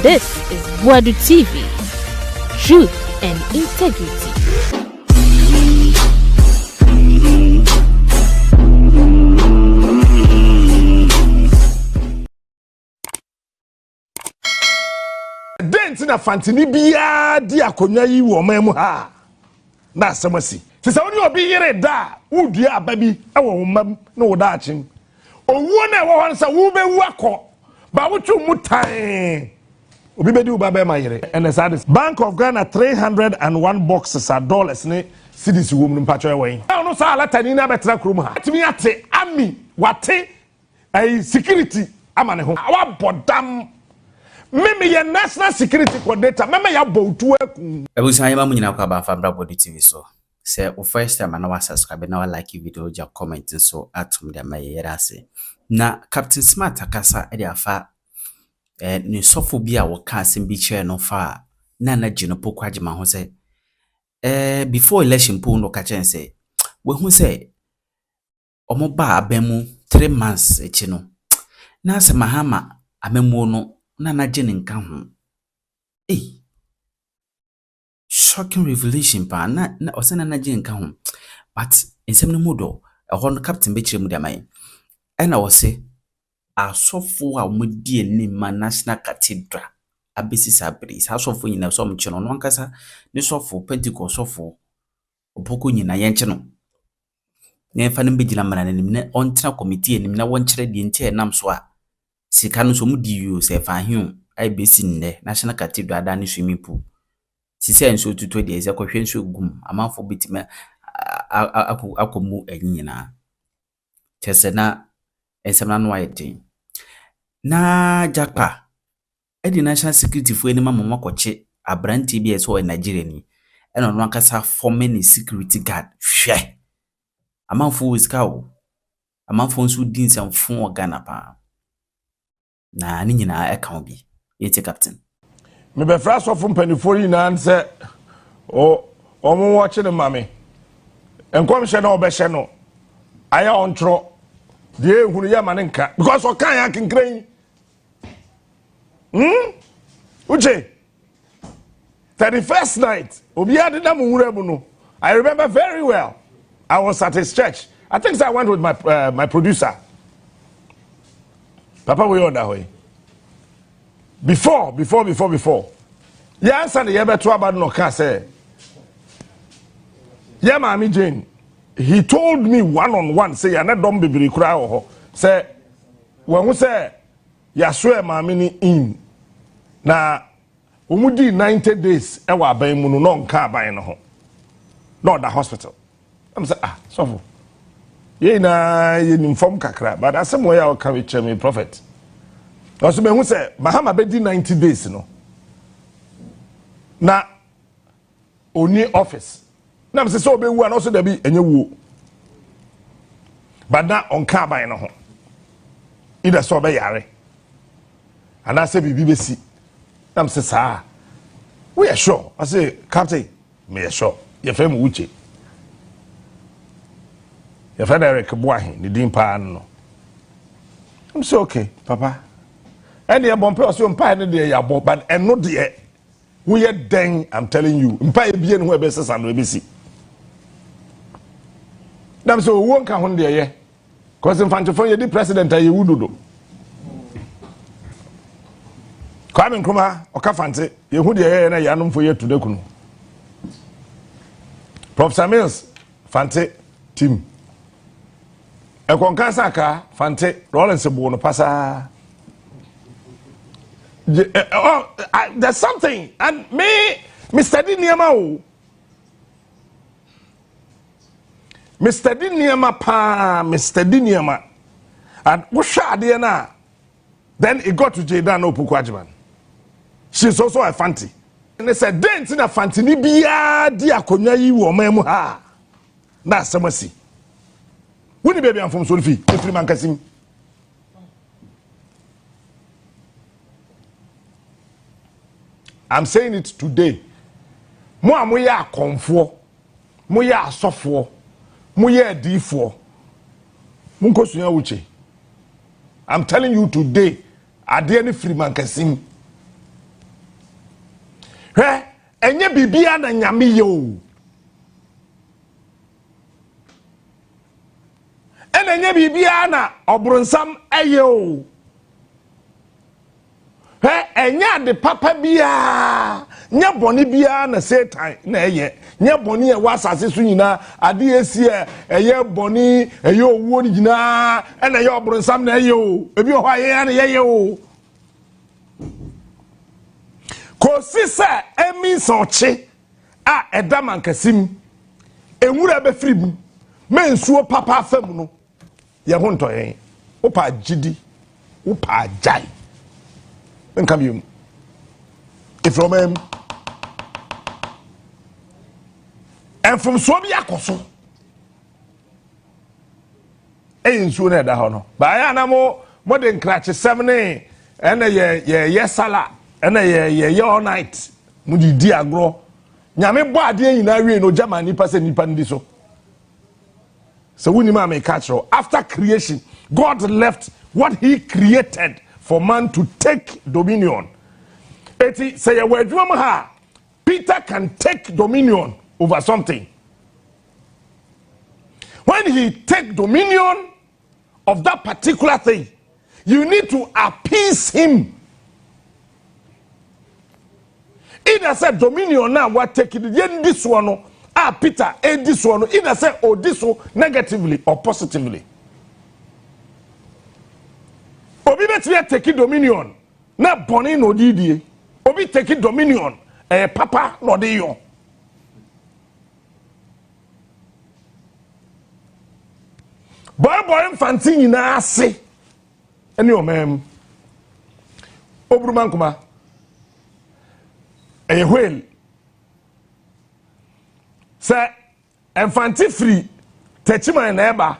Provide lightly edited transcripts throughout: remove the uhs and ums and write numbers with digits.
This is Wadu TV, truth and integrity. Dent na fantini bia di akonya yi wo mamu ha na asamasi se se oni obi yire da udua ababi e wo mam na wo da achim owuo na wo hon sa wo be wu akọ ba wo twu mutan obi be di uba be ma yire and the Bank of Ghana 301 boxes are dollars ne cedis wo mu mpacho ewen no sa alatani na betra krom ha atimi ate ami wate ai security amane ho wa bodam Mimi ya national security coordinator meme ya botu aku ebusan yema munyina kwa ba Fambra Body TV so say o first time na wa subscribe na wa like video ja comment so atum de mayera ase na Captain Smart akasa e de afa ni sofo bi a wo ka asem bi che no fa na gino pokwaje ma ho say before election poll no ka chen say we hu say omo ba abemu 3 months echi no na se mahama amemu no na jene nka ho shocking revelation pa na osena na jene nka ho but ensem no modo ehon captain be kire mu de mai na wo se asofo a omudi enima national cathedral abesi sabris asofo nyina so mche no nkasa ne sofo pentecost sofo opoko nyina yenche no ne fa no be gina mara nanim ne ontra committee enim na won kire de ntie nam so a sika no so mu diyo se fa hiu ai besi nne national cathedral da ni swimming pool sise enso tutu de eze kwhwe nso gum amanfo bitima akomu anyina tese na ensemna no ayete na jakpa edi national security fu enima mama kwache abranti bi eso Nigeria ni eno no akasa former security guard hwe amanfo wiskawo amanfo nso din samfo Ghana pa na ni nyina eka bi yete captain me be fra so fun panifori na nse omo watch ne mame enkom hye na obehye no aya ontro de ehunu ya mane nka because o kan ya kinkran uche 31st night obi ade na muhura mu no I remember very well. I was at his church. I think I went with my producer. Papa, we on that way. Before. Yeah, answer the better about no can say. Yeah, Mammy Jane. He told me one-on-one, say, you're not dumb baby cry. Say, when we say, you swear, Mammy in. Now, we did 90 days, I was buying no car buying no home. Not the hospital. I'm saying, so. Ye na ye inform kakra but asem we ya ka we me prophet also me hu say Mahama be di 90 days no na oni office na me say so be wu an also da bi enye wu but na on ka ban no ho ida so be yare ana say bibi be si na me say sa we are sure I say captain me are sure ye fam uche your Frederick Boahin, the Dean Pan. I'm so okay, Papa. And the bomb person pine the ya but and not the we are dang, I'm telling you. Impire bien where best and BBC. Nam so won't come on there, yeah. Cause in front of the president, I would do. Kwame Nkrumah, Okafante, you would hear a yanum for you to the Kunu. Professor Mills, Fante, Tim. E konkasa ka Fante Rollins bo no pasa there's something and me Mr. Diniama o Mr. Diniama pa Mr. Diniama and wo hwa ade na then it got to Jada no Pukwajiman she's also a Fante and they said dent na Fante ni bia di akonya yi wo mamu ha na asamasi Wuni baby am from Solfi, every man kasim. I'm saying it today. Mo amoya akonfo, mo ya asofo, mo ya adifo. Mo nkosunya wuche. I'm telling you today, ade any free man kasim. hwɛ enye bibia na nyame ye o ena enye bibia na obronsam eye o hwɛ enye de papa bia nya boni bia na Satan na eye nya boni e wasase so nyina ade esi eye boni eye owuo ni nyina ena eye obronsam na eye o ebi ho aye na eye o kosi se emi soche a eda mankasim enwura be fribum mensuo papa afam no ye ho ntoyen opa gidi opa jai nkam yum ifromem enfum so bi akoso nsuo na eda ho no ba ya na mo de nkrache 7 ena ye sala ena ye all night mu di agro nyame bo ade nyina wie no jama nipa se nipa ndi so wuni ma me catch after creation God left what he created for man to take dominion. Eti say ye wadwuma ha Peter can take dominion over something. When he take dominion of that particular thing, you need to appease him. Either say dominion now what take it this one Peter this one either say this one negatively or positively. Obi betwe take dominion na boni no didie. Obi take dominion papa no de yo. Boy mfanti nyina ase ene omem obruman kuma ehwel se mfanti free techiman na eba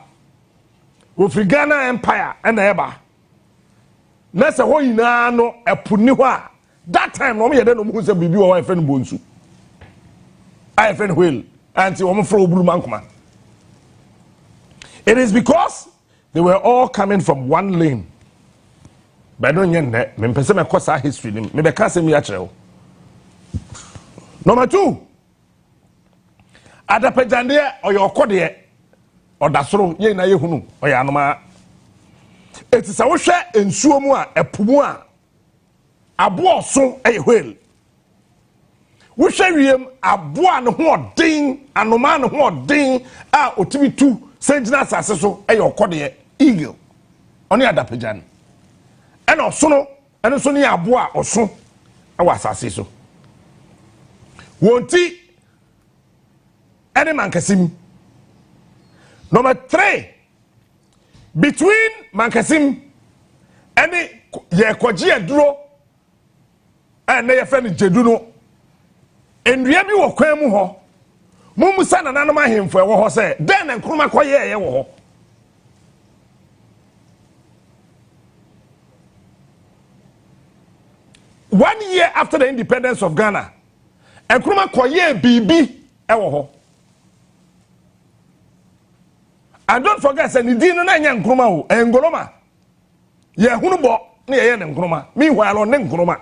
wo free Ghana Empire na eba na se ho nyina no epuni ho a that time no me yede no mu se bibi wo wa friend bonsu I friend whale anti wo mo fro obruman kuma. It is because they were all coming from one lane. But don't you know, me pese me kosa history me be ka se me ya kire. Number 2. Adapejande oyo okode odasoro ye na ye hunu oya anoma. Etisa wo hwe ensuo mu a epumu a abo so eye whale. Wo hwe wiem abo a ne ho odin anoma ne ho odin a otimi tu senjina asase so eye okode eagle oni adapejan ena osono eno so ne abo a oso e wa asase so wonti ene mankasim. Number 3, between mankasim ene ye kwaji aduro ene ye fe ne jedu no enua bi wo kwan mu ho mumusa na nanom ahemfo e wo ho se den na nkroma koye ye wo ho. One year after the independence of Ghana, nkroma koye bibi e wo ho. And don't forget say ni din no na nya nkroma o engoloma ye hunu bo na ye ne nkroma meanwhile on ne nkroma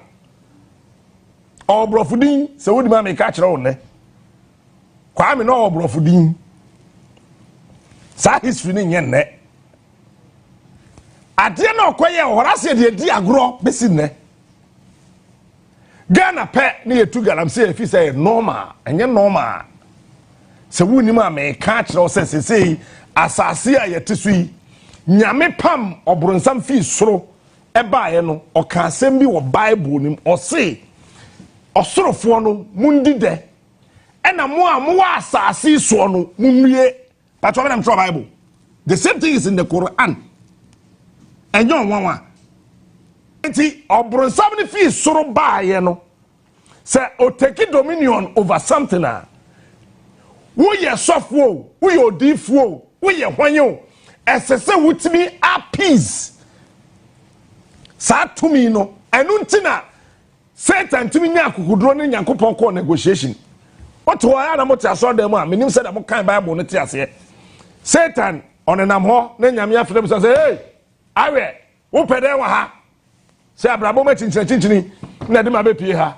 obrofudin se wodi ma me ka kire wo ne Kwame no obrofudin sa history ni nye ne ade na okoye horase de di agro besi ne Ghana pe na yetu galamse efi say normal enye normal se woni ma me ka kire wo se asase a yetesu yi nyame pam obronsam fi soro ebaaye no oka asem bi wo Bible nim ose osorofo no mundi de ena mo a mo wa asase so no munwie but when I'm trying Bible the same thing is in the Quran enyo nwanwa enti obronsam ni fi soro baaye no say o take dominion over something a wo ye sofo wo ye odifo wo ye hwanyo esese wutimi appease sa tumi no enu ntina Satan timi nya akukudro ne Nyankopon ko negotiation what why na mo ti aso dem a menim say da mo kan Bible no ti ase Satan onenam ho ne nyame afrem say hey awe wo pede wa ha say abrabo ma chinchinchini na de ma be pie ha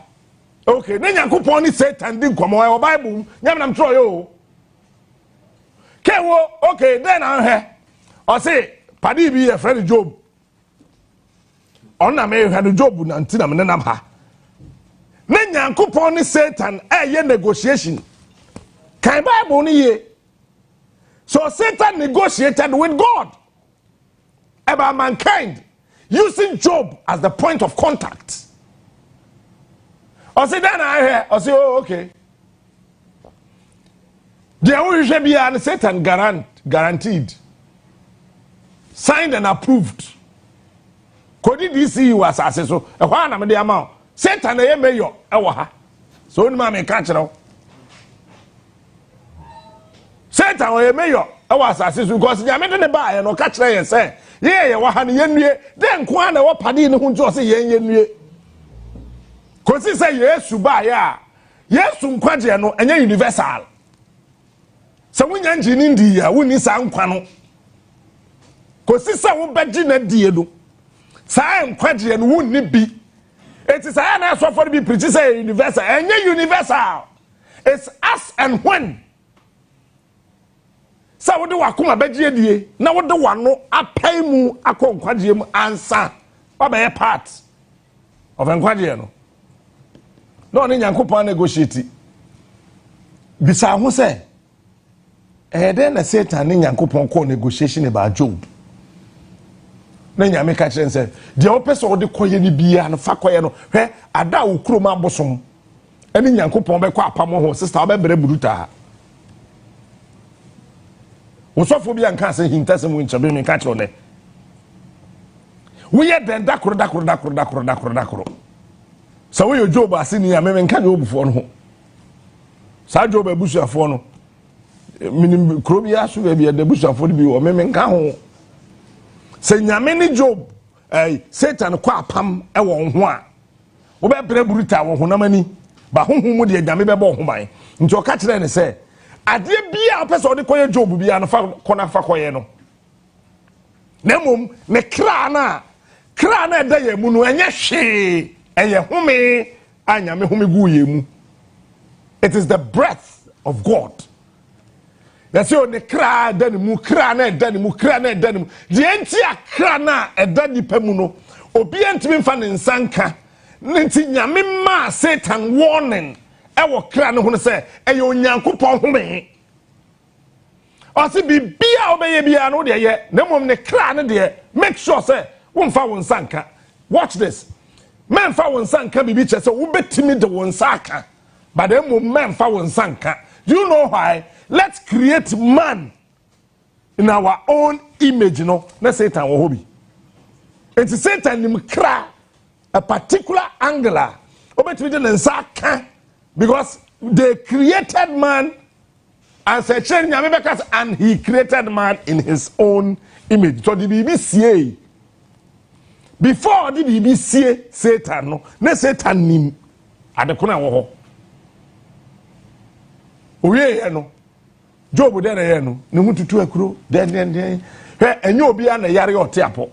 Okay, ne nyankopon ni Satan di nkomo e Bible nyam nam tro yo. Kewo okay then an o say padi bi e friend Job. On na me hwade Job na ntina me nam ha. Ne nyankopon ni Satan ye negotiation. Kan Bible ni ye. So Satan negotiated with God about mankind using Job as the point of contact. I say then I hear, I say, oh, okay. The only be and Satan guaranteed, signed and approved. Could this see you as assessor? A one am the amount. Satan a mayor, a so no man catch it. Satan a mayor, I was assessor because you made the buy and no catch and say, yeah, one yen, then Kwana or Paddy who just say yen. Kosi say Yesu ba ya Yesu nkwaje no enye universal se wonya njini ndi ya woni sa nkwa no kosi say wo beji na die do sa nkwaje no woni bi eti sa na so for bi preach say universal enye universal it's us and when sa wo de wakoma beji die na wo de wano apai mu akọ nkwaje mu ansa wa be part of nkwaje no no ni nyankopon negotiate bisa ho say then na Satan ni nyankopon call negotiation about Job na nyame ka kire say de opeso de koye ni bia no fa koye no hwe ada okuro ma bosom ani nyankopon be kwa apamo ho sister be bere buruta wosofo bia nka say hintase mu nchabe me ka kire ne wo ye den dakoro so we Job asini ya me nka Job fo no ho sa Job abusuafo no minim krobi aso be bia de abusuafo bi wo me nka ho se nyame ni Job Satan kwa apam e wo ho a wo be bre buruta wo honam ani ba honhom mu de nyame be bo ho ban nti o ka kire ne se ade bia opese de koye Job bia no fa kona fa koye no na mom ne kra na da ye mu no enye hwe eye home anyame home gu ye mu. It is the breath of God. That's your ne kra da ni mu kra na da ni mu de enti akra na eda nipa mu no obi entimi mfa ne nsanka nti nyame ma Satan warning e wo kra ne ho se eye onyankopon home o se bibia obeye bia no de ye na mom ne kra ne de make sure say wo mfa wo nsanka. Watch this. Men fa won sanka bibi che se wo betimi de won saka but them men fa won sanka. Do you know why? Let's create man in our own image, no na Satan wo hobi enti Satan nim kra a particular angle obetimi de nsaka because they created man as a change and he created man in his own image. So the BBC before the BBC Satan no na Satan nim adekona wo ho oye no Job de na ye no ne hututu akuro den he enye obi a na yare ote apo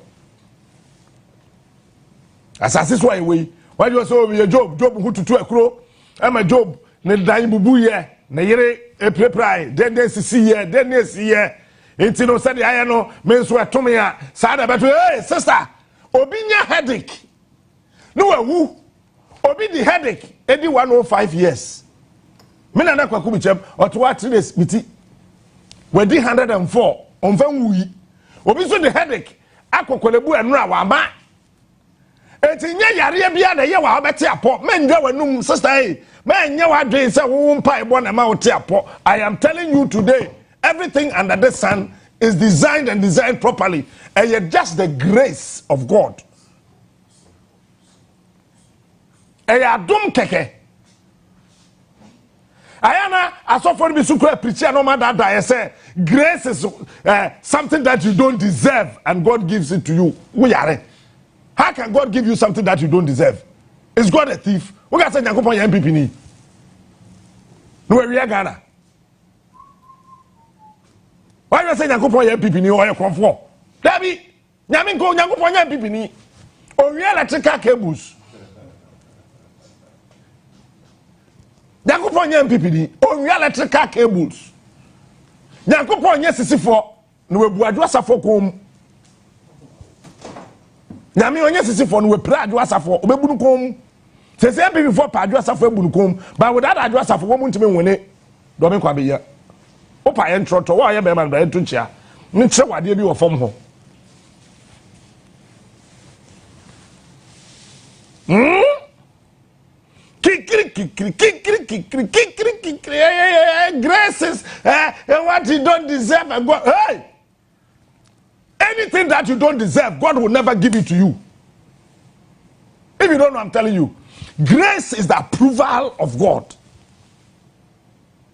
asase so ayi why you so obi Job hututu akuro ama Job ne dan bubu ye na yere epleprai den sisi ye den si ye enti no said aye no me so etome a sa da beto hey sister obi nya headache no awu obi the headache edi 105 years me na na kwaku bichem oto wa 3 days biti wedi 104 onfa wuyi obi so the headache akokolebu anu a wa ma eti nya yare bia na ye wa beti apo menja wanum sister hey menya wa dwen se wo mpa ebo na ma wote apo. I am telling you today, everything under the sun is designed and designed properly, and yet just the grace of God. Adum keke. Ayana asofo bi sukura preacher no matter that I say grace is something that you don't deserve and God gives it to you. We are. How can God give you something that you don't deserve? Is God a thief? We got say Nyankopon ya MPP ni. No we are Ghana. Why you say Nyankopon ya MPP ni or ya konfo? Dabi, nyame ko Nyankopon ya MPP ni. O wi electrical cables. onye MPPD on electrical cables nyankopon onye sisifo no webu adwo asafo kom nyame onye sisifo no we pra adwo asafo obebunu kom sese MPP for pa adwo asafo ebunu kom but without adwo asafo wo muntime nwene do me kwa be ya opa ye ntroto wo ye be man ba entu nchia nche wade bi wo fom ho graces what you don't deserve God, hey, anything that you don't deserve God will never give it to you. If you don't know, I'm telling you, grace is the approval of God.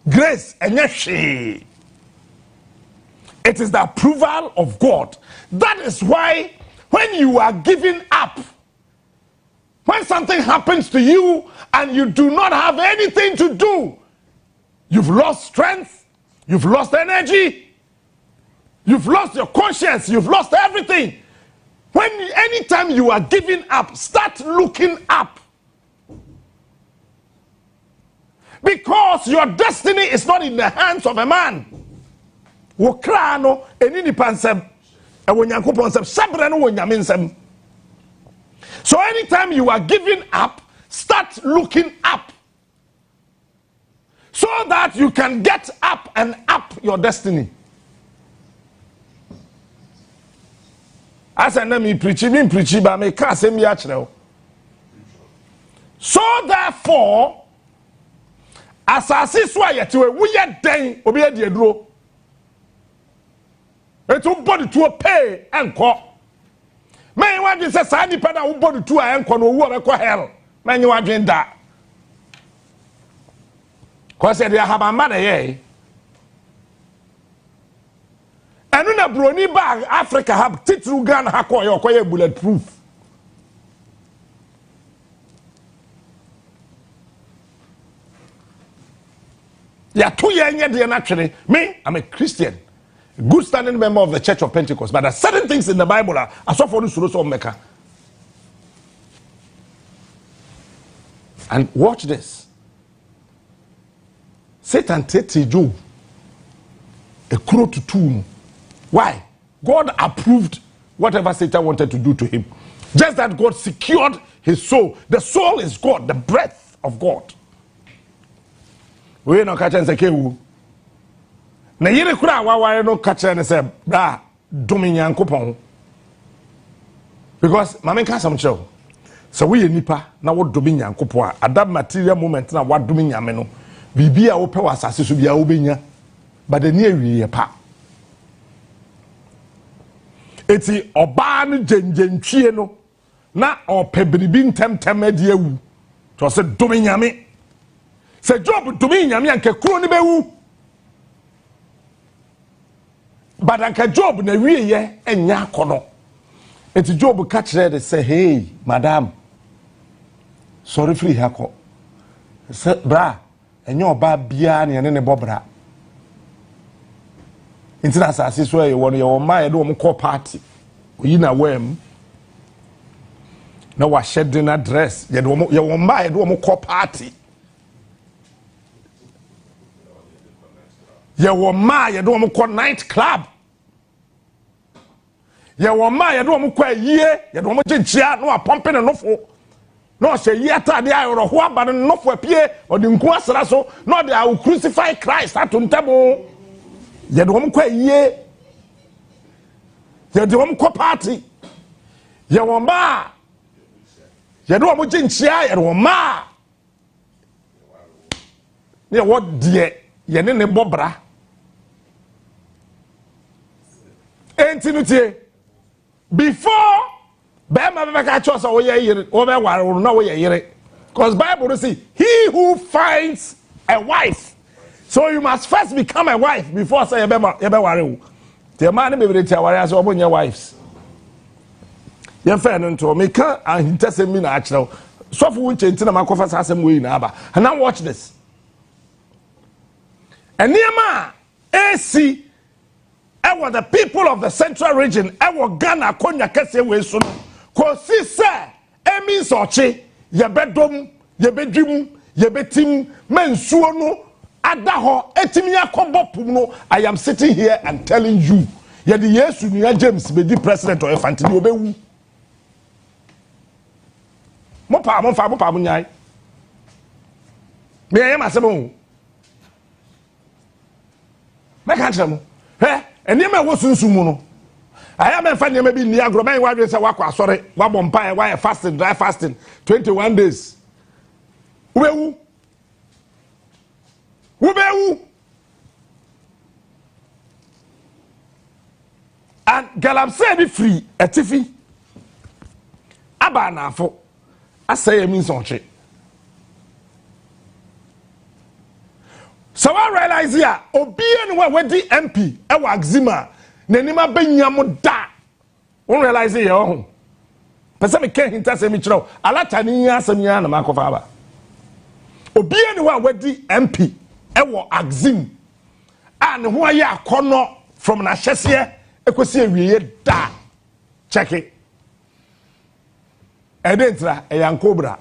Grace and it is the approval of God. That is why when you are giving up, when something happens to you and you do not have anything to do, you've lost strength, you've lost energy, you've lost your conscience, you've lost everything. Anytime you are giving up, start looking up. Because your destiny is not in the hands of a man. Wokrano enini pansem ewonyankopon sem sabre no wonyamensem. So anytime you are giving up, start looking up. So that you can get up and up your destiny. As I know me preaching, but me can't say me actually. So therefore, as I see swear to we are dying, obi adi edro. Etu body to pay and call. Man, what is a sandy pada who body to a enko no who a hell? Man, you are doing that. Cause they have a man here. And when a brony bag Africa have titru gun hako yo koye bulletproof. Yeah, 2 years actually. Me, I'm a Christian. Good standing member of the Church of Pentecost, but there are certain things in the Bible are so for so meka. And watch this. Satan take Job a crow to tomb. Why? God approved whatever Satan wanted to do to him. Just that God secured his soul. The soul is God, the breath of God. We no catch and say kewu. Na yire kura wa no catch and say bra domi nyankopon. Because mama can some show. So we nipa na wo domi nyankopon at that material moment na wa domi nyame no. Bibia wo pe wa asase so bia wo benya. But the near we pa. Eti oba no genjentwie no na opebiribi ntemtem ade awu. To say domi nyame. Se Job domi nyame anke kuro ni bewu. But anke Job na wiye enya akono. Eti Job ka kire say hey madam sorry free hako. Se bra enye oba bia na ne bobra. Intina asase so ye wono ye wo ma ye do mo call party. Oyi na wem. Na wa shed dinner dress ye do ye wo ma ye do mo call party. Ye wo ma ye do mo call night club. Ye wo ma ye do mo call yie ye do mo jinchia no pumping nofo. No say yeta de ayoro ho aba no nofo apie o de nku asra so no de I crucify Christ atontabo. Ye do mo kwa yie ye do mo kwa party ye wo ma ye do mo jinchia ye do ma ye wo de ye ne bobra entinutie before bema be ka cho so wo ye yire wo be ware na wo ye yire because Bible say he who finds a wife. So you must first become a wife before say yebe ware. The man be be ware as obonye wives. Ye fa no nto me ka ahintase mi na akire. So for won chenti na makofa asem we na aba. And now watch this. And niema AC ewo the people of the central region ewo Ghana konya kese we so no. Kosi se emi soche yebedom yebedwim yebetim mensuo no adaho etimi yakobo pum no. I am sitting here and telling you ye the Yesu nua James be di president or Fantini obewu mo pa mo nyai me yam asemo me kan tell mo enema wo sunsumu no aya me fa nyama bi ni agro man wa say wakọ asore wa bompa wa fasting dry fasting 21 days ubewu and galamse be free atifi aba na afọ asay means onche so I realize here obi anwa wedi MP e wa Axima nanima benyam da won realize here ho pese me ken hinta se me kiro alata ni asem ya na makofa ba obi anwa wedi MP e wa Axim and ho aye akono from na hyese ekosi awieye da check it edentra e yankobra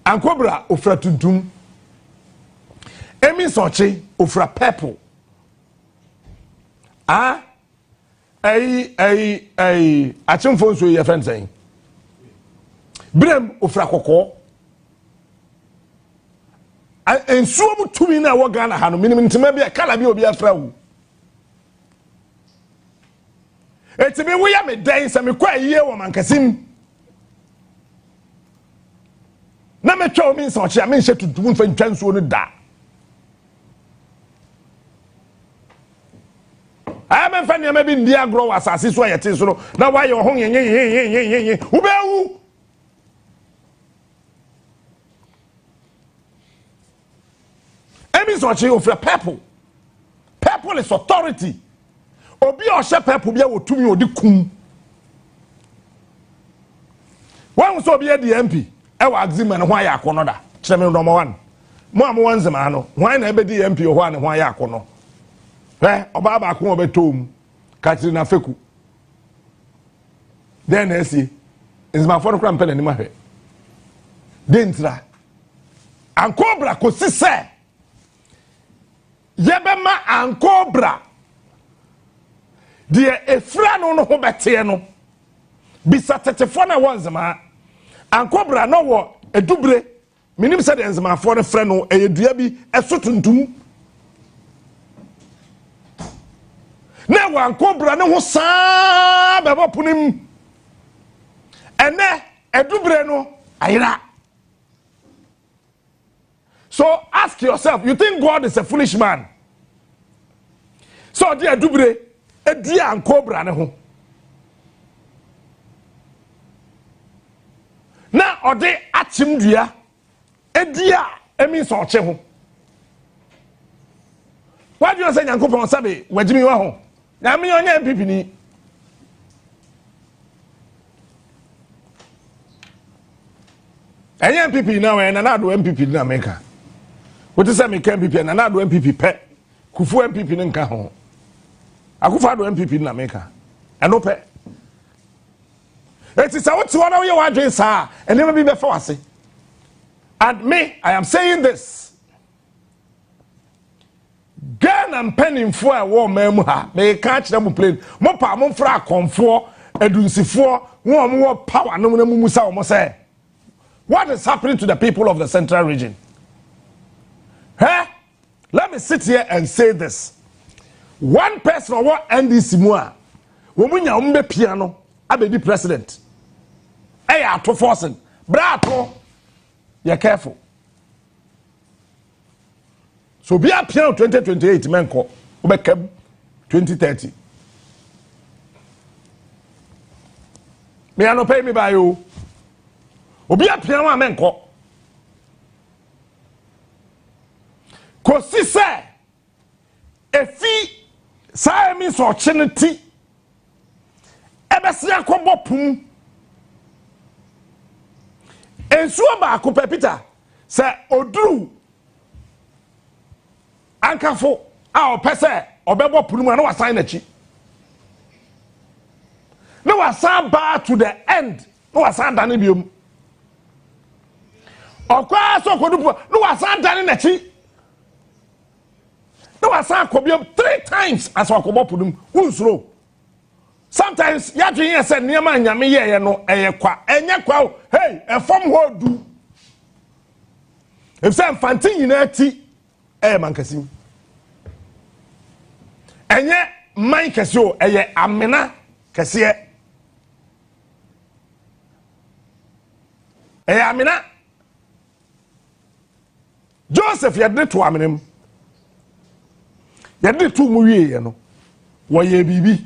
ankobra ofra tuntum emi sochi ofra purple achimfo nso ye friend saying brem ofra kokko ensuo mutumi na wo Ghana ha no minim ntima bia kala bia obi afra wu etimi wo ya me dan se me kwa yie wo mankasim na me twa omi nsochi a me nhye tutum fa ntwa nsuo no da I'm fanny maybe in the grow as I so yet is so now why you're hungry ubewu Emi sochi of purple is authority obi o she purple bia wotumi odi kum wan so bia the MP e wa Axima ne ho aya akono da kire me number 1 mo am wanzema no wan na be the MP ho ane ho aya akono oba ba ko obetom Katrina Feku then esi is my phone kra mpena ni mahwe dentra ankobra ko sise yebema ankobra de efra no no ho bete no bisa tetefo na wanzema ankobra no wo edubre minim se de nzema fo no frɛ no eyedua bi esotuntum na wan kobra ne ho saa bebo punim ene edubre no ayira. So ask yourself, you think God is a foolish man? So dia edubre edia an kobra ne ho na ode achimdua edia emi so oche ho. Why do you say Yankopon sabe wajimi wa ho na me onye MPP ni enye MPP na we na do MPP na meka what say me ka MPP na do MPP pe kufu MPP ni nka ho akufa do MPP na meka eno pe it is what you want your adwen sa ene be fa wase. And me, I am saying this, Ghana pennyfo a wo memu ha me ka kire mu plane mo pa mo fra konfo edunsifo wo power no mu musa wo say what is happening to the people of the central region? Let me sit here and say this. One person or what NDC mu a wo munya wo mbe piano abedi president ato forcing brato you're careful. So be a piano 2028 menko ubekeb 2030. Me ano pay me by you. Obi a piano menko. Kosi se efi sa mi so chiniti ebesi akobo pum ensuo ba ko Peter se oduru ankafo a opese obebo punu mu na wasan na chi na wasan ba to the end na wasan da ne biom okwa so kodupo no wasan dane na chi no wasan kobiom 3 times as wakobopudum unsuro sometimes ya twin ye say niam anyame ye no eye kwa enye kwa o hey efom ho du if say fantin nyina ti mankasim enye man kese o eye amena kese amina Joseph yadde to amenem yadde to mu wiye no wo ye bibi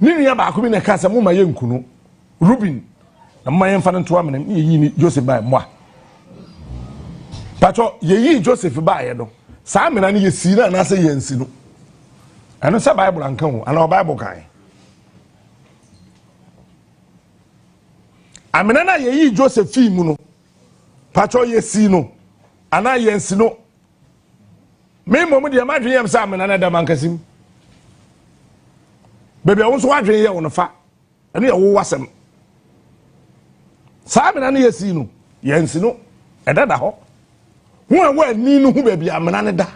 ni nua ba ko bi na kasa mu ma ye nkunu Ruben na ma ye mfa to amenem ye ni Joseph ba mo pacho ye yi Joseph ba ye no sa amina ni ye si na na se ye nsi no ano se Bible anka ho ana Bible kan amina na ye yi Joseph fi mu no pacho ye si no ana ye nsi no me momu de ma dwen yam sa amina na da mankasim bebe won so wadwen ye won fa eno ye wo wasem sa amina na ye si no ye nsi no edada ho ho awa ni no hu bebe amina ne da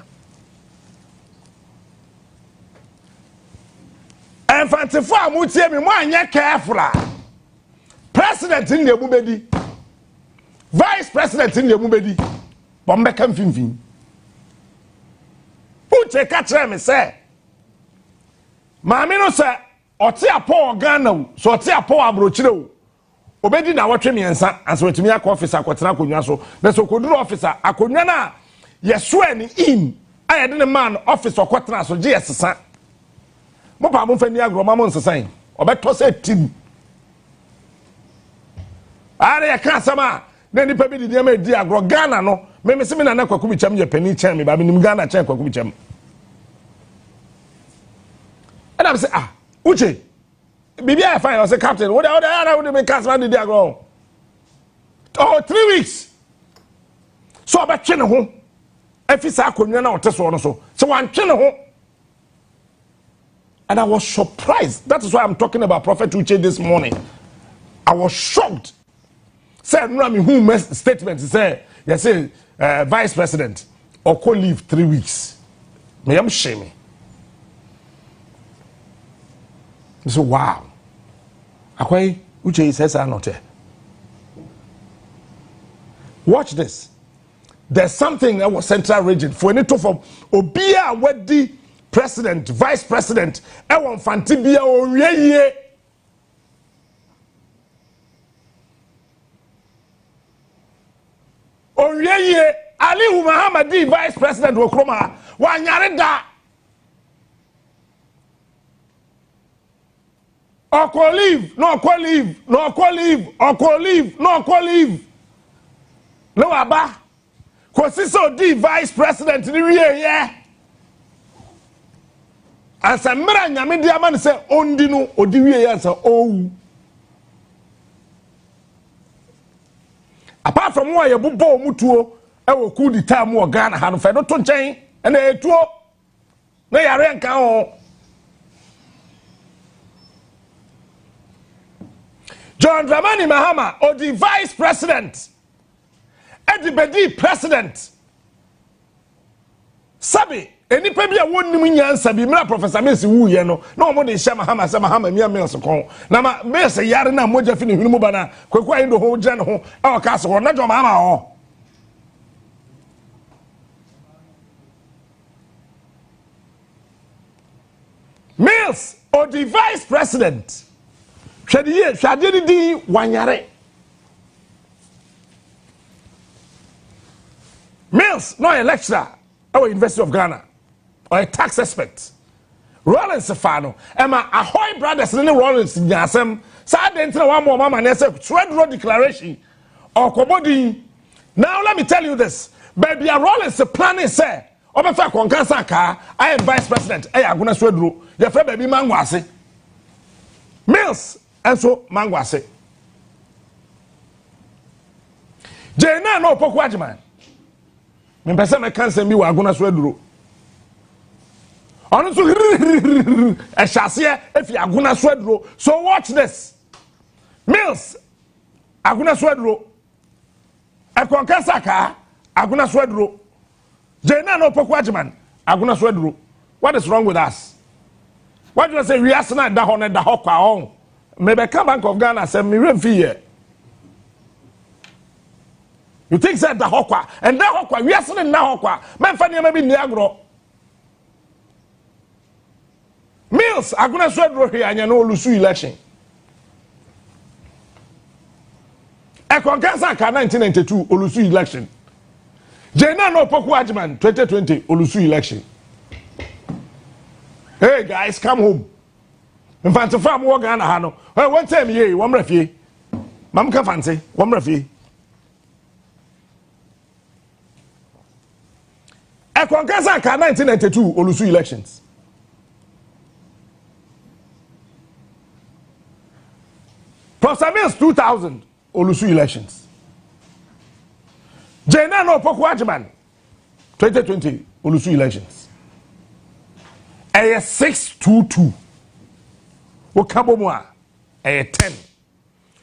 enfantifo amutie mi mo anya careful president in the mubedi vice president in the mubedi bombe kan finfin uche ka kire me say maami no say oti apo Ghana so oti apo abrochire o obedi na wotwe miensa aso otimi akọ officer akotena akonwa so na so koduru officer akonwa na yeso ni in ayede ne man officer akotena so je yesesa mo pa mo fani agro ma mo nsesan obeto se tim are ya kan sama na nipa bi di ma di agro Ghana no me se me na kwaku bi cham je pani chan me ba nim Ghana chan kwaku bi cham and I say uche bibia fine I say captain what would be cast man di agro 3 weeks so obetwe ne ho afisa akonwa na oteso no so wantwe ne ho. And I was surprised. That is why I'm talking about Prophet Uche this morning. I was shocked. Said Rami who statement say you say vice president or co leave 3 weeks. Me am shame. So wow. Akwai Uche says are not here. Watch this. There's something that was central region for any to from Obia Wedi president, vice president, ewon fantibia onwieye. Onwieye Ali Muhammadi vice president wokroma wanyare da. Oko leave, no oko leave, no oko leave, oko leave, no oko leave. No aba. Kosiso di vice president ni wieye. Asa mra nyame dia man se ondi no odi wie ansa owu. Apart from why you bobo mutuo e wo ku di time wo Ghana ha no fe do to nchen e na etuo na yare nka ho. John Dramani Mahama odi vice president edi bedi president sabi enipa bia wonnim nyansa bi mra professor Messi wu ye no na omo de hye Mahama se Mahama mia Mills kon na ma Messi yare na moja fi ne hunu mu bana kwakwa ndo ho gye ne ho e o ka so na John Mahama ho Mills or the vice president hwade di wanyare Mills no a lecturer at the University of Ghana or a tax expert. Rollins Fano, Emma Ahoy brothers in the Rollins in Yasem, Saturday one more mama and say trade road declaration or Kobodi. Now let me tell you this, baby, a Rollins planning say, Obefa Konkansa car, I am vice president, I'm gonna swear through your friend baby Mangwase. Mills and so Mangwase. Jena no Pokwajiman. Me pese me kan se mi wa gona so aduro onu so e hyase e fi agona so aduro so watch this Mills agona so aduro Ekonkasa ka aguna so aduro. Jena no poku agyeman aguna so aduro. What is wrong with us? What do you say we are na da ho na da ho kwa on. Maybe come Bank of Ghana say me rem fee here. You think said da ho kwa and da ho kwa we are na ho kwa. Men fa ne bi ni agro. Mills aguna so aduro here anya no lusu election. Ekonkasa ka 1992 olusu election. Jena no poku agyeman 2020 olusu election. Hey guys, come home. Infante fam wo Ghana ha no. Hey, one time ye, wo mrafie. Mam ka fancy, wo mrafie. Ekonkasa ka 1992 olusu elections. Prosamius 2000 olusu elections. Jena no poku agyeman 2020 olusu elections. A 622. We come a 10.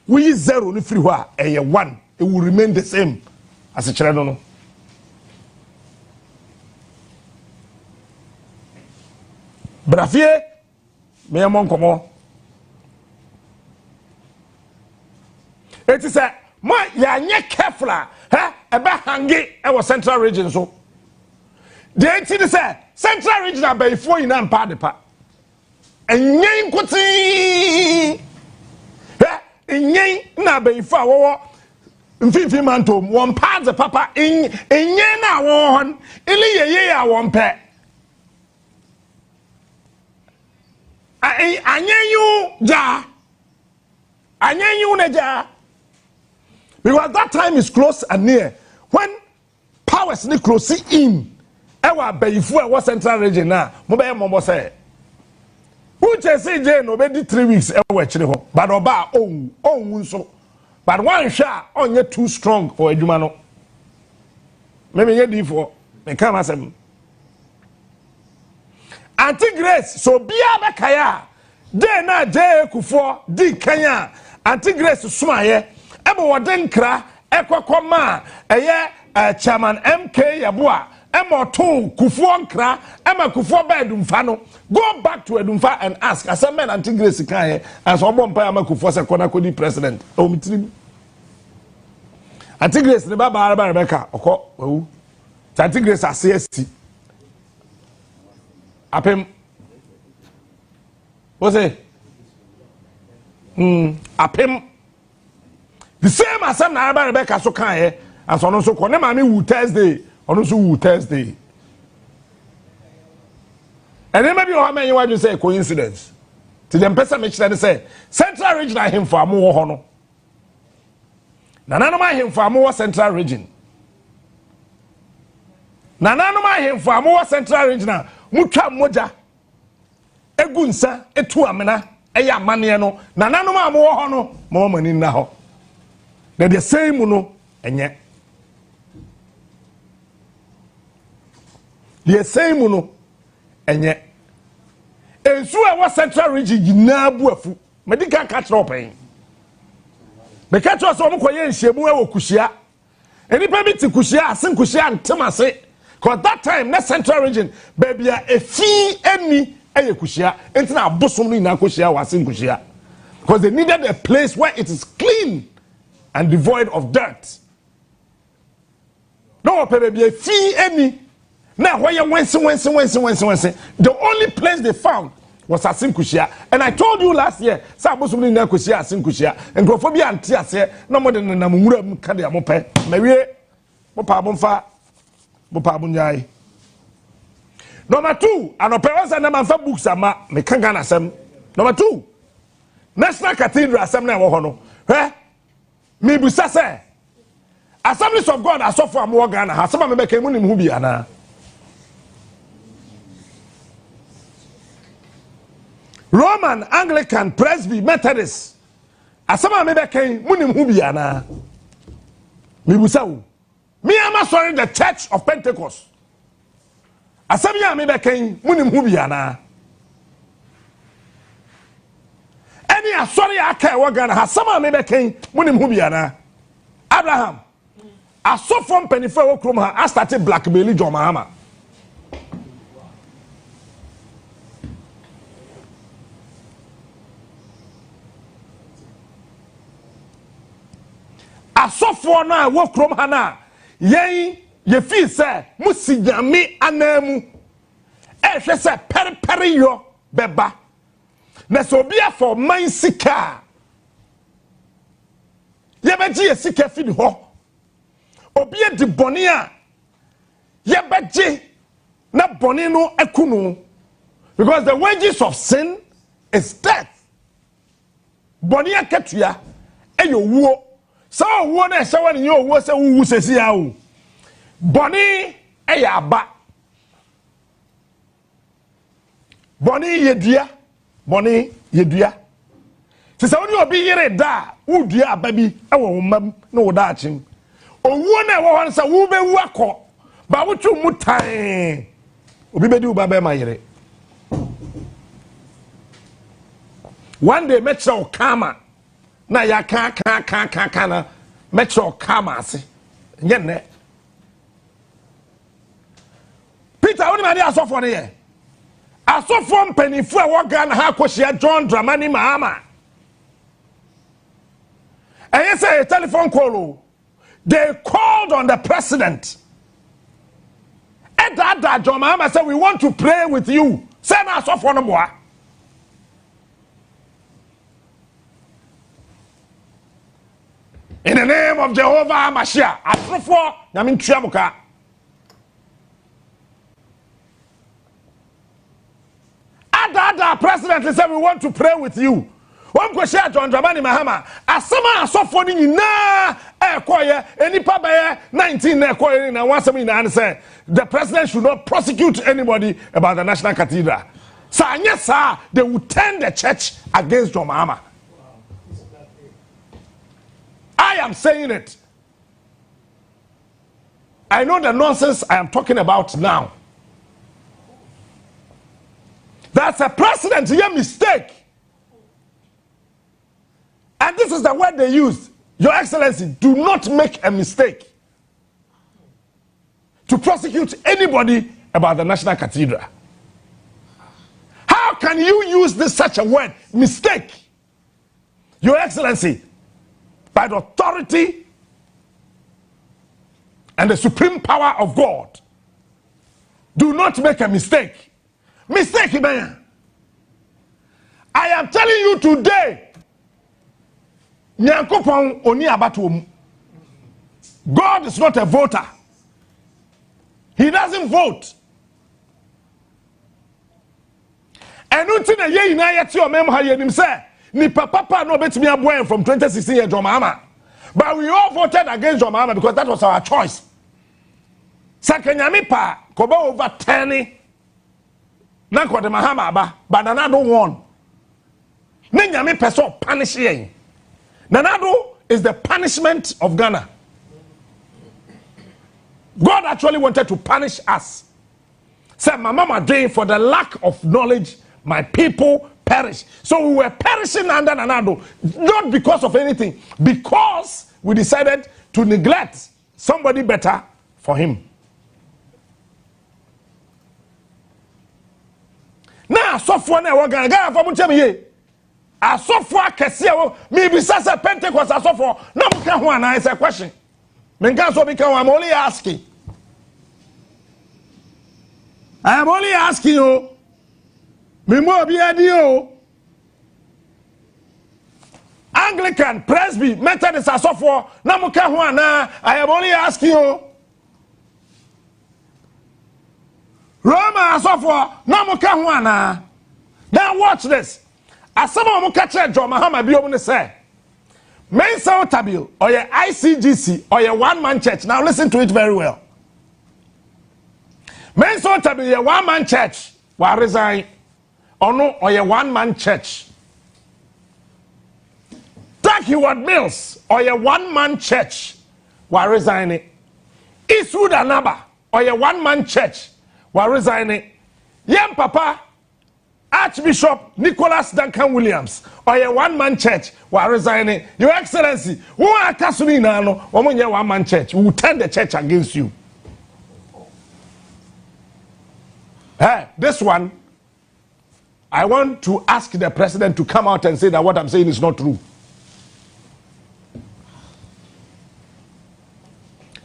We 0 ni free wa a 1. It will remain the same as a child. No. Brafie me amon komo. It is a ma ya nye careful ebe hangi e was central region so. The entity say central region by before you nan pa de pa. Enyen kuti. Enyen na be before wo mfimfim mantom won pa de papa enyen na wo hon ile yeye ya won pe. Anyen you na ja. Because that time is close and near when powers ni close in. Ewa beyifu e was central region na mo be mo say who say je no be di 3 weeks ewa chire ho but oba on so but one sha onye too strong for adwuma no me ye di for me come asem anti grace so bia be kaya de na je kufo di kanya anti grace sumaye ebe woden kra ekokoma eye chairman MK Yabua Emma to Kufuo nkra, Emma Kufuo ba Edumfa no. Go back to Edumfa and ask. As a man anti Grace kan as obon pa Emma Kufuo se kona kodi president. O mitrim. Anti Grace ne baba araba Rebecca okọ wu. Anti Grace as CST. Apem. What's it? Apem. The same as na araba Rebecca so kan as ono so kona ma me wu Thursday. On Thursday. And then maybe how many you say coincidence. To them person make sure say central region I him for more hono. Nana no him for more central region. Nana no him for more central region na mutwa moja. Egunsa etu amena eya mane no. Nana no more hono mo mani na ho. Na the same no enye. The same no enye ensu e wa central region nyina buafu medical catch up en me catch us o mkoye nhyiemu e wo kuhia enipa bi ti kuhia asen kuhia ntemase cause that time na central region baby a efi eni eye kuhia entina abosom no nyina kuhia wa asen kuhia because they needed a place where it is clean and devoid of dirt no baby efi eni. Now, why you went, the only place they found was Asinkushia. And I told you last year, Sabosuni Nakushia, Asinkushia, and Grophobia and Tiasia, no more than Namura Kadia Mope, Marie, Mopabonfa, Mopabunyai. Number 2, and Operas and Namanfa books are Mekangana Sam. Number 2, National Cathedral, Samna Wohono. Eh? Mibusase. Assemblies of God are so far more Ghana, has some make a money Mubiana. Roman, Anglican, Presby, Methodist. Asama me beke munim hu bia na. Me busawo. Me am sorry the Church of Pentecost. Asama ya me beke munim hu bia na. Any asori aka e wagana asama me beke munim hu bia na. Abraham. asofo mpanifo wo krom ha started blackmail John Mahama. Asofo na wo krom ha na yen ye fi se musinyame anamu ehwe se periperi yo beba na so bia for man sika ye beji ye sika fi ho obi di boni a ye beji na boni no ekunu because the wages of sin is death. Boni aketua eyo wuo so wuo na ehwe ne yo wuo se wuwu sesi ya o boni eya aba boni yedua boni yedua sisa oni obi yire da udua aba bi ewo homam na wo da achim owuo na ewo hon sa wo be wu akọ ba wo twu mutan obi be di wo ba be ma yire one day metro kama na ya ka na metro kama ase nyenne Peter only mani asofo ne ye asofo mpanifu a woga na ha kohia John Dramani Mahama and you say a telephone call they called on the president and that John Mahama said we want to pray with you say na asofo no boa in the name of Jehovah Mashiach asofo nyame ntuamuka That president said we want to pray with you. One question John Dramani Mahama. Asama asofo ni nyina ekoye enipa baye 19 ekoye na wansam na say the president should not prosecute anybody about the National Cathedral. So yes sir, they will turn the church against John Mahama. I am saying it. I know the nonsense I am talking about now. That's a precedent, a mistake. And this is the word they use. Your Excellency, do not make a mistake to prosecute anybody about the National Cathedral. How can you use this such a word, mistake? Your Excellency, by the authority and the supreme power of God, do not make a mistake. Mistake, man. I am telling you today, Nyankopon oni abatuom. God is not a voter. He doesn't vote. And until the year na yet your mem ha yenim say, ni papa no betimi aboen from 2016 year John Mahama. But we all voted against John Mahama because that was our choice. Sakanyami pa koba over 10 na kwa de Mahama aba but Nanado won. Ne nyame person punish yen. Nanado is the punishment of Ghana. God actually wanted to punish us. Said my mama doing for the lack of knowledge my people perish. So we were perishing under Nanado, not because of anything, because we decided to neglect somebody better for him. Na asofo na wo Ghana fa mu temi ye asofo akese wo me bi sasa Pentecost asofo na mo ka ho ana is a question me can so be can I'm only asking you me mo bi adi o Anglican Presby Methodist asofo na mo ka ho ana I am only asking you Roma asofo na mo ka ho ana. Now watch this. Asama mo ka kire John Mahama bi omu ne say. Mensa Otabil or your ICGC or your one man church. Now listen to it very well. Mensa Otabil your one man church wa resign or no or your one man church. Takiwad Mills or your one man church wa resign. Eastwood Anaba or your one man church wa resigning. Yem papa Archbishop Nicholas Duncan Williams or a one-man church while resigning. Your Excellency, who are Casulina, no, one-man church, we will turn the church against you. Hey, this one, I want to ask the president to come out and say that what I'm saying is not true.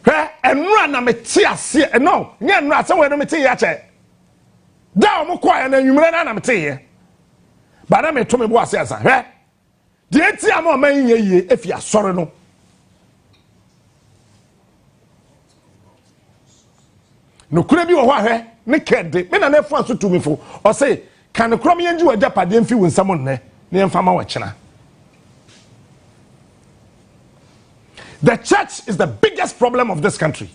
Hey, and run a metia, no, yeah, somewhere to metia. Down more quiet and you ran am here. But I may tell me what says, eh? The ATM more money if you are sorry, no. No, could be a while, naked, men and never answer to me for, or say, can the crummy and you a Japan didn't feel when someone there, near Fama Wachana. The church is the biggest problem of this country.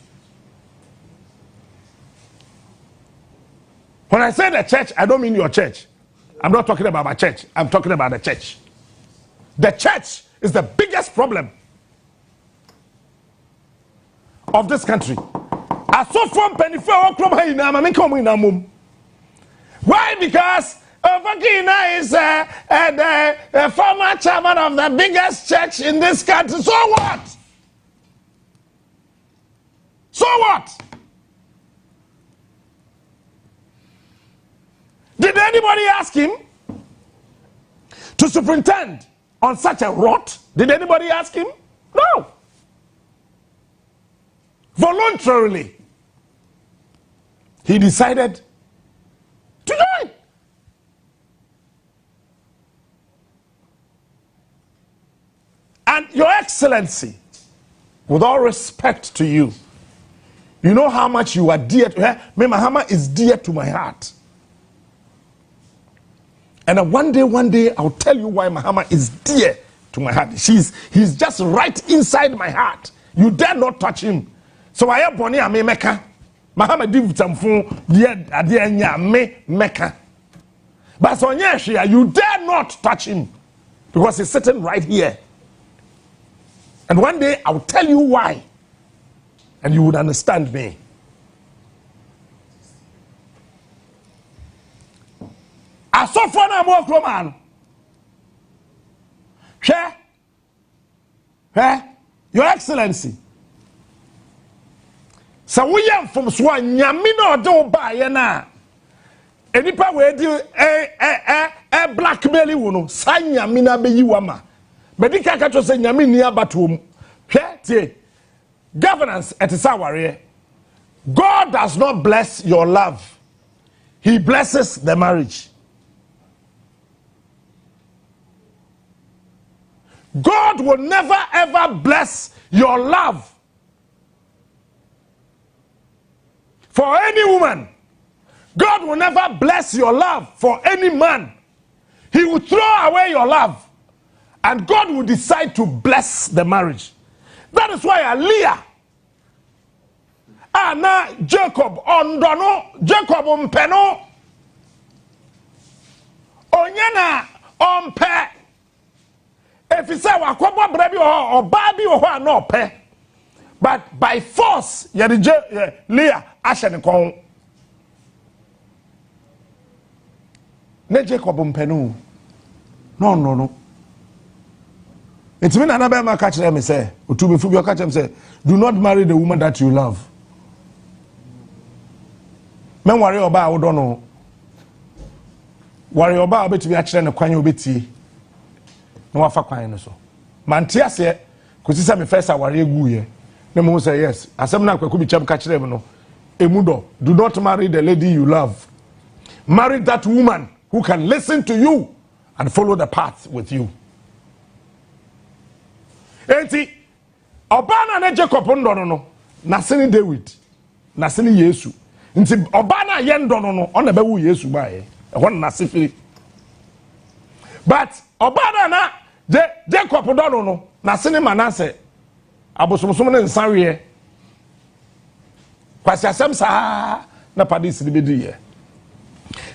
When I say the church, I don't mean your church. I'm not talking about my church. I'm talking about the church. The church is the biggest problem of this country. Why? Because Fakina is the former chairman of the biggest church in this country. So what? So what? Did anybody ask him to superintend on such a rot? Did anybody ask him? No. Voluntarily, he decided to join. And Your Excellency, with all respect to you, you know how much you are dear to her. Me, Mahama is dear to my heart. And one day, I'll tell you why Mahama is dear to my heart. He's just right inside my heart. You dare not touch him. So I am born here, me meka. Mahama div tamfun dear me meka. But so you dare not touch him because he's sitting right here. And one day I'll tell you why, and you would understand me. I saw for a more man. Share, Your Excellency. So we am from Swan Yamino do buy na. Any pa we do blackmail you, sign Yamina be you ama. Medica catch say Yamini abatum. Share, governance at Sawari. God does not bless your love, He blesses the marriage. God will never ever bless your love for any woman. God will never bless your love for any man. He will throw away your love, and God will decide to bless the marriage. That is why Aliyah, Anna, Jacob, Ondono, Jacob Mpeno, Onyana, Ompe. If you say wakwabo brebi or baby or no pe, but by force Leah ashen kon ne Jacob mpenu no it's mean another man catch them say otu fu bi catch them say do not marry the woman that you love. Men worry oba wo do no worry oba obetumi a kire ne kwan obetie no wafa kwan no so mantia se ko si se me first aware egu ye na mo say yes asem na kwaku bi chem ka kire no emudo do not marry the lady you love, marry that woman who can listen to you and follow the path with you. Enti obana na Jacob ndo no na sene David na sene Yesu nti obana ye ndo no ona be wu Yesu ba ye ehon na sefiri but obana na Jacob ndo no na sene Manase abosomsom ne nsanwe kwasi asem sa na padisi de bedi ye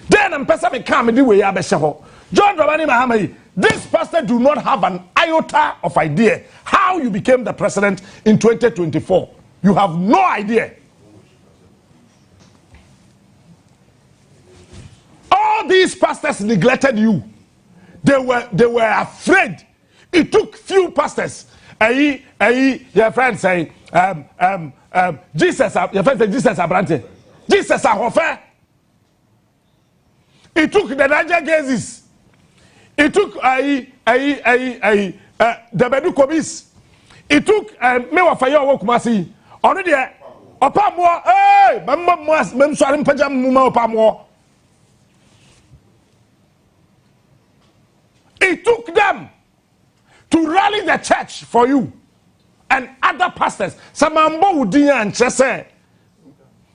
then mpesa me come di we ya be ho John Dramani Mahama, this pastor do not have an iota of idea how you became the president in 2024. You have no idea. All all these pastors neglected you. They were afraid. It took few pastors. Your friend say, Jesus, your friend say Jesus Abrante. Jesus Ahofe. It took the Niger Gazes. It took the Bedu Kobis. It took Mewa Fayo Wokumasi. Already, Opamwa, hey, Mem Salim Pajam Muma Opamwa. It took them to rally the church for you and other pastors. Samambo Udiya and Chese.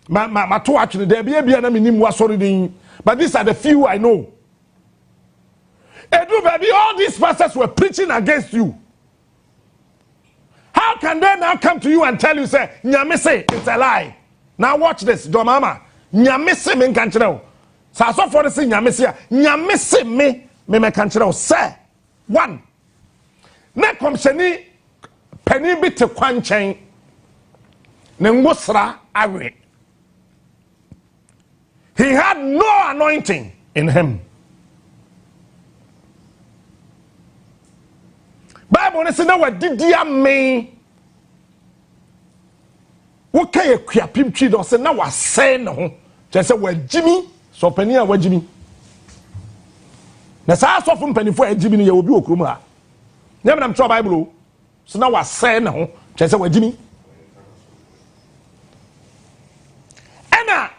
My two actually, there be a minim was already. But these are the few I know. Edu baby, all these pastors were preaching against you. How can they now come to you and tell you, say, Nyamese, it's a lie? Now watch this, Domama. Nyamese me kanchireo. Sa so for the say Nyamese, Nyamese me kanchireo. Say, one. Ne komsheni penny bit to kwanchen. Ne ngosra awe. He had no anointing in him. Bible says, "Now did you mean? What can you create? Pim tree don't say now was say no. Just say well Jimmy, so penny and Jimmy. Na sa so from penny for Jimmy you will be okruma. Never am try Bible. So now was say no. Just say well Jimmy. Ena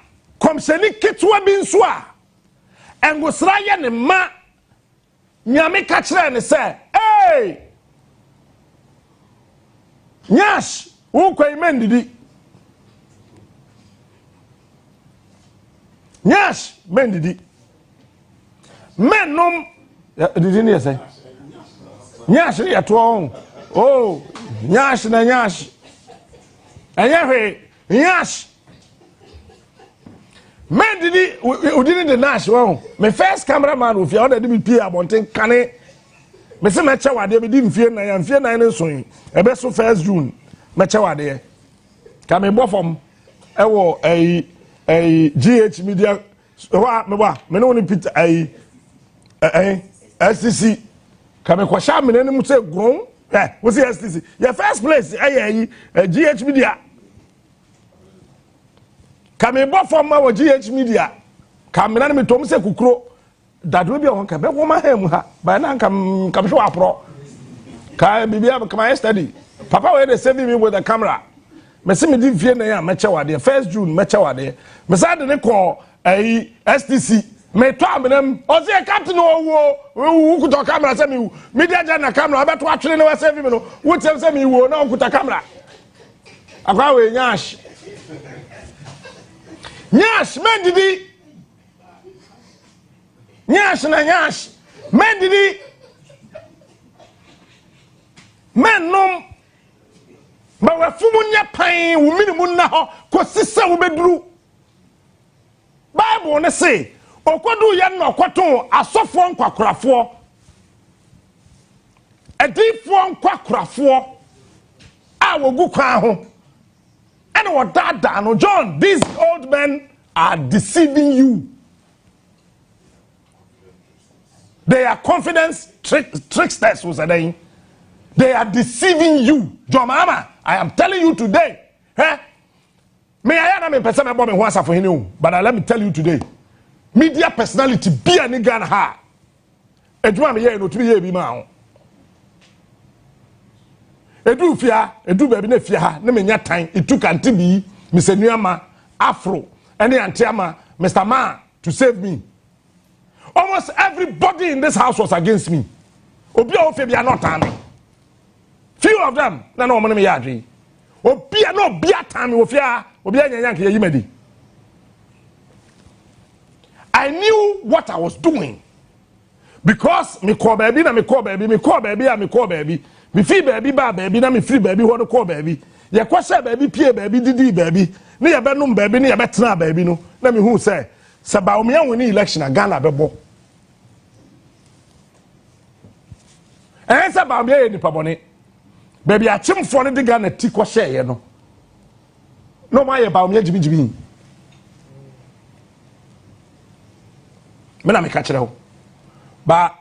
komseni ketwa bi nso a engosra ye ne ma nyame ka kire ne say hey Nyash, who kwai men didi. Nyash, men didi. Men nom didi ni say. Nyash ya to oh, nyash na nyash. Anya hwe, nyash. Men didi udini the nash won. My first cameraman with your other me pay abonten kane. Me se me chawade be di mfie na ya mfie na ne so yin e be so 1st June me chawade ka me bo fom e wo GH media wa me no ni pit STC ka me kwasha me ne mu se gron wo se STC your first place GH media ka me bo fom ma wo GH media ka me na me tom se kukuro that will be on Quebec woman him by now come show up pro ka bibia come study papa where they saving me with the camera me see me di vie na ya meche wade 1st June meche wade me say de call STC me to amnam o say captain wo kuto camera say me media na camera abeto atwere na we save me no wo tell say me wo na kuta camera akwa we nyash men didi Nyash na nyash. Men didi. Men nom. Ba wa fumu nya pan wo minimu na ho ko sisa wo beduru. Bible ne say okodu ye na okoton asofo nkwakorafo. Edifo nkwakorafo a wogu kwan ho. And what dada no John, these old men are deceiving you. They are confidence tricksters who say they are deceiving you. John Mama, I am telling you today. May I not be person about me once for him, but let me tell you today. Media personality be a nigga and ha. Eduma me here no 3 years be ma. Edu fia, edu baby ne fia, ne me nya time. It took anti bi, Mr. Nuama, Afro, any antiama, Mr. Ma to save me. Almost everybody in this house was against me. Obi ofebi are not army. Few of them, no money me yadri. Obi no be atami ofia, obi nyanyanke yimedi. I knew what I was doing. Because me call baby na me call baby, me call baby and me call baby. Me free baby ba baby na me free baby what call baby. Ye kwase baby pie baby didi baby. Ne ye be num baby ne ye betena baby no. Na me hu say ba o me an win election na Ghana bebo. Say ba me ye nipa bone. Baby achimfo ne de Ghana ti ko share ye no. No ma ye ba o me jibi. me na me ka kire ho ba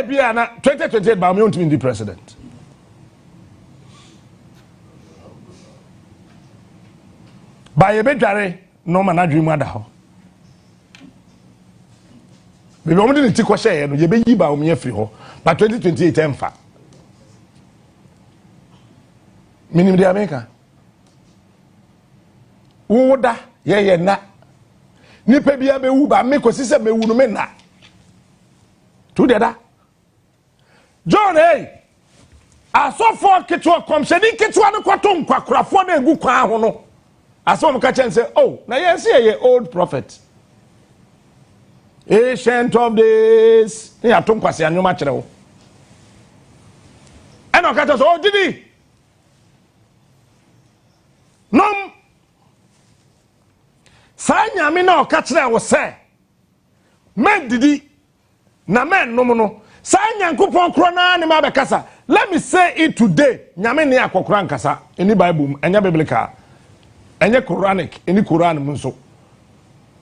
bia na 2028 ba me want to be president ba ye bedware no ma na dwemu ada ho be be omde ti ko hye no ye be yi ba o me afiri ho ba 2028 emfa minim de America woda ye na nipa bia be wu ba me ko sise me wu no me na tu de da John asofo ketwa komshedi ketwa no kwato nkwakrafo na egu kwa ho no aso mka chen say oh na yes ye old prophet ancient of days ni ato nkwase anwoma kire wo eno ka so didi nom sanya na o ka kire wo se men didi na men nom no sanya nkopon kro na ne ma be kasa. Let me say it today. Nyame ne akokora nkasa. Any Bible, enya biblical. Enya Quranic, any Quran munso.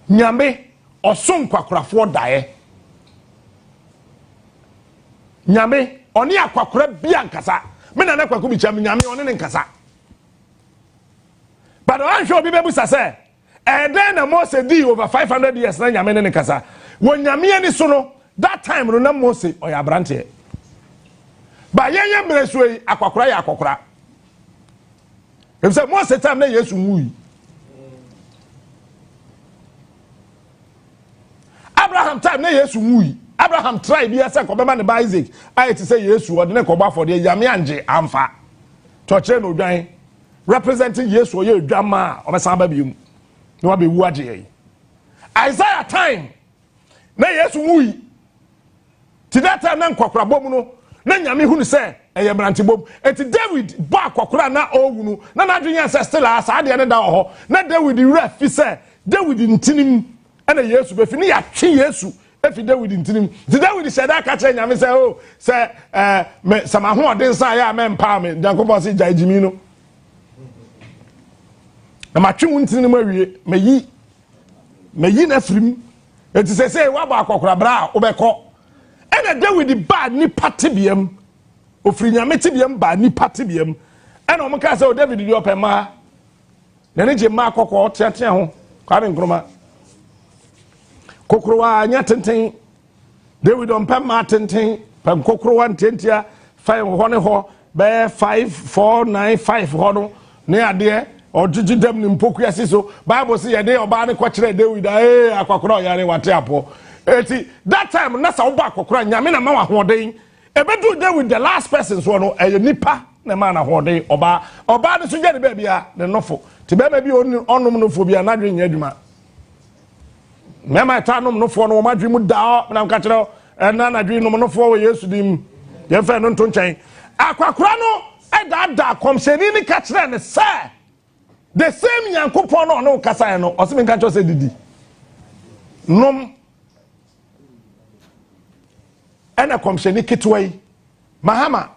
Nyame osom kwakorafo dae. Nyame oni akwakora bia nkasa. Me na kwaku bi cham nyame oni ne nkasa. But I show bi bebu say then na Moses di over 500 years na nyame ne nkasa. Wo nyame ani so no that time no na Moses oya brante. Ba yenye mresoi akwakora ya akwakora. If say Moses time na Yesu nwui. Abraham time na Yesu nwui. Abraham try bi ase ko bema ne ba Isaac. Aye to say Yesu o de ne ko ba for de yame anje amfa. To kire no dwan representing Yesu o ye dwama o be san ba bium. No be wu age. Isaiah time na Yesu nwui. Ti that time na kwakora bom no na nyame hu ni se eye branti bom eti David ba akwakora na owunu na na dwenya se still asa de ne da ho na David wura fi se David ntinim na Yesu be fi ni ya twe Yesu efi David ntinim ti David se da ka kire nyame se oh se me sama ho odin sa ya me mpa me Jacob se jajimi no na ma twe ntinim awie meyi na frim eti se wa ba akwakora bra obekọ ena David ba ni patibiem ofiri nyame tibiem ba ni patibiem ena o mka say David di opema na ne je ma kokko tiatia ho kwame nkroma kokrowa anya tenten David on pem ma tenten pem kokrowa ntentia 5 ho ne ho be 5495 ho no ne ade ojiji dem ni mpoku asiso Bible say ye de oba ne ko kire David akwakora yare wate apo eti that time na sa wo ba kokora nyame na ma wa hoden ebedu there with the last person so no nipa na ma na hoden oba ne so je ne ba bia ne nofo ti be ma bi onum nofo bia na dwen adwuma me ma ta num nofo no ma dwen mu da na nka kire na dwen num nofo wo Yesu dim ye fa no nto nchen akwakora no da komsheni ni ka kire ne say the same yankopon no kasa no o se me nka cho se didi num and a komsheni kitwa Mahama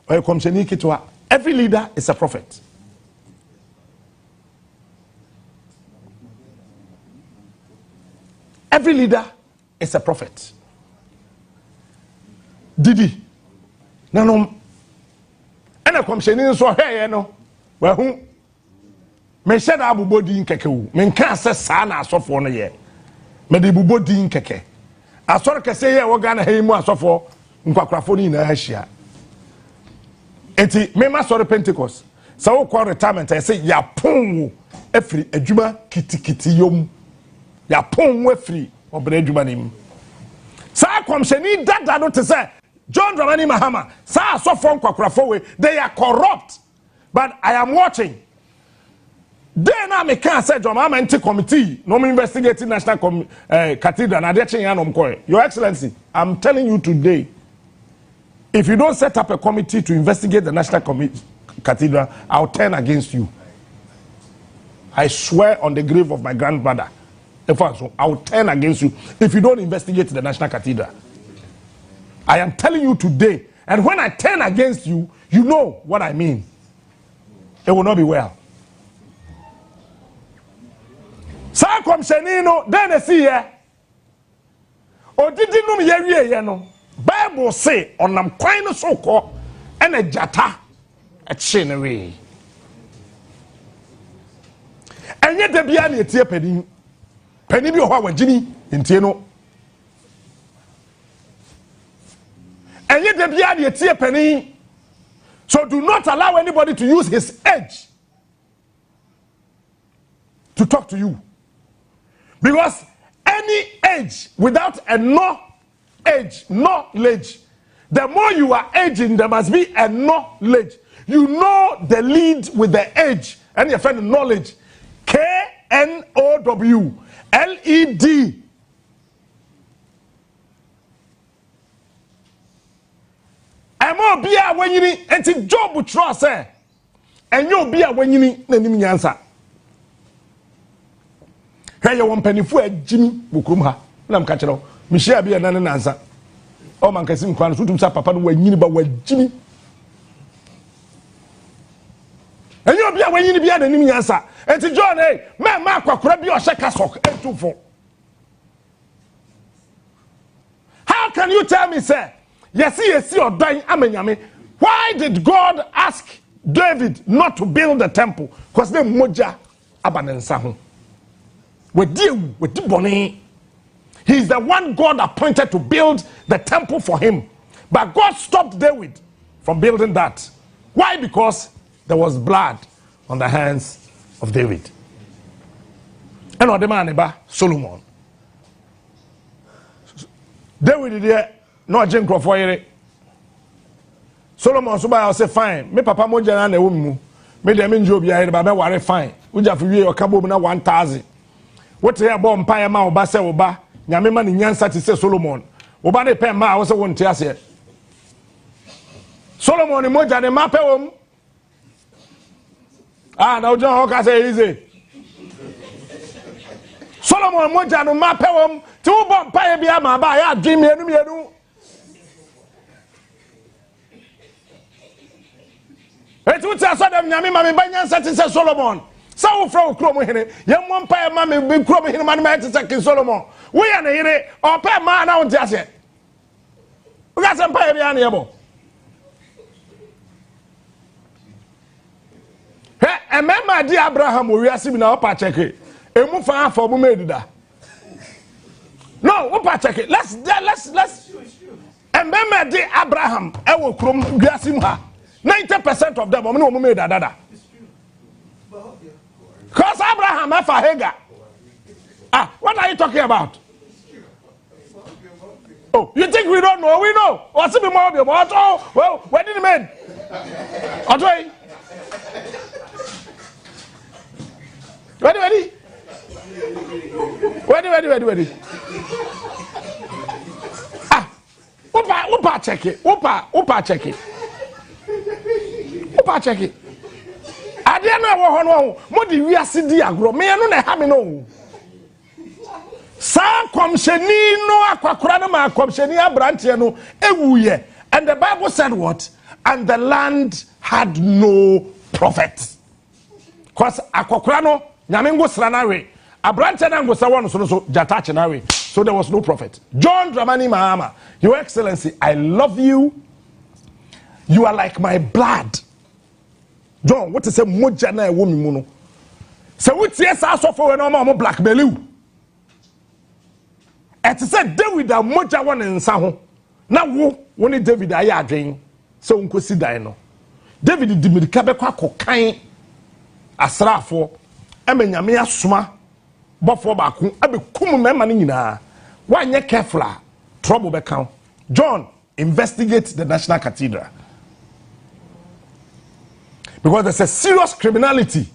or komsheni kitwa. Every leader is a prophet. Every leader is a prophet. Didi nanom and a komsheni so hey no well who me shed abubodi nkeke me nka se sa na asofo no ye me de bubodi nkeke asor kese ye wo Ghana heimu asofo nkwakrafo ni na ahia enti me ma sori Pentecost sa wo call retirement I say ya pon afri adwuma kitikiti yom ya pon afri obere adwuma nim sa komsheni dada no te say John Dramani Mahama sa asofo nkwakrafo we they are corrupt but I am watching. Then I can say John Mahama committee no investigating national cathedral na dey ya no mko. Your Excellency, I'm telling you today, if you don't set up a committee to investigate the national cathedral, I'll turn against you. I swear on the grave of my grandmother. I'll turn against you if you don't investigate the national cathedral. I am telling you today, and when I turn against you, you know what I mean. It will not be well. Sa komsheni no den see here odidi num ye wie no Bible say onam kwan no so ko ena jata e che ne we enye da bia na etie pani bi ho a wagini ntie no enye da bia na etie pani. So do not allow anybody to use his age to talk to you, because any age without a knowledge, the more you are aging, there must be a knowledge. You know the lead with the age, and you find knowledge. KNOWLED. Emo bia wanyini enti Job tro say enyo bia wanyini nanim nyansa. Hweye won panifu agimi bukrum ha na mka kire o mihia bia na nansa o man kasi nkwa no tutum sa papa no wanyini ba wagimi enyo bia wanyini bia nanim nyansa enti John me ma akwakora bia o hye sok entufo. How can you tell me say Yes, or dying amenyame? Why did God ask David not to build the temple? Because they moja abanensahu. With boni. He's the one God appointed to build the temple for him. But God stopped David from building that. Why? Because there was blood on the hands of David. And on the man Solomon. David did no Jim Crawford. Solomon Suba say fine. Me papa moja na ewo mu. Me dem njo bia here ba be ware fine. Uja fi wie okabo na 1000. What here bomb pa ma oba se oba. Nyame ma ni nyansa ti say Solomon. Oba ne pe ma wo se won ti ase. Solomon moja ne ma pe wom. Ah na oja ho ka say easy. Solomon moja no ma pe wom. Ti wo bomb pa bia ma ba ya dream mienu. It would say them Yami Mammy Banyan says Solomon. So from Chrome Henry, young one pay mammy been Chrome him and second Solomon. We are here or pay man out just yet. We got some pay amiable. Hey, and my dear Abraham, we are seeing our patcheke. A move for made that. No, what patcheke? Let's. And my dear Abraham, I will Chrome Gasimha. 90% of them are made that. Because Abraham have a Hagar. Ah, what are you talking about? Oh, you think we don't know? We know. What's the more about? Oh, well, where did he made? Ready? Ah, Upa check it. Upa check it. Upa check it. I didn't know what more do we are CD agro. Me no na ha me no. Sa komsheni no akwakora na ma komsheni abrantie no ewuye. And the Bible said what? And the land had no prophet. Cause akwakora no nyame ngosra na we. Abrantie na ngosa won so jatache na we. So there was no prophet. John Dramani Mahama, Your Excellency, I love you. You are like my blood. John, what is a moja na ewo mi mu no? So what yes aso for when no blackmail you. Et said David a moja won nsa ho. Na wo woni David aye adwen. So unkosi dan no. David di mirika be kwa kokan asrafo emenyame asoma bofo ba ko abekum mema ne nyina. Wanye careful trouble be count. John, investigate the National Cathedral. Because there's a serious criminality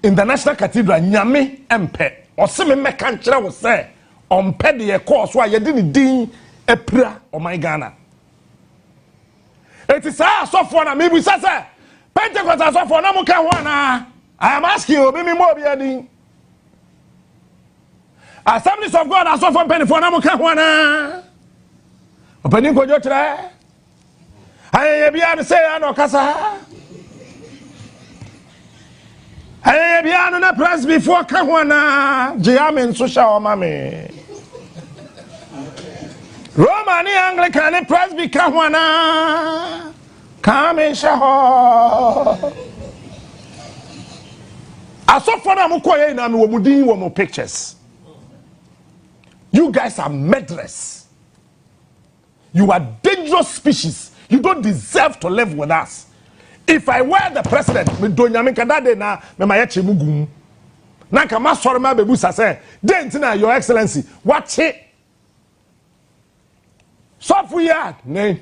in the National Cathedral. Nyame empe. Oseme meka nkyere wo say ompe de ye course wa ye di ni din epra o my Ghana. It is asofo na me bi say Pentecost asofo na mo ka ho na. I am asking you, be me mo bi adin. Assemblies of God asofo penifo na mo ka ho na. Opani ko jo kire. Aye bia ne say na okasa. Hey, biano na press before Kawana. Jiamin Susha or Mammy. Roman Anglican Presby Kawana. Come shaho. Asofana mukoye na mi womudin womo pictures. You guys are murderers. You are dangerous species. You don't deserve to live with us. If I were the president, me do nyame kadade na me mayeche mugum. Na kama sori ma bebu sase, dentina your excellency, watch it. Software ne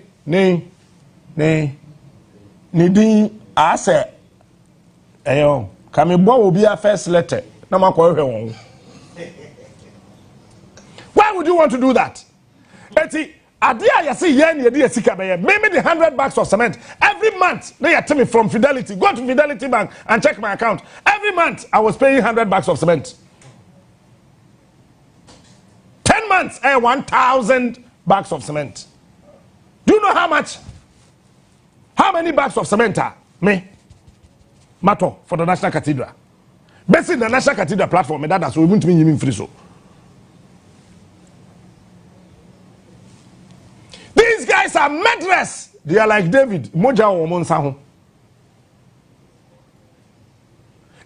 din ase eyo kame bo obi a first letter na makọ hwe won. Why would you want to do that? Eti adia ya say yen ye dey sika be maybe the 100 bags of cement every month they are me from Fidelity. Go to Fidelity Bank and check my account. Every month I was paying 100 bags of cement. 10 months 1,000 bags of cement. Do you know how much? How many bags of cement are me? Matter for the National Cathedral. Basically, the National Cathedral platform, that's so we won't be free so. These guys are murderers. They are like David. Moja or Monsaho.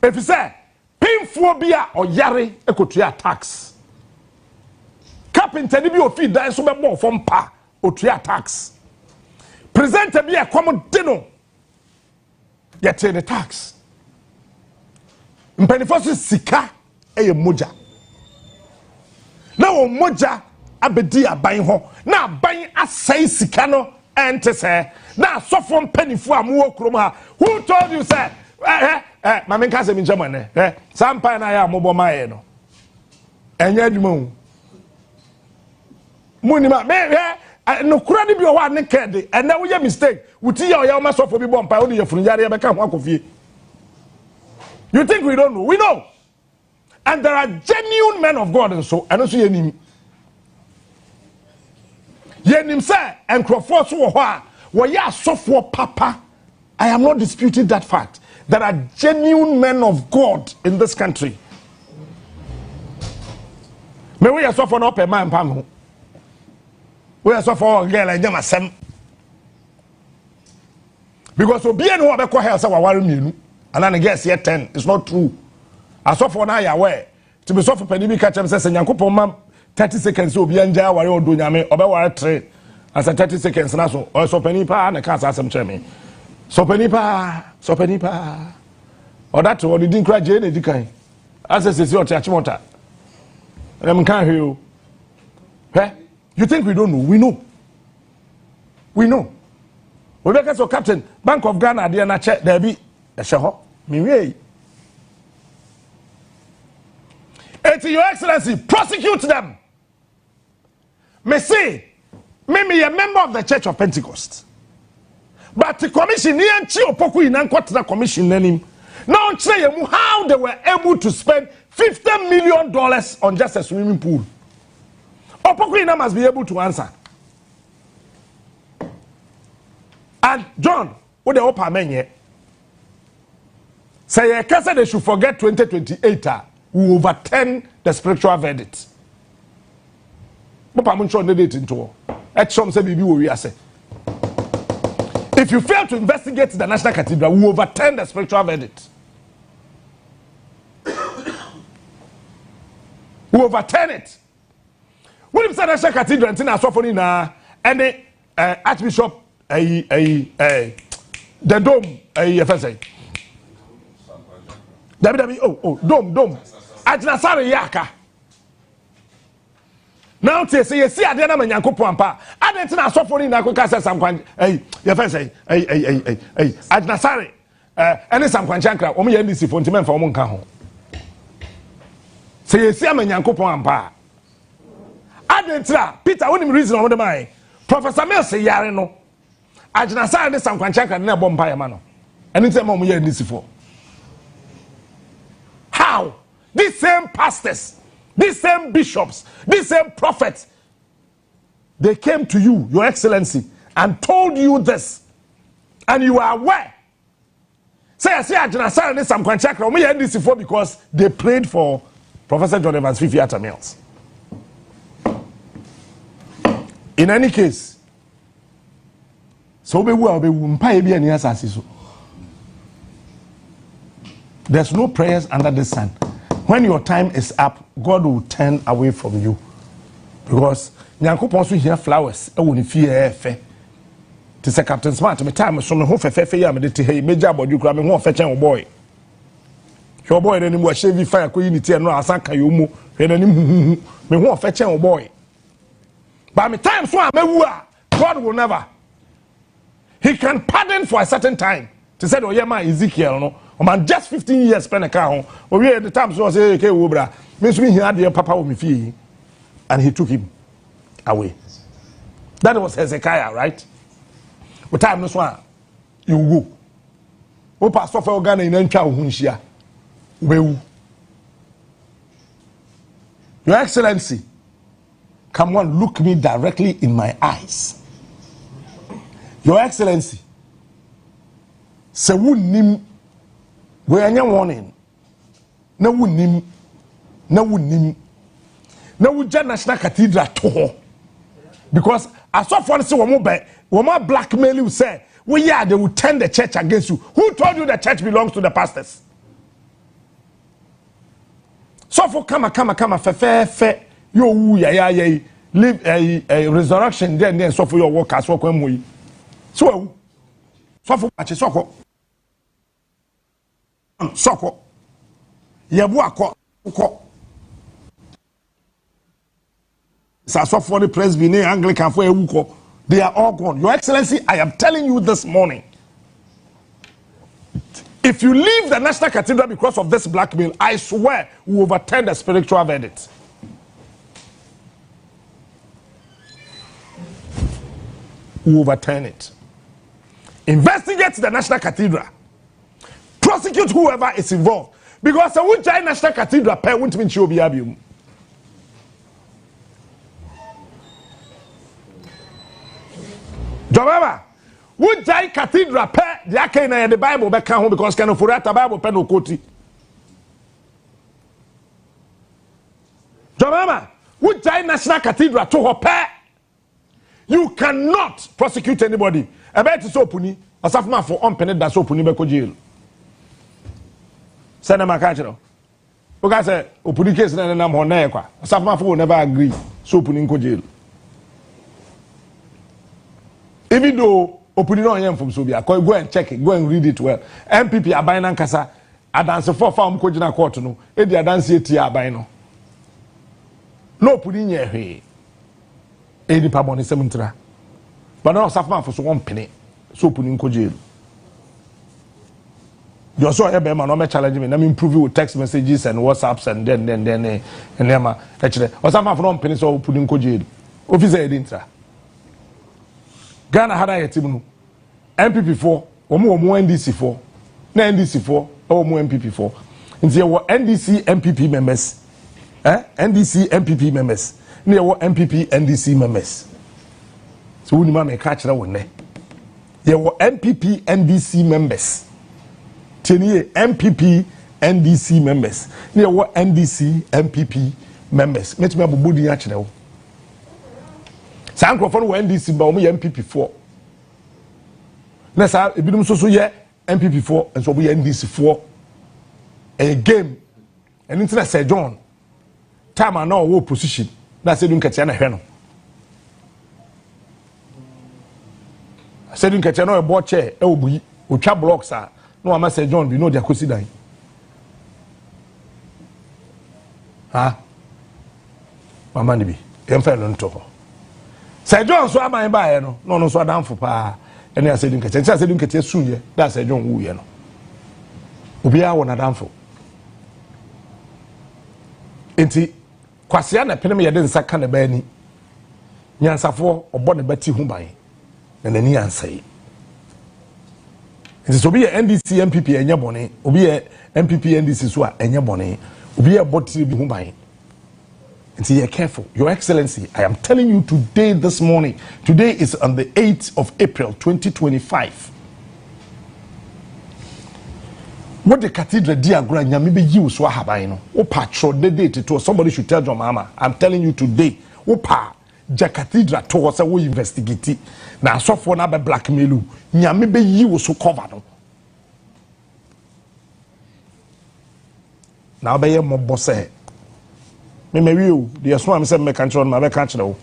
If you say, painphobia or yare, ekotria tax. Carpenter, be of feed, that is so more from pa, or tria tax. Present to be a common deno. Yet the tax. Mpenifosi sika eye moja. Now moja abedi aban ho. Na aban asai sika no ente se. Na sofo mpenifo amuwo krom ha. Who told you say mame nka se mi German sampa na ya mobo maye no. Enye adwuma hu. Munima me no kura ni bi o wa ne kede and na wo ye mistake wuti ya o ya o masofo bi bompa o de ye funyare ya beka ho akofie. You think we don't know? We know. And there are genuine men of God and so and also yenim. Yenim say and crofo so wo ya sofo papa. I am not disputing that fact. There are genuine men of God in this country. Me we sofo no pe man pam ho. We sofo girl I jam asem. Because obi en wo be ko hell say wa ware mienu. And then guess here 10. It's not true. As of for now, you aware. To be so for Penny catch him says, Yanko ma'am 30 seconds will be enjoy while you're doing yame or by 3. As a 30 seconds and also or so penny pa and a can't ask some chairman. So penny pa. Or that or you didn't cry Jane Dickay. As I say, your church motor. And can't hear you. Eh? You think we don't know? We know. We know. We make us so Captain, Bank of Ghana, dear na check there be a shaho. Miwe. Your Excellency, prosecute them. Me say, me a member of the Church of Pentecost. But the commission, the commission, now how they were able to spend $50 million on just a swimming pool. Opoku must be able to answer. And John, what the open men yet? Say, they should forget 2028. We overturn the spiritual verdict. If you fail to investigate the National Cathedral, we overturn the spiritual verdict. We overturn it. When you say National Cathedral, and the Archbishop, the dome, dome. Addison yaka. Now say you see Adena Manyankopon pa. Addison asofo na akwa say samkwan your friend say Addison any samkwan chankra omo ye ndisi fo ntimen fa omo nka ho. Say you see Manyankopon pa. Addison Peter wonim reason omo de mai. Professor Mel say yare no. Addison de samkwan chankra na bom pa ye ma no. Eni ntema omo ye ndisi fo. How? These same pastors, these same bishops, these same prophets, they came to you, Your Excellency, and told you this, and you are aware. Say, I say, I did some contract because they prayed for Professor John Evans Fifi at Mills. In any case, so be there's no prayers under the sun. When your time is up, God will turn away from you. Because Nyankopon so hear flowers e woni fie efe. Ti say Captain Smart me time so me ho fefefe ya me de te hey meja bodu kura me ho fe chen boy. Your boy then mo shave fire ko unity no asan kan yo mu. Hwe nanim me ho fe chen boy. But me time so amewu a God will never. He can pardon for a certain time. To say oyema Ezekiel no. O man just 15 years spend a car home. O we the time so say okay wo bra. Me so me here dey papa wo me fie. And he took him away. That was Hezekiah, right? What time no one you go. O pastor for Ghana in ntwa wo hunhia. Your Excellency, come on, look me directly in my eyes. Your Excellency, se wunnim we anya warning. Na wunnim na wuja National Cathedral to because as of one say woman blackmail you say they will turn the church against you. Who told you the church belongs to the pastors? So for come fe yo wu ya live a resurrection then so for your workers work when so for ache soko yebu akọ for the Presbyterian, Anglican, for a they are all gone. Your Excellency, I am telling you this morning. If you leave the National Cathedral because of this blackmail, I swear we overturn the spiritual verdict. We overturn it. Investigate the National Cathedral. Prosecute whoever is involved. Because the National Cathedral pay won't mean she'll be able. Jomama, would die cathedral pe the akena in the Bible back home because can of the Bible pen no koti. Jomama, would die National Cathedral to her pe. You cannot prosecute anybody. I bet it's open. A sophomore for unpened that's open beko jail. Send them a catcher. Okay, say open case na na mo na ekwa. A sophomore will never agree. So open jail. Even though opening on from Sobia, go and check it, go and read it well. MPP Abainan Kasa, Adanse for farm Kojina Court, no, Eddie Adanse Tia Abino. No putting your hay. Eddie Pabon is Sementra. But now Safman for one penny, so putting Kojil. You saw a man no challenge me, I'm improving with text messages and WhatsApps and then and Emma, actually, or some for one penny so putting Kojil. Officer Edintra. Ghana had a team MPP4 or more NDC4 na NDC4 or more MPP4 nti there were NDC MPP members NDC MPP members there were MPP NDC members so we need to catch that one there were MPP NDC members MPP NDC members there were NDC MPP members met me abudi ya kire wo San Crawford were NDC but we MPP4 na sa ebidum so ye MPP4 and so we NDC4 a game and internet Sir John time and now position na say dun katia na hwe no say dun katia no e board chair e obuyi otwa blocks a no ama Sir John bi no dia kosi dan ha mama ni bi emfa no nto Sir John so aban ba no no so adamfo pa ene asedun kete nti asedun kete suye da Sir John wuye no obi a wona adamfo enti kwasea na penem yede nsa ka na ba ni nyansafo obo ne bati hu ban na nani ansai enti so bi ye NDC MPP enye bone obi ye MPP NDC so a enye bone obi ye boti bi hu ban. And see, careful. Your Excellency, I am telling you today, this morning, today is on the 8th of April, 2025. What the cathedral diagram, maybe you swahaba, you know, or patrol the date to somebody should tell your mama. I'm telling you today, Opa, ja cathedral to say we investigate na asofo na be blackmail nyame be yi wo so cover no na be ye mobbo say me wi the so am say me kan chiro ma be kan chiro.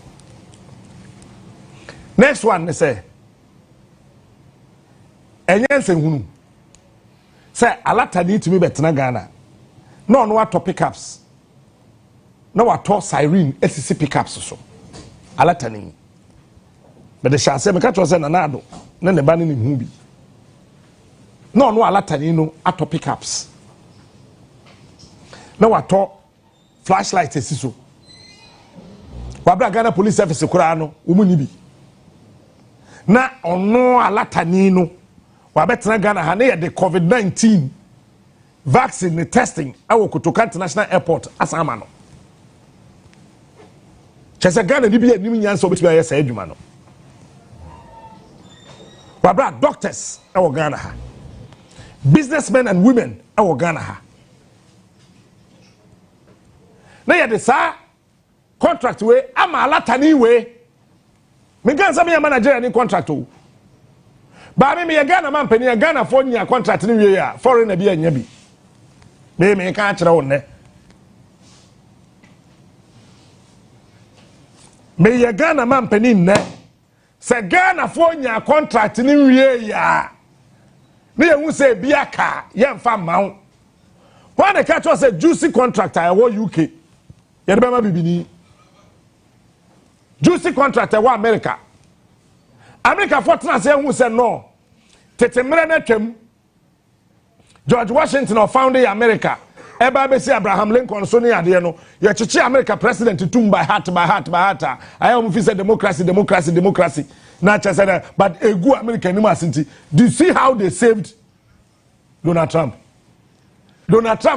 Next one they say enyense hunu say alata need to be betena Ghana no what pickups no what siren SCC pickups so alata ni but the shall say me catch say nanado na ne ba ni hu bi no alata ni no ato pickups no what flashlight SCC so wabra Ghana police service kura no umu ni bi na ono alata ni no wabetena Ghana ha na the COVID-19 vaccine testing awo Kotoka International Airport asama no chese Ghana ni bi anim nyansa obetumi aye sa adwuma no wabra doctors awo Ghana ha businessmen and women awo Ghana ha na ya de sa contract we ama alata ni we me kan sa me manager ni contract o ba me Ghana man pani Ghana for nya contract ni wie ya foreign bi anya bi me kan kire won ne me Ghana man pani ne se Ghana for nya contract ni wie ya me hu se bi aka ye mfa mawo when the catch say juicy contract I wo UK ye de be ma bibini juicy contract I wo America for trans who said no tete mre na twam George Washington of founding America eba be see Abraham Lincoln so ni ade no ye chichi America president tum by heart I am fi say democracy na cha say but egu America ni masinti do you see how they saved Donald Trump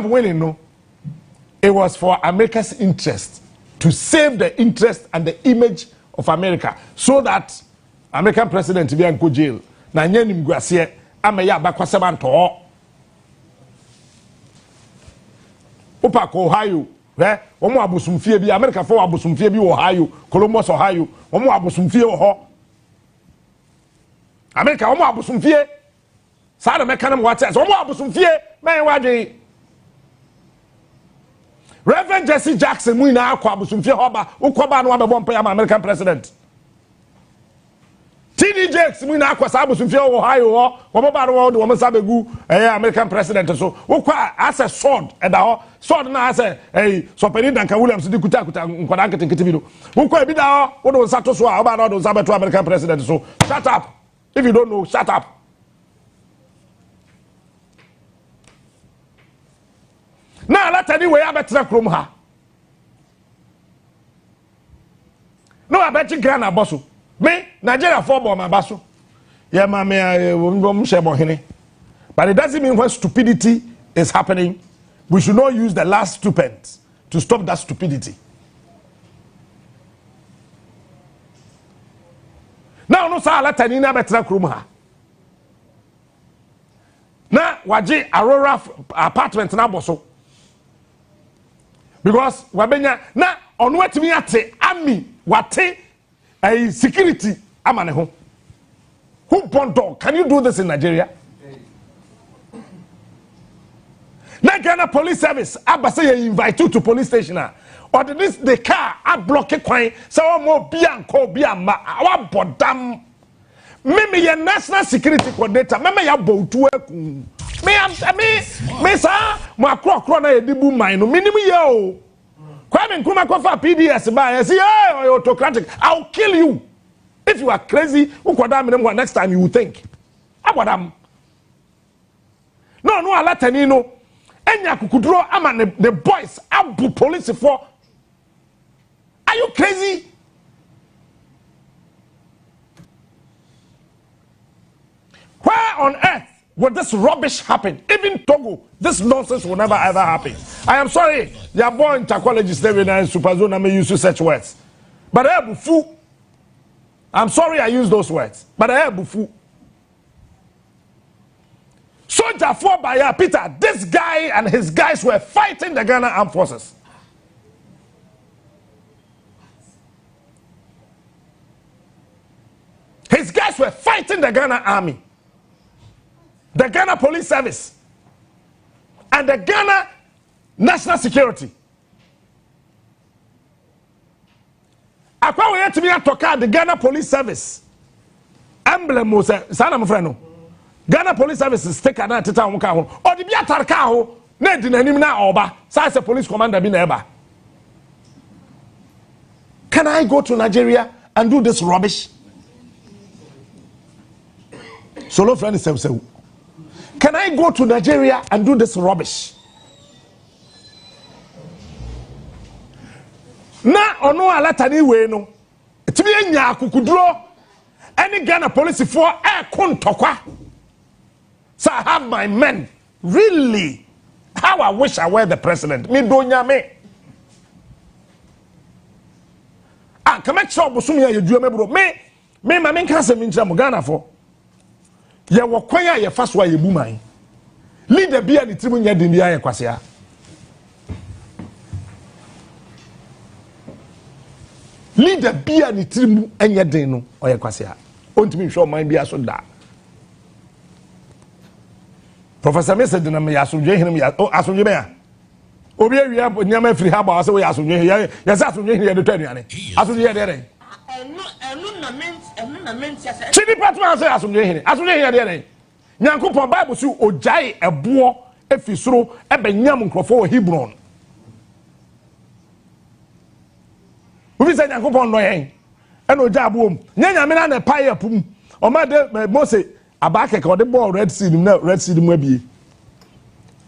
winning no it was for America's interest to save the interest and the image of America so that American president be an go jail na nyanim guase amaya abakwaseba nto opa ko Ohio omo abosumfie bi America for abosumfie bi Ohio Columbus Ohio omo abosumfie ho America omo abosumfie sa na meka na mwate omo abosumfie men wadwe Reverend Jesse Jackson mu na akwa abosumfie hoba ukoba no abebo mpa ya American president TDJX mu na akwa abosumfie Ohio ho woba ro de wo sabegu American president so ukwa as a sword eda ho sword na as so peni Duncan Williams di kuta nkwada nketenkete bi no ukwa ebi da ho wo do nsato so a woba do nsabeto American president so shut up if you don't know shut up na alata ni we abetra krom ha no abeti Ghana boso me Nigeria for bomb abaso yeah ma me shebo hene but it doesn't mean when stupidity is happening we should not use the last stupid to stop that stupidity. Now no sa alata ni na betra krom ha na waje Aurora apartment na boso because wabenya na onu atimi ate ami wate a security amane ho who bondo can you do this in Nigeria? Na Ghana police service abase you invite you to police station or this the car a block kwan so mo bia nko bia ma wa bodam me ye national security coordinator me ya botu aku me sa mo akro na yedibu man no minimum ye o Kwame Nkrumah kofa PDS ba you say hey autocratic I'll kill you if you are crazy next time you will think abodam no alatani no enya kukuduro ama the boys abu police for are you crazy? Where on earth would this rubbish happen? Even Togo, this nonsense will never ever happen. I am sorry, they are born psychologists, and super zone, I may use such words. But I am fool. I'm sorry I use those words, but I am fool. Soldier for by Peter, this guy and his guys were fighting the Ghana Armed Forces. These guys were fighting the Ghana army, the Ghana police service, and the Ghana national security. Akwa we yet me atoka the Ghana police service emblem mo say sana mo friend no Ghana police service stick na teta wo ka ho o de bi atarka ho na di nanim na oba say police commander bi na eba. Can I go to Nigeria and do this rubbish? Solo friend say, can I go to Nigeria and do this rubbish? Na ono alata ni we no etimi anya akukuduro any Ghana police for kontokwa. So I have my men. Really? How I wish I were the president. Me do nyame. Ah, come at shop busumi ya yedua me bro. Me ma men kase me ntra mo Ghana for. Ye wo kwan ya ye fa so ye buman. Leader bia ni timu nya din bia ye kwasea. Leader bia ni timu anya din no oye kwasea. Ontimi hwe o man bia so da. Professor me said na me asomdwe hene me asomdwe me ya. Obi awia nyama free ha ba say we asomdwe ya say asomdwe hene ye de twaduane. Asomdwe ye de den. Enu na men sia. Chidi patman say asomdwe hene. Asomdwe hene de den. Nyankopon Bible say ojai ebo efisuro ebenyam nkrofo o Hebron. Obi say Nyankopon no yen. Eno oja aboom. Nyanyame na paye pum. O ma de Mose abake ka de ball red sea mu abie.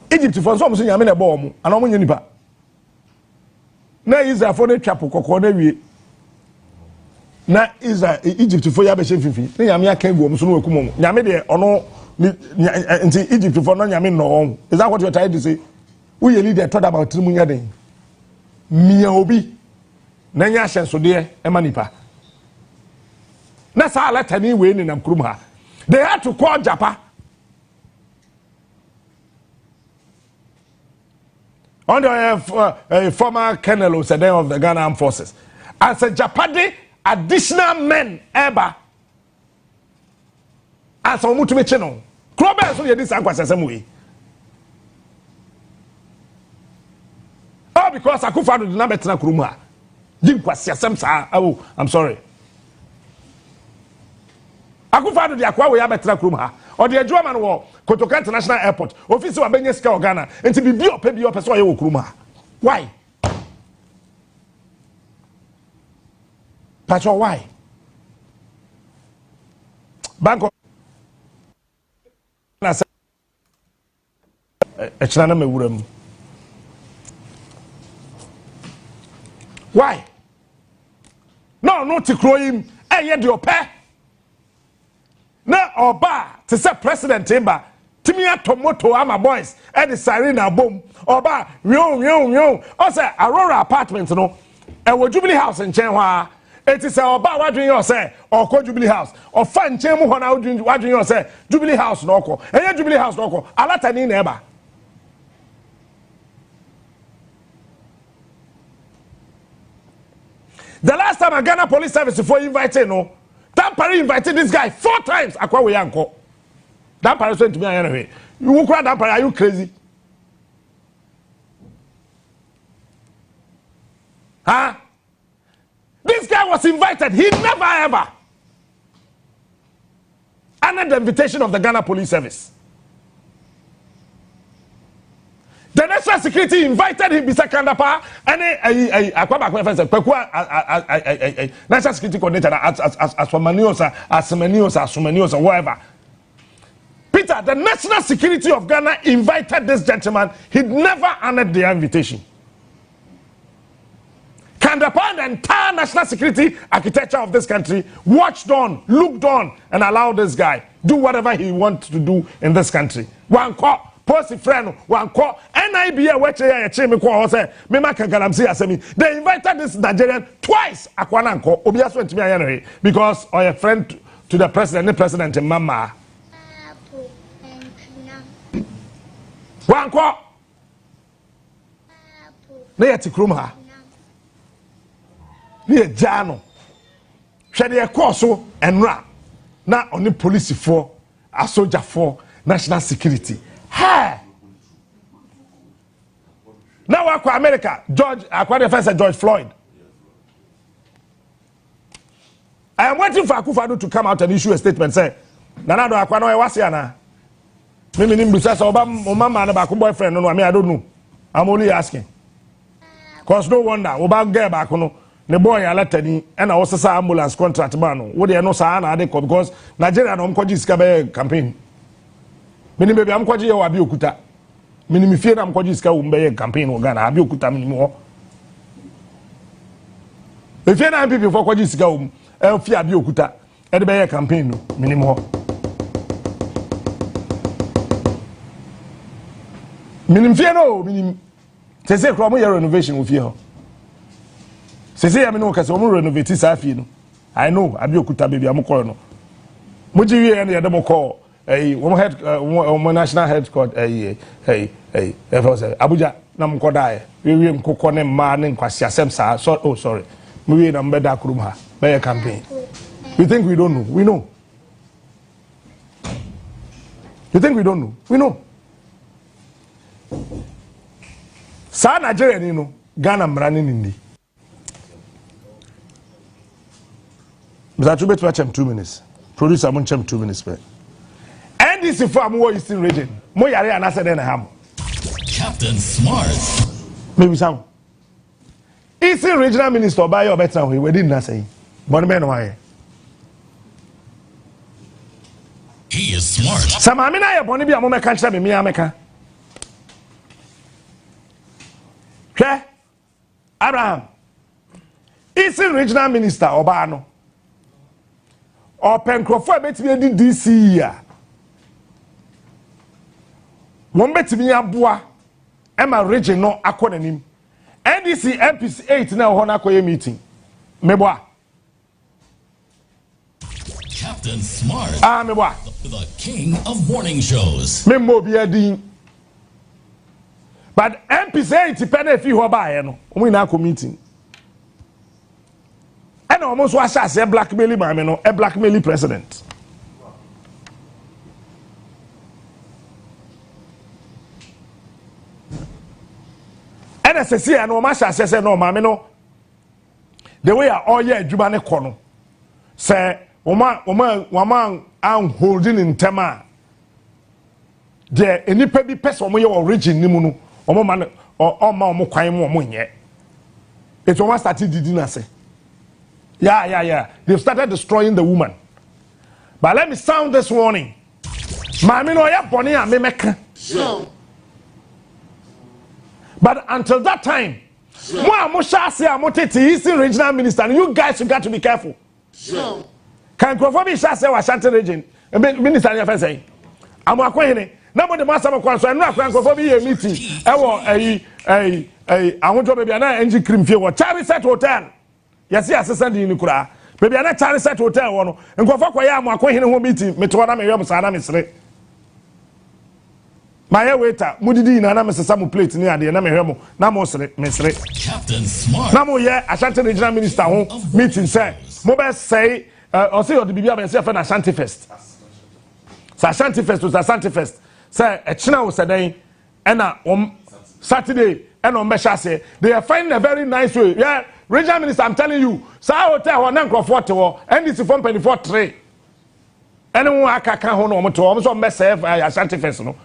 Egypt for some say nyame na ball mu ana mo nyanipa. Na Israel for na twapo kokko na wie. Na Israel Egypt for ya be fifi. Na nyame aka egu om so no akum. Nyame de ono nti Egypt for no nyame no. Is that what you're trying to say? We leader talk about trimunya den. Mia obi. Na nya hyenso de e manipa. Na sa alata ni we ni nam kurum ha. They had to call Japa. Under a former colonel of the Ghana Armed Forces. As a Japade, additional men ever. As a mutumecheno. Krobe so yedi sankwa sesemu. Oh, because Akufo-Addo did not better kuruma. Jim kwasi asem sa. Oh, I'm sorry. Akufo-Addo di akwa we ya betra krum ha o de adwuma no wo Kotoka International Airport office wa benye ska Ghana enti bibi ope bi ope so ye wo krum ha. Why? Pacho, why? Banko na se echana me wuram. Why? No ti kroyim ye de ope. Na oba to say president timba timia tomoto ama boys e the siren bom oba yo o say Aurora apartment no e wo Jubilee House nchen hwa eti say oba wadwen yo say okọ Jubilee House o fa nchen mu ho na wadwen yo say Jubilee House no okọ enye Jubilee House no okọ alata ni na eba. The last time a Ghana police service for invited no Dampare invited this guy 4 times. Akwa we yanko. Dampare sent to me anyway. You cry Dampare, are you crazy? Huh? This guy was invited. He never ever honored the invitation of the Ghana Police Service. The national security invited him Mr. Kandapa and national security coordinator as whatever. Peter, the national security of Ghana invited this gentleman. He never honored the invitation. Kandapa, the entire national security architecture of this country, watched on, looked on, and allowed this guy do whatever he wants to do in this country. One call. Post friend one call NIBA which me call say me ma kankalam see asemi. They invited this Nigerian twice akwananko obiaso ntimi ayenere because our friend to the president mama one call na yeti krum ha ne jano hwede e course enra na oni police for a soldier for national security ha now akwa America George akwa the first George Floyd. I am waiting for Akufo-Addo to come out and issue a statement say nana do akwa no e wase ana me nim bisa so oba mama na ba ko boyfriend no I mean I don't know. I'm only asking. Cause no wonder oba girl back no the boy alatani and also say ambulance contract man no wo de no sa na ade because Nigeria no mkwaji sika be campaign. Me nim be am kwaji ye wa bi okuta. Me nim fie na mkwaji sika wo be campaign wo Ghana abi okuta me nim ho. E fie na people for kwaji sika wo e fie abi okuta e de be campaign no me nim ho. Minim fie no minim say kro mo renovation wo fie ho say ya me no kase mo renovate sa fie no I know abi okuta baby am call no mo ji wie na ye dem call wo head wo national headquarters Abuja na mo kodae we nkokọ ne ma ne nkwasi asem sa so oh sorry mo wie na mbeda krum ha be campaign you think we don't know we know you think we don't know we know. Sa Nigeria ni no Ghana mrani nindi. Mr. Chubet watch him 2 minutes. Producer mun chem 2 minutes pe. NDC for am wo Eastern region. Mo yare anase den na ham. Captain Smart. Maybe some. Eastern regional minister by your better we didn't na say. But me no why. He is smart. Sama me na ye boni bi am me kan kire me ameka. Okay? Abraham. Eastern regional minister Obano. Or Penkrofo betimi di DC ya. Won betimi aboa Emma region no akonanim. NDC MPs 8 na ho na akoye meeting. Meboa. Captain Smart. Meboa. The king of morning shows. Memmo bi adin. But MPs 8 pene fi ho ba ye no. Omo ina ko meeting. And almost was a blackmailing man, no, a blackmailing president. And as I say, I know my says, no, mammy, no. The way I all year, Jubane Kono say, woman, I'm holding in Tema. There, any petty person, your origin, Nimunu, or man, or more crime, or money. It's almost started the dinner say. Yeah. They've started destroying the woman. But let me sound this warning. Mami no ya boni a me meka. But until that time, mo sha se a mo tete Eastern regional minister, and you guys you got to be careful. Can Crawford sha se wa Ashanti region? Minister ya fe say. Amo akwahene. Na mo de masa mo kwan so enu akwan Crawford be meeting. E wo ahunjo baby na NG cream fie wo Charlie Set Hotel. Yes, assistant in Kura. Baby, I not Charlie Set Hotel one. And go for Koyam, acquainting home meeting, Metona, my Sana Misre. My waiter, Mudidi, and I'm a Samu plate near the Namahemo, Namos Misre. Captain Smart. Namo, yeah, Ashanti regional minister home meeting, say, Mobile say, or say, or the Bibia myself and Ashanti Fest. Ashanti Fest was Ashanti Fest. Say, a China was a day, and Saturday, and on Mesha say, they are finding a very nice way. Yeah. Regional minister, I'm telling you, sa hotel or nan Crawford to and this from 24-3. Anyone I can't hold on to almost on best Ashanti Fest. No,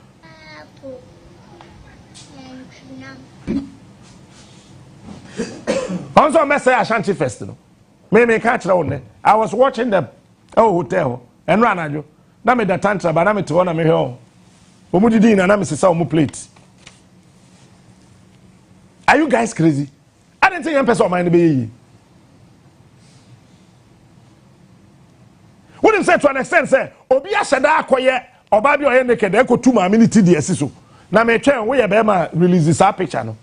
also mess Ashanti Fest. No, me catch on. I was watching the hotel and ran at you. Now me the tantra, but I'm to honor me home. Omudidin and I'm a plate. Are you guys crazy? I didn't think person mind be. What him say to an extent say, Obi ashada akoye, oba bi oye naked, eko 2 minutes di esiso. Na me twen we be ma release this picture no.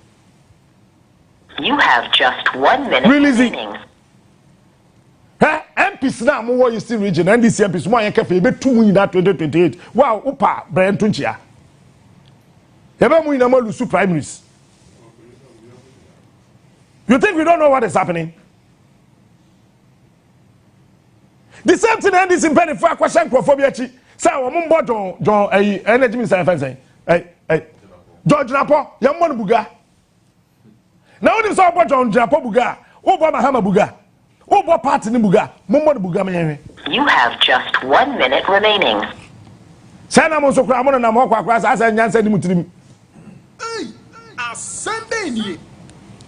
You have just 1 minute remaining. MPs na mo wo Eastern region, NDC MPs mo ayen kefe be 2 in that 2028. Wow, upa Brian Tunchia. Ebe mu ina mo lusu primaries. You think we don't know what is happening? the same thing and this in penny for question crophobia chi say wo mbo John energy minister fan say George Napo yam mon buga na woni so obo John Napo buga obo Mahama buga obo party ni buga mo buga menye. You have just 1 minute remaining. Sana mo so kra mo na mo kwakra asa nyansa ni mutirim. Asande ni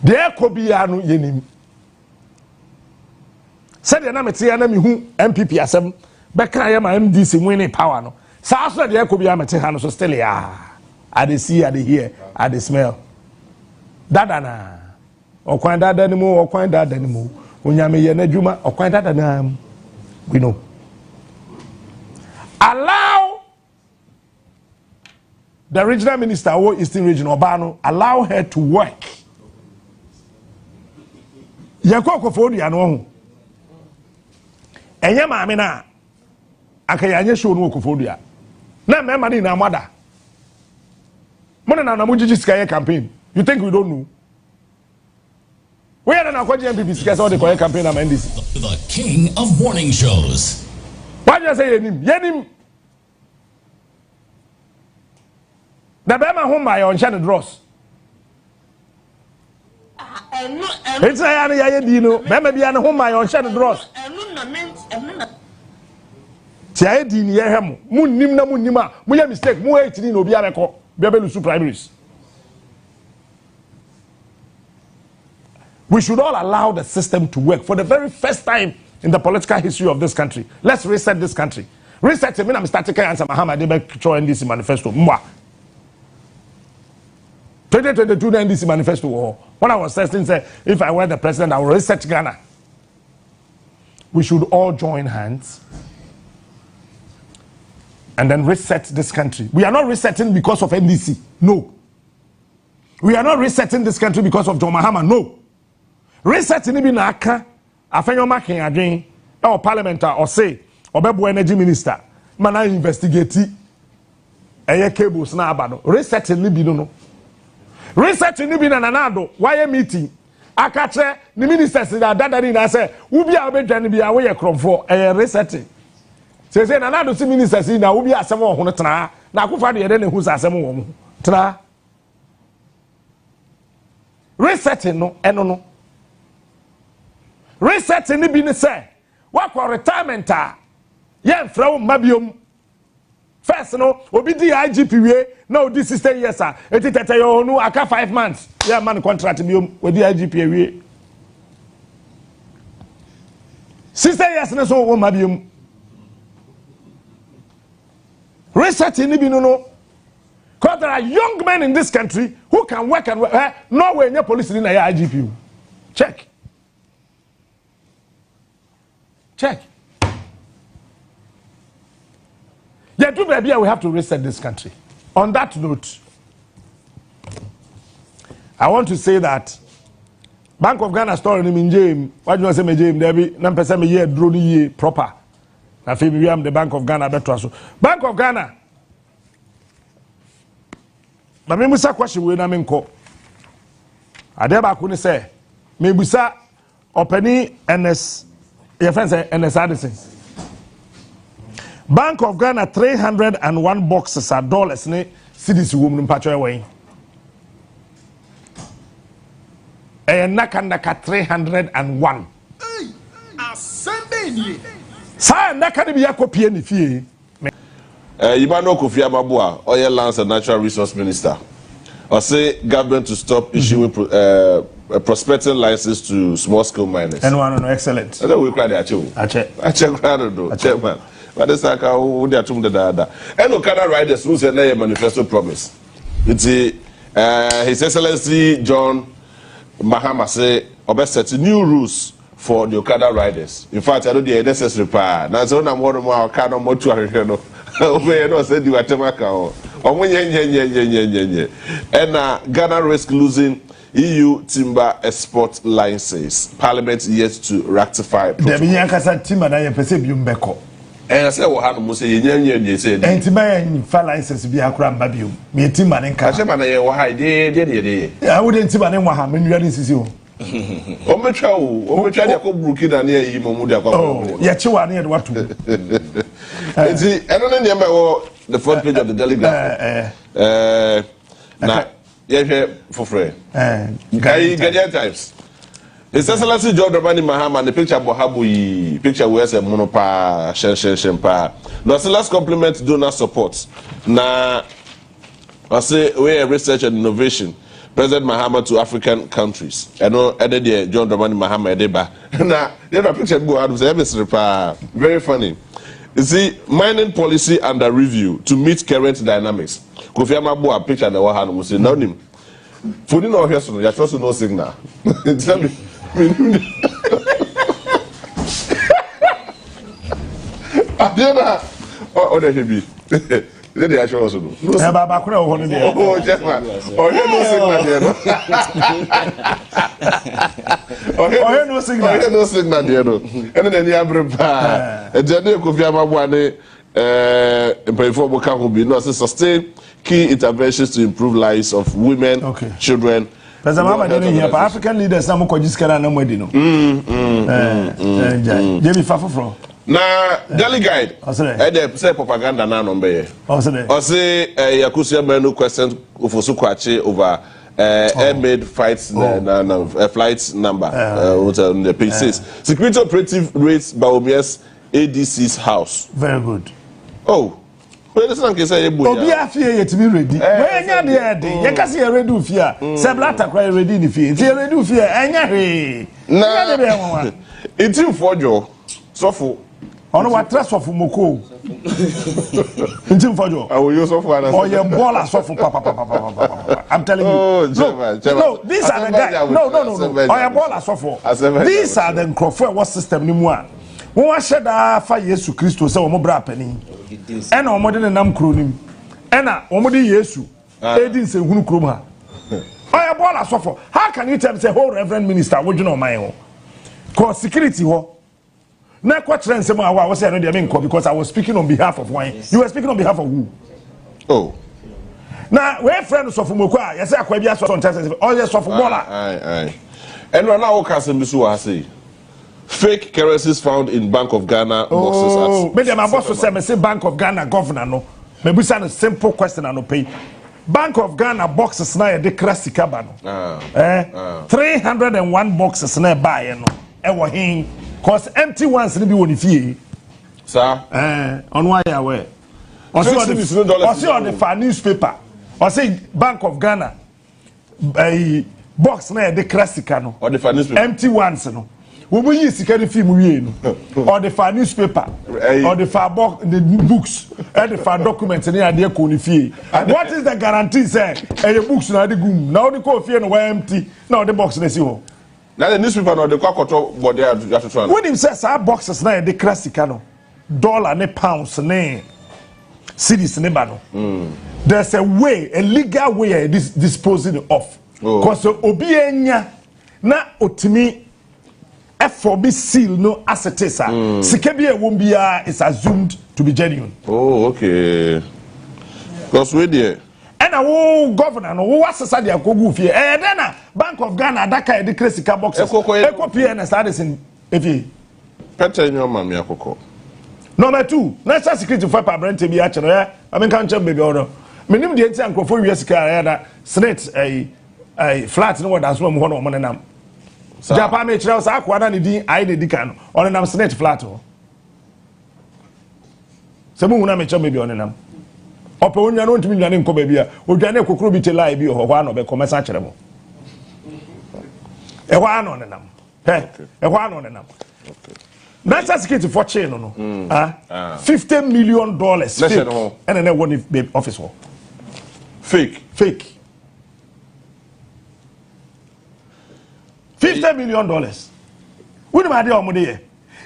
de ekobia no yenim. Said na meti ya na mi hu MPP asem be kan ya ma MDC winning power no. Sa so de ekobia meti ha no so still ya. I dey see, I dey hear, I dey smell. Dada na. Okwan dada ni mu, okwan dada ni mu. Onyame ye na djuma, okwan dada na. We know. Allow the regional minister or Eastern Region Obano, allow her to work. Yakoko for the ano. Enya maame na akayanye show no kofodia. Na me mani na mother. Mona na mujiji sikaye campaign. You think we don't know? We are na kwaji MPP sikaye so the campaign am NDC. The king of morning shows. Why do you say yenim? Na be ma home my on channel dross. It's a yana ya di no. Be ma bia na home my on channel dross. Ti aye di ni ye hem. Mu nim na mu nim a, mu ya mistake, mu 18 na obi abeko. Be be lusu primaries. We should all allow the system to work for the very first time in the political history of this country. Let's reset this country. Reset me na Mr. Tika answer Mahama de be show NDC manifesto. Mwa. 2022 NDC manifesto. When I was testing, say if I were the president, I would reset Ghana. We should all join hands and then reset this country. We are not resetting because of NDC. No. We are not resetting this country because of John Mahama. No. Resetting ibi na aka afenyo makin adwen or parliament or say obebo energy minister mana investigate eye cables na abado. Resetting ibi no. Resetting ibi na nanado why meeting akache ni ministers da dadari na say ubi a obedwane bia we ye kromfo eye resetting. Say nanado si ministers na ubi asem wo ho tena na akufa de ne hu sa asem wo mo tena. Resetting no eno no. Resetting ni bi ni say what for retirement a yen fra mabiom first no obi di IGP we na odi 60 years a eti tete yo no aka 5 months yeah man contract biom we di IGP we 60 years na so wo mabiom resetting ni bi no because there are young men in this country who can work and work. No way any police in the IGP. Check. Yeah, do baby, we have to reset this country. On that note, I want to say that Bank of Ghana story in James. Why do you say me James? Debbie, na person me here drone ye proper. Na fi we am the Bank of Ghana better so. Bank of Ghana. But me musa question we na me nko. Ade ba ko ni say me busa openi NS your friend say NS Addison. Bank of Ghana 301 boxes are dollars ne cedis woman mpacho ewen. Naka 301. Asande ni. Sa naka ni bi akopie ni fie. Yimano Kofi Amabua, Oil Lands and Natural Resource Minister. I say government to stop issuing prospecting license to small-scale miners. And one, excellent. I don't we cry there too. I check man. But this like how they are doing the. And Okada riders who said a manifesto promise. It's His Excellency John Mahama say set new rules for the Okada riders. In fact, I don't the necessary repair. Now so na more Okada more to over no said you atemaka and Ghana risk losing EU timber export licenses. Parliament yet to ratify. Timber na ye pese bium beko. And I said what happened must say ye said and timber fa license bi akura mba bium. Me timber nka. I say man ye why dey. I wouldn't timber nwa ha me nwa sisi o. Ometwa de ko Burkina na yi mo mu de akwa. Oh, ye chiwa na ye de watu. See, I don't know the front page of the Daily Graphic. Na ye for free. Ghanaian Times. His Excellency John Dramani Mahama, the picture Bohabu, picture where say monopa, shen pa. Now, so let's compliment donor support. Now, I say we research and innovation. President Mahama to African countries. I know added the John Dramani Mahama Edeba. Now, the picture Bohabu say very funny. You see, mining policy under review to meet current dynamics. Kofi Amabu a picture the one will say no him. For no here so you trust no signal. Tell me. Adiana. Oh, there should be. Let the actual also do. Eh, baba kuna ho ne. Oh, just man. Oh, here no signal there no. Oh, here no signal. Oh, here no signal there no. And then you have pa. E je dey Kofi Amabu ane before we can be no sustain key interventions to improve lives of women, children. President Mahama dey here for African leaders na mo ko jiskara na mo di no. Jemi fafofro. Na Daily Guide. Say propaganda na no be. Say Yakusia Menu question Ofosu Kwache over air-made flights flight number on the page says security operative rates Baomia's ADC's house. Very good. Oh. Well, this one can say Obi afie yet be ready. When nya dey ye kasi ready ufia. Se blata kwa ready ni fie. Ti ready ufia enya hwe. Na dey be enwa. Iti ufojo. Sofo. Ono wa tra sofo moko. Iti ufojo. I will use sofo ana. Oh, ye baller sofo papa. I'm telling you. Oh, no, these are the guys. No. Oh, ye baller sofo. These are the crofo what system ni mu a. Wọ́n ṣe da fa Yesu Kristo sɛ wɔn bra panin ɛna wɔn de ne nam kuro nim ɛna wɔn de Yesu edi nsɛnhunu kurom ha ɔyɛ bɔɔla sɔfo. How can you tell me say whole reverend minister wodwene ɔman ho cause security hɔ na kɔ kyerɛ nsɛm a wɔsɛ ɛno deɛ menkɔ because I was speaking on behalf of one. You were speaking on behalf of who? Oh. Na wɛ friend sɔfo moko a yɛsɛ akɔ bi asɔfo ntɛsɛ ɔyɛ sɔfo bɔɔla. Aye. Ɛno na wo kasɛm bi so wɔ ha sei. Fake currencies found in Bank of Ghana boxes. Oh, me my boss say Bank of Ghana governor no. Me be a simple question and no pay. Bank of Ghana boxes na de krasika ba no. 301 boxes na buy no. E wo hin cause empty ones ni bi woni fie. Sir. On why aware. On see on the far newspaper. On say Bank of Ghana box na de krasika no. On the far newspaper. Empty ones no. We will use the film or the far newspaper or the far book, the books and the far documents and the idea. What is the guarantee? Say, your books now the goom now the coffee and empty now the box they see. Now the newspaper or the quack what they have to try. When him says our boxes now the classic dollar ne pounds ne cities ne bano. There's a way, a legal way disposing of. Because obienya na otimi. FOB seal no assets Sikebia won't be is assumed to be genuine. Oh, okay. Because we there. And a governor no what society go go fear. And then Bank of Ghana that kind of crazy box. Eco PNS Addison if Peter in your mammy akoko. Number 2, national security for Brent be actually. I mean can't baby order. Minim the anti uncle for years car snake a flat no that's one one nam. Japan me chira sa akwa na ne din ai ne dika no on nam snake flat ho se mu huna me chama bi on nam opa onwa no ntimi nwane nko ba bia odwane kokoro bi te lai bi ho ho ano be komesa kire mo e ho ano ne nam e ho ano ne nam national security for chain no $50 million fake and then one office ho fake $50 million. What do I do?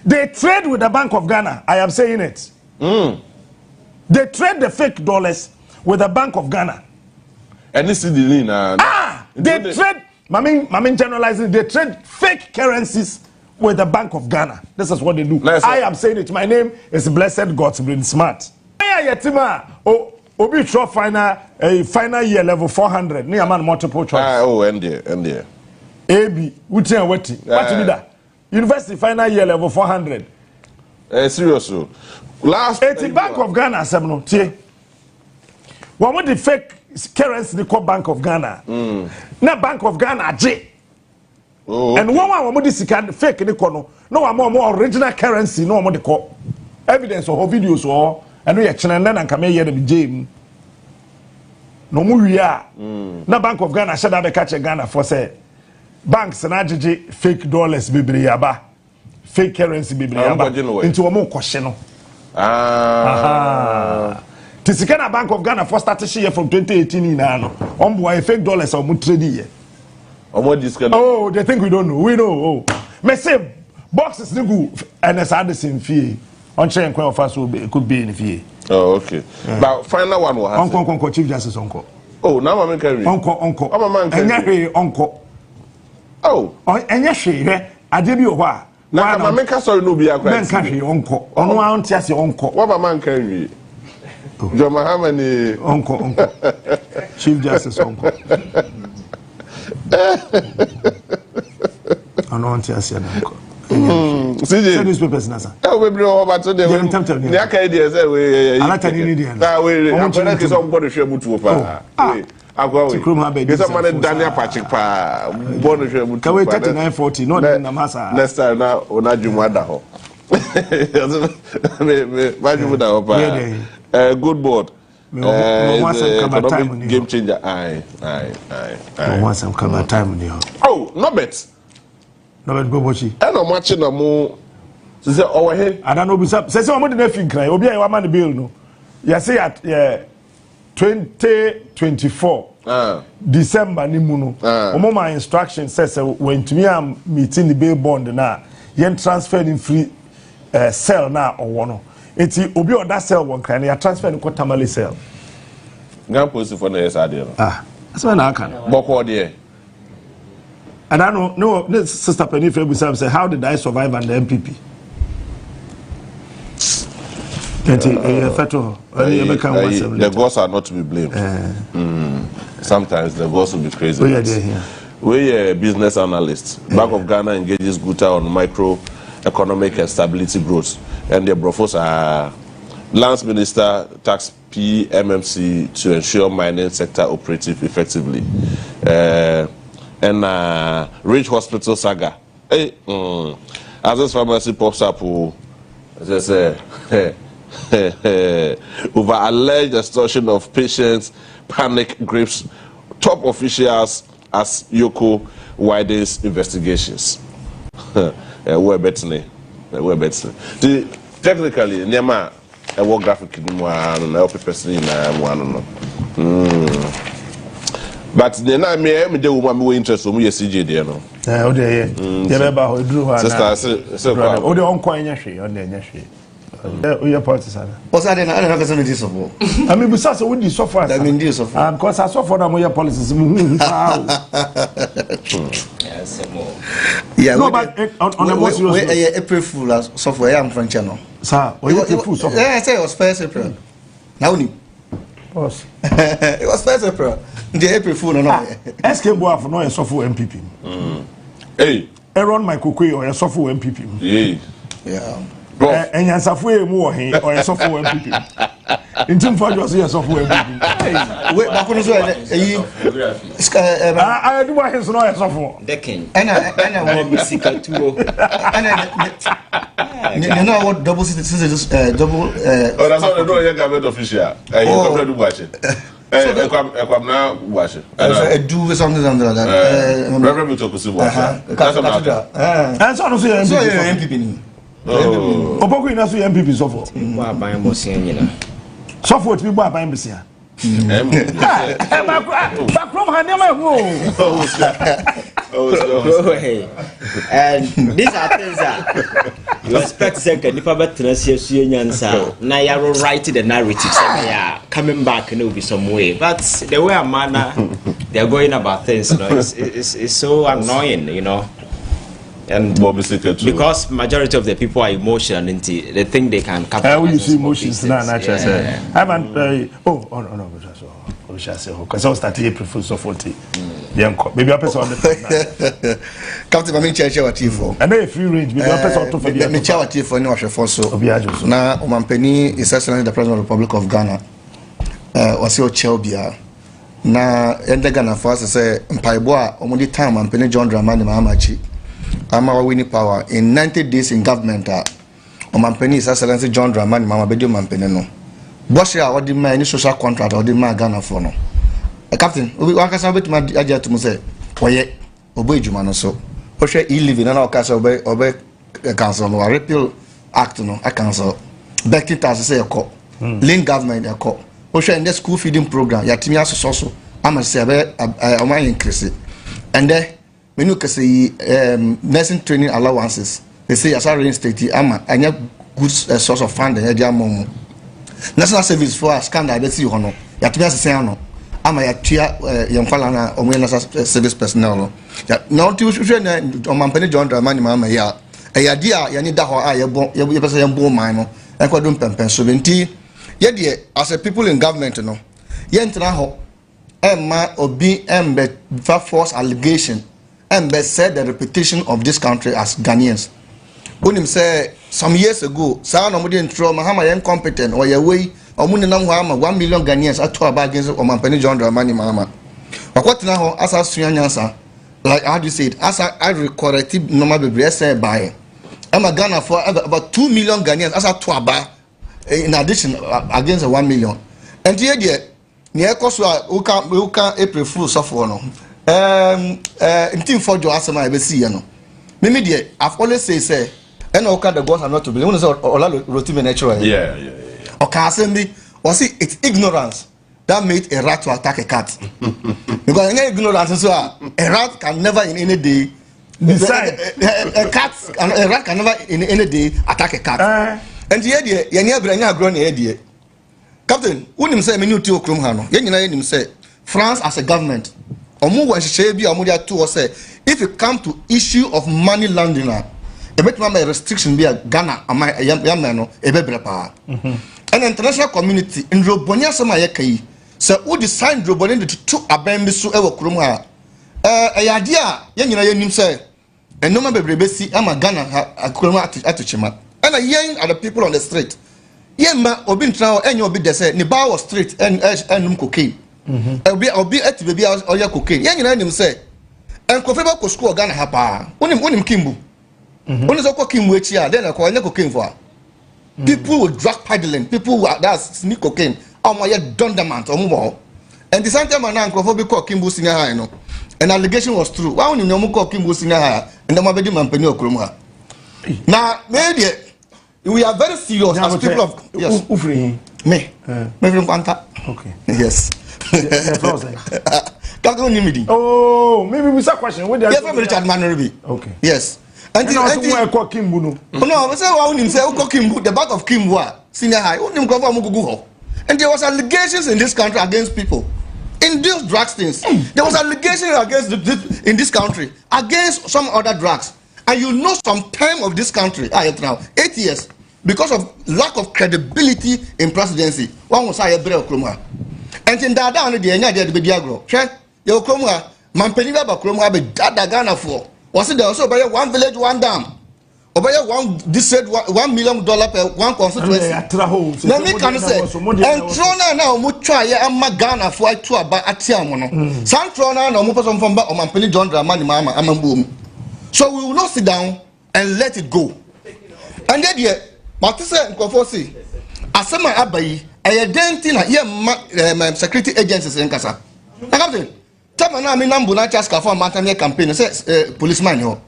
They trade with the Bank of Ghana. I am saying it. They trade the fake dollars with the Bank of Ghana. And this is the they trade. Mamin generalizing. They trade fake currencies with the Bank of Ghana. This is what they do. I am saying it. My name is Blessed God's Brain Smart. Obi final year level 400. Near man multiple choice. And there. AB, which are what me that? University final year level 400. Seriously. Last 80 Bank of Ghana, Semno, T. One with the fake currency, the Bank of Ghana. Na Bank of Ghana, J. Oh, and one with this fake in the corner. No one more original currency, no more the call. Evidence or videos or and we are channel and come here to be James. No more we are. Na Bank of Ghana should have a catch a Ghana for say banks and AJJ fake dollars bibri yaba. Fake currency bibri yaba. Into a more question. Tisikana Bank of Ghana first started share from 2018 in ano. Boy fake dollars or mutredi. Oh, they think we don't know. We know. Oh, me say boxes nigu and as Addison fee. On chain quite of us could be in fee. Oh, okay. But final one will have. Uncle Chief Justice Uncle. Oh, now I'm carrying. Uncle. I'm a man carrying. Uncle. Oh, and yes, she, I did you what? Now I'm a sorry, no be a man carry uncle. On one test your uncle. What a man carry. John Mahamani. Uncle. Chief Justice Uncle. I don't test your uncle. CJ newspapers nasa. We bring over to the. The idea say we. I like to need it. That way. I'm going to some body share mutu pa. Agwa. Get some money Daniel Patrick pa. Body share mutu. Can we 3940? No, na masa. Next time na ona jumada ho. Me majuda ho pa. Good board. Game changer. Aye. Once I'm come at time on oh, no bet. No bet Bobochi. And I'm watching a more. Say over here. I don't know. Say someone didn't think cry. Obi a man bill no. You say at 2024 December ni mu no. Omo my instruction says when to me am meeting the bail bond na yen transfer in free cell na or no. Enti obi or that cell one cry na you transfer in Tamale cell. Gan post for na yes ade no. That's why na can. Boko there. And I don't know, Sister Penny Febu say, how did I survive under MPP? The gods are not to be blamed. Sometimes the gods will be crazy. We're a business analyst. Bank of Ghana engages Guta on microeconomic and stability growth. And the brofos are Lands Minister, Tax PMMC to ensure mining sector operative effectively. And Rich Hospital saga. Hey, as this pharmacy pops up, as I say, over alleged extortion of patients, panic grips top officials as Yoko widens investigations. We're better. Technically, Nema, a war graphic in one, a person in one. But then I may the woman who interested me CJ there no. Oh there. Yeah, about drew her. Sister, so oh the uncle in yashi, on the yashi. Oh your partisan. What's that? I don't know this of. I mean, besides, we do software. I mean, this of. Because I saw for them your policies. Yeah, no, but on the most April Fool software. I'm French channel. Sir, April software. Yeah, I say it was first April. Now, it was first April. The April Fool, no. SK Boaf, no, a software MPP. Hey, Aaron Michael or a software MPP. Yeah. And Yansafue more or a software MPP. In terms of your software MPP. Wait, back on I do want his noise software. Decking. And I want to you know what double citizens double. Oh, that's all the government official. You come to watch it. Come now, watch it. Do something like that. Reverend to watch it. That's cathedral. And so you're MPP. Oh, Opoko ina so MPP software. Buy more senior. Software to be buy besia. Back from Hanema. And these are things that you expect second. If I bet now you're writing the narrative. Yeah, coming back and there will be some way. But the way a manner they're going about things, you know, it's so annoying, you know. And because majority of the people are emotional, they think they can capture. How you see emotions now, naturally. I haven't. Oh, no, o sha se ho cause I start to prefer so 40 yenko maybe a person on the Captain Mami Chair what for and a free range maybe a person to for me chair what for no hwefo so obiajo so na omampani is actually the president of the Republic of Ghana wasi o chair bia na ende Ghana for say mpaibo a omudi time omampani John Dramani Mahamachi ama winning power in 90 days in government omampani is actually John Dramani Mahama bedio omampani no boss ya odi ma any social contract odi ma Ghana for no captain we akasa bet ma aja to say oye obo ejuma no so o hwe e-living na okasa obe council no repeal act no a council back tax say ekọ link government ekọ o hwe in the school feeding program ya timi asoso so ama say be o ma increase and then when you say nursing training allowances they say as a reinstate ama anya good source of funding e dia mom national service for scandal be see hono ya tumi asese ano ama ya tua yemfala na omo national service personnel no ya na onti hwehwe na omampani John Dramani Mahama ya dia ya ni da ho a ye pese ye mbo man no enkwado mpempen so benti ye de as a people in government no ye ntena ho emma obi embe false allegation embe said the reputation of this country as Ghanaians. Unim say some years ago, sa no mudi ntro Mahama ye incompetent or ye way or muni nam ho 1 million Ghanaians ato aba against Omampani John Dramani Mahama. Wakwatena ho asa suanyansa like how do you say it as I corrective normal bebre say by am Ghana for about 2 million Ghanaians asa to aba in addition against 1 million. And here there near cost we can April Fool so for no in for jo asema e be see no me there I've always say and all kind of gods are not to believe. When say Ola Rotimi natural. Yeah. Okay, assembly was it? It's ignorance that made a rat to attack a cat. Because any ignorance so a rat can never in any day decide. A rat can never in any day attack a cat. And the idea, you never bring a grown idea. Captain, unim say menu to okrum ha no. Ye nyina yenim say France as a government, omu wan hye bi omu dia to say if it come to issue of money laundering. A bit my restriction be a Ghana ama yamano ebebre pa and international community in robonia sama yekai so who design roboni to abembe so ewo krom ha ayadia ye nyina yenim say enoma bebrebe si ama Ghana akrom atochema and yen are the people on the street yemma obi ntra enye obi de say ne ba was street and num cocaine obi atibebi oya cocaine ye nyina yenim say enkofeba ko school Ghana ha pa unim kimbu. When is okay cocaine, then I call cocaine for people with drug peddling, people who that's sneak cocaine, my dundament or more. And the same time, I am called Kimbu Senior High, no, an allegation was true. Why only no call Kimbu Senior High and the Mabedi Mampeno Krumha? Now, maybe we are very serious as people of yes, me, okay, yes. Oh, maybe we saw question. What yes, Richard Manoribi. Okay. Yes. And no, I say why him say Kimbu, the back of Kimbu Senior High, him go for Mugugu. And there was allegations in this country against people. In these drugs things, there was allegations against in this country against some other drugs. And you know some time of this country, now 8 years, because of lack of credibility in presidency. One was I Breo Kroma. And in that down the Enya de Diagro. Check your Kroma, Mampeniva Kroma be Ghana for. Was it also by 1 village, 1 dam? Or by this said $1 million per one constituency. Let me can say, and Trona now, Mutra, and Magana for I tour by Atiamono. San Trona, no Mupasum from Mampeni John Dramani Mama, and boom. So we will not sit down and let it go. And yet, Matissa and Kofosi, Asama Abayi, I identify here security agencies in Casa. I have it. Tamana mi nam buna chaska for mantanya campaign say policeman ho.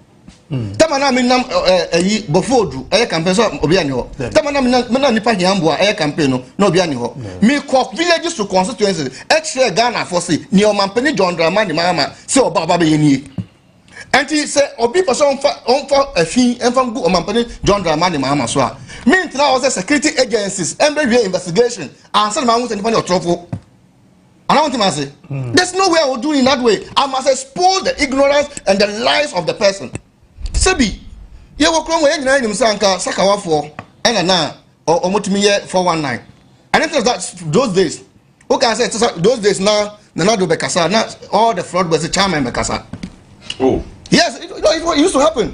Tamana mi nam bofodu campaign so obi ani ho. Tamana mi nam nipa hiambo campaign no obi ani ho. Me call villages to constituencies. Extra Ghana for say ni o mampeni John Dramani Mahama say oba baba be ni. And he say obi person on for afin enfam go o mampeni John Dramani Mahama so a. Me ntina was security agencies embe investigation answer ma hu say nipa ni otrofo. And I want to say, there's no way I will do it in that way. I must expose the ignorance and the lies of the person. Sebi, you will come when you sanka sakawa for and or mutimiye 419. And it was that those days, Okay, I said those days now, Nana do Bekasa, now all the fraud was a chairman Bekasa. Oh. Yes, it used to happen.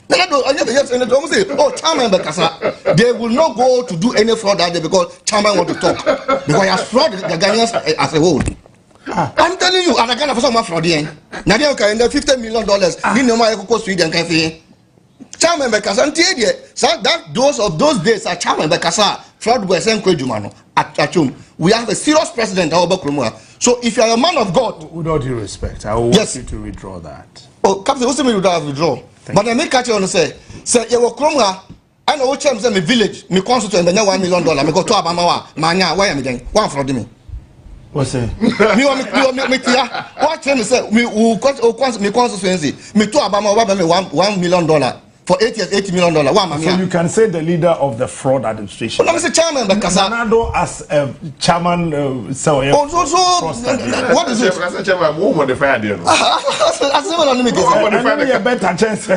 Yes, and they say, oh, chairman Bekasa, they will not go to do any fraud that day because chairman want to talk. Because he has fraud the Ghanaians as a whole. I'm telling you, and I can't have some fraud here. Now they can $50 million. Ni no more go Sweden can say. Chairman Bekasa, and that those days are chairman Bekasa. Fraud was sent Kwejumano at home. We have a serious president, so if you are a man of God, with all due respect, I will want you to withdraw that. Oh, Captain, what's the mean withdraw? But I make catch on say you will come I know which me village, me constituent, and $1 million. Me go to Abamawa, Mania, why am I doing? One fraud me. What's it? Me what me say me constituency, me to Abamawa, me $1 million. For 8 years, $80 million. So you can say the leader of the fraud administration. But I'm the chairman, but Zanado as a chairman. What is it? As a chairman, who modify the I better chance.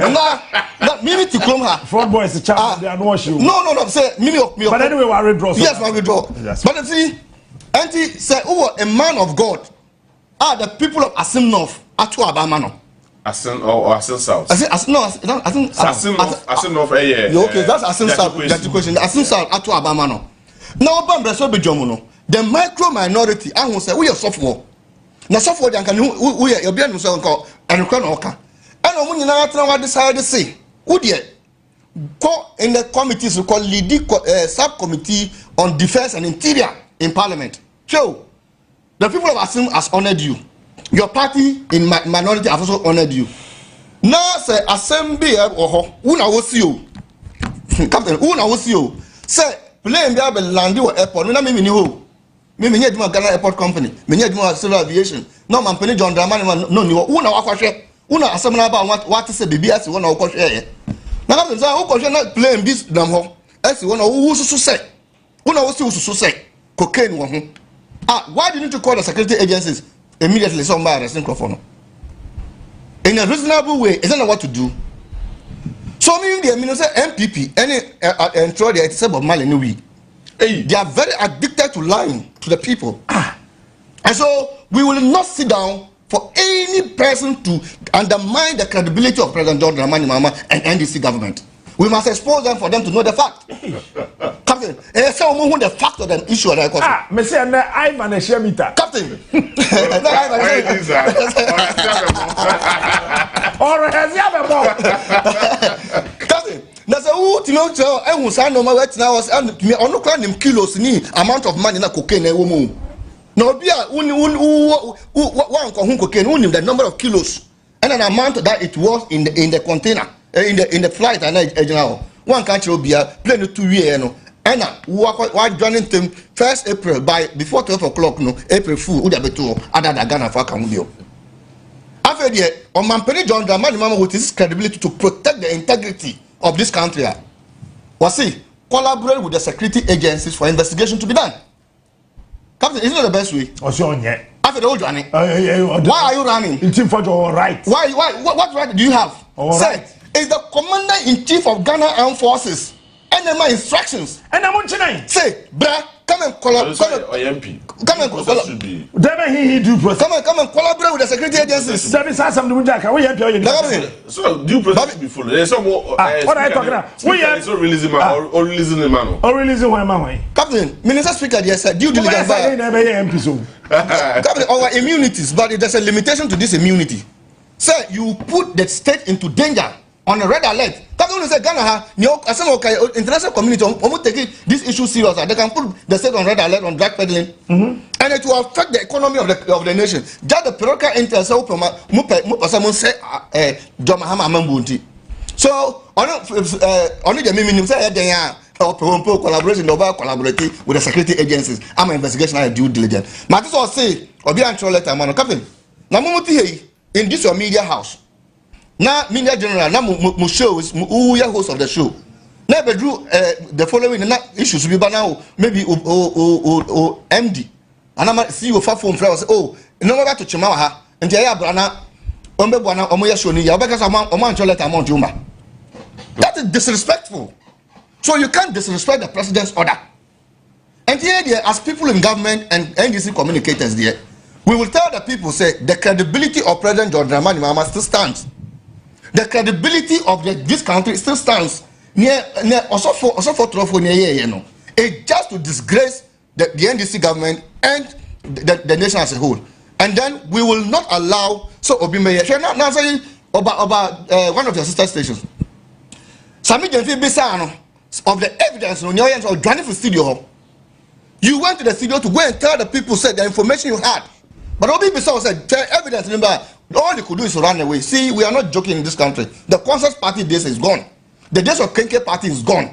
Mimi to come her. Fraud boy is the chairman. They are not you. No. Say Mimi. But anyway, we withdraw. Yes, we withdraw. But see, Auntie said, "Oh, a man of God." The people of Asim North are to Abamano. Asin or Asin South? I think Asin North. Okay, that's Asin South. That's the question. Asin South at Abamano. Now, the micro minority, I will say, we are software. Now, software, we are being so and Cronoka. And when you now decide to say, would you go in the committees we call subcommittee on defense and interior in parliament? So, the people of Asim has honored you. Your party in minority have also honored you. Now say assembly or una was you. Captain, una was you. Say plane there be land or airport. Me na me ni ho. Me nye duma Ghana Airport Company. Me nye duma Civil Aviation. No man penny John Dramani no ni ho. Una akwahwe. Una assembly about what say bibi asi una akwahwe. Na captain say akwahwe na plane this dam ho. Asi una wo so say. Una wo so say. Cocaine wo ho. Why didn't you call the security agencies? Immediately somebody arresting microphone. In a reasonable way, isn't that what to do? So meaning the minister MPP and throw the except of Mali we. They are very addicted to lying to the people. And so we will not sit down for any person to undermine the credibility of President John Dramani Mahama and NDC government. We must expose them for them to know the fact. Captain, who the fact of the issue. Monsieur, I'm an Eshemita. Captain. Or has he ever bought? Captain, that's a who to know. I was I know my words now. And me on no claim kilos ni amount of money na cocaine na woman. No be one cocaine. Who knew the number of kilos and an amount that it was in the container. In the flight and one country will be a plane 2 years no and why joining them 1st April by before 12 o'clock no April Fool would have been to other than Ghana for Cambodia. After the on Mampeni John Dramani Mahama with his credibility to protect the integrity of this country was see collaborate with the security agencies for investigation to be done. Captain, isn't that the best way? After the old running, why are you running? It's for your right. Why? What right do you have? Say, is the commander-in-chief of Ghana Armed Forces and my instructions. And I'm on tonight. Say, bruh, come and collaborate. Come and collaborate. Come and collaborate with the security agencies. That is something we can. We help you. So due process be full. There's some more. What are you talking about? We are so releasing man or releasing the man. Or releasing one man. Captain, Minister Speaker, yes, sir. Due diligence. Captain, our immunities, but there's a limitation to this immunity. Sir, you put the state into danger. On a red alert. Captain, say Ghana, international community, almost taking this issue serious. They can put the state on red alert on drug peddling, and it will affect the economy of the nation. Just the Peroka Intel say, John Mahama Mambunti. So, only the minimum say they are collaboration, collaborating with the security agencies. I'm an investigation and due diligence. Matis will say, or be until letter, man, Captain. Now, in this your media house. Now, media general, now mu shows, who are host of the show. Now, the following issues will be now maybe MD. And I'm see you far from flowers. Oh, no matter to Chimaha, and Jaya Brana, Ombebuana, Omoya Shoni, Yabakas Amon Cholet Amon Juma. That is disrespectful. So you can't disrespect the president's order. And here, there, as people in government and NDC communicators, there, we will tell the people, say, the credibility of President John Dramani Mahama still stands. The credibility of this country still stands. Also for trouble near no. It's just to disgrace the NDC government and the nation as a whole. And then we will not allow. So Obimeye, now saying about one of your sister stations. Sami Jenfi Bisano of the evidence on your hands of joining for studio. You went to the studio to go and tell the people, said the information you had. But Obi Bisano said, tell evidence, remember, all you could do is to run away. See, we are not joking in this country. The Consensus Party days is gone. The days of Kenke Party is gone.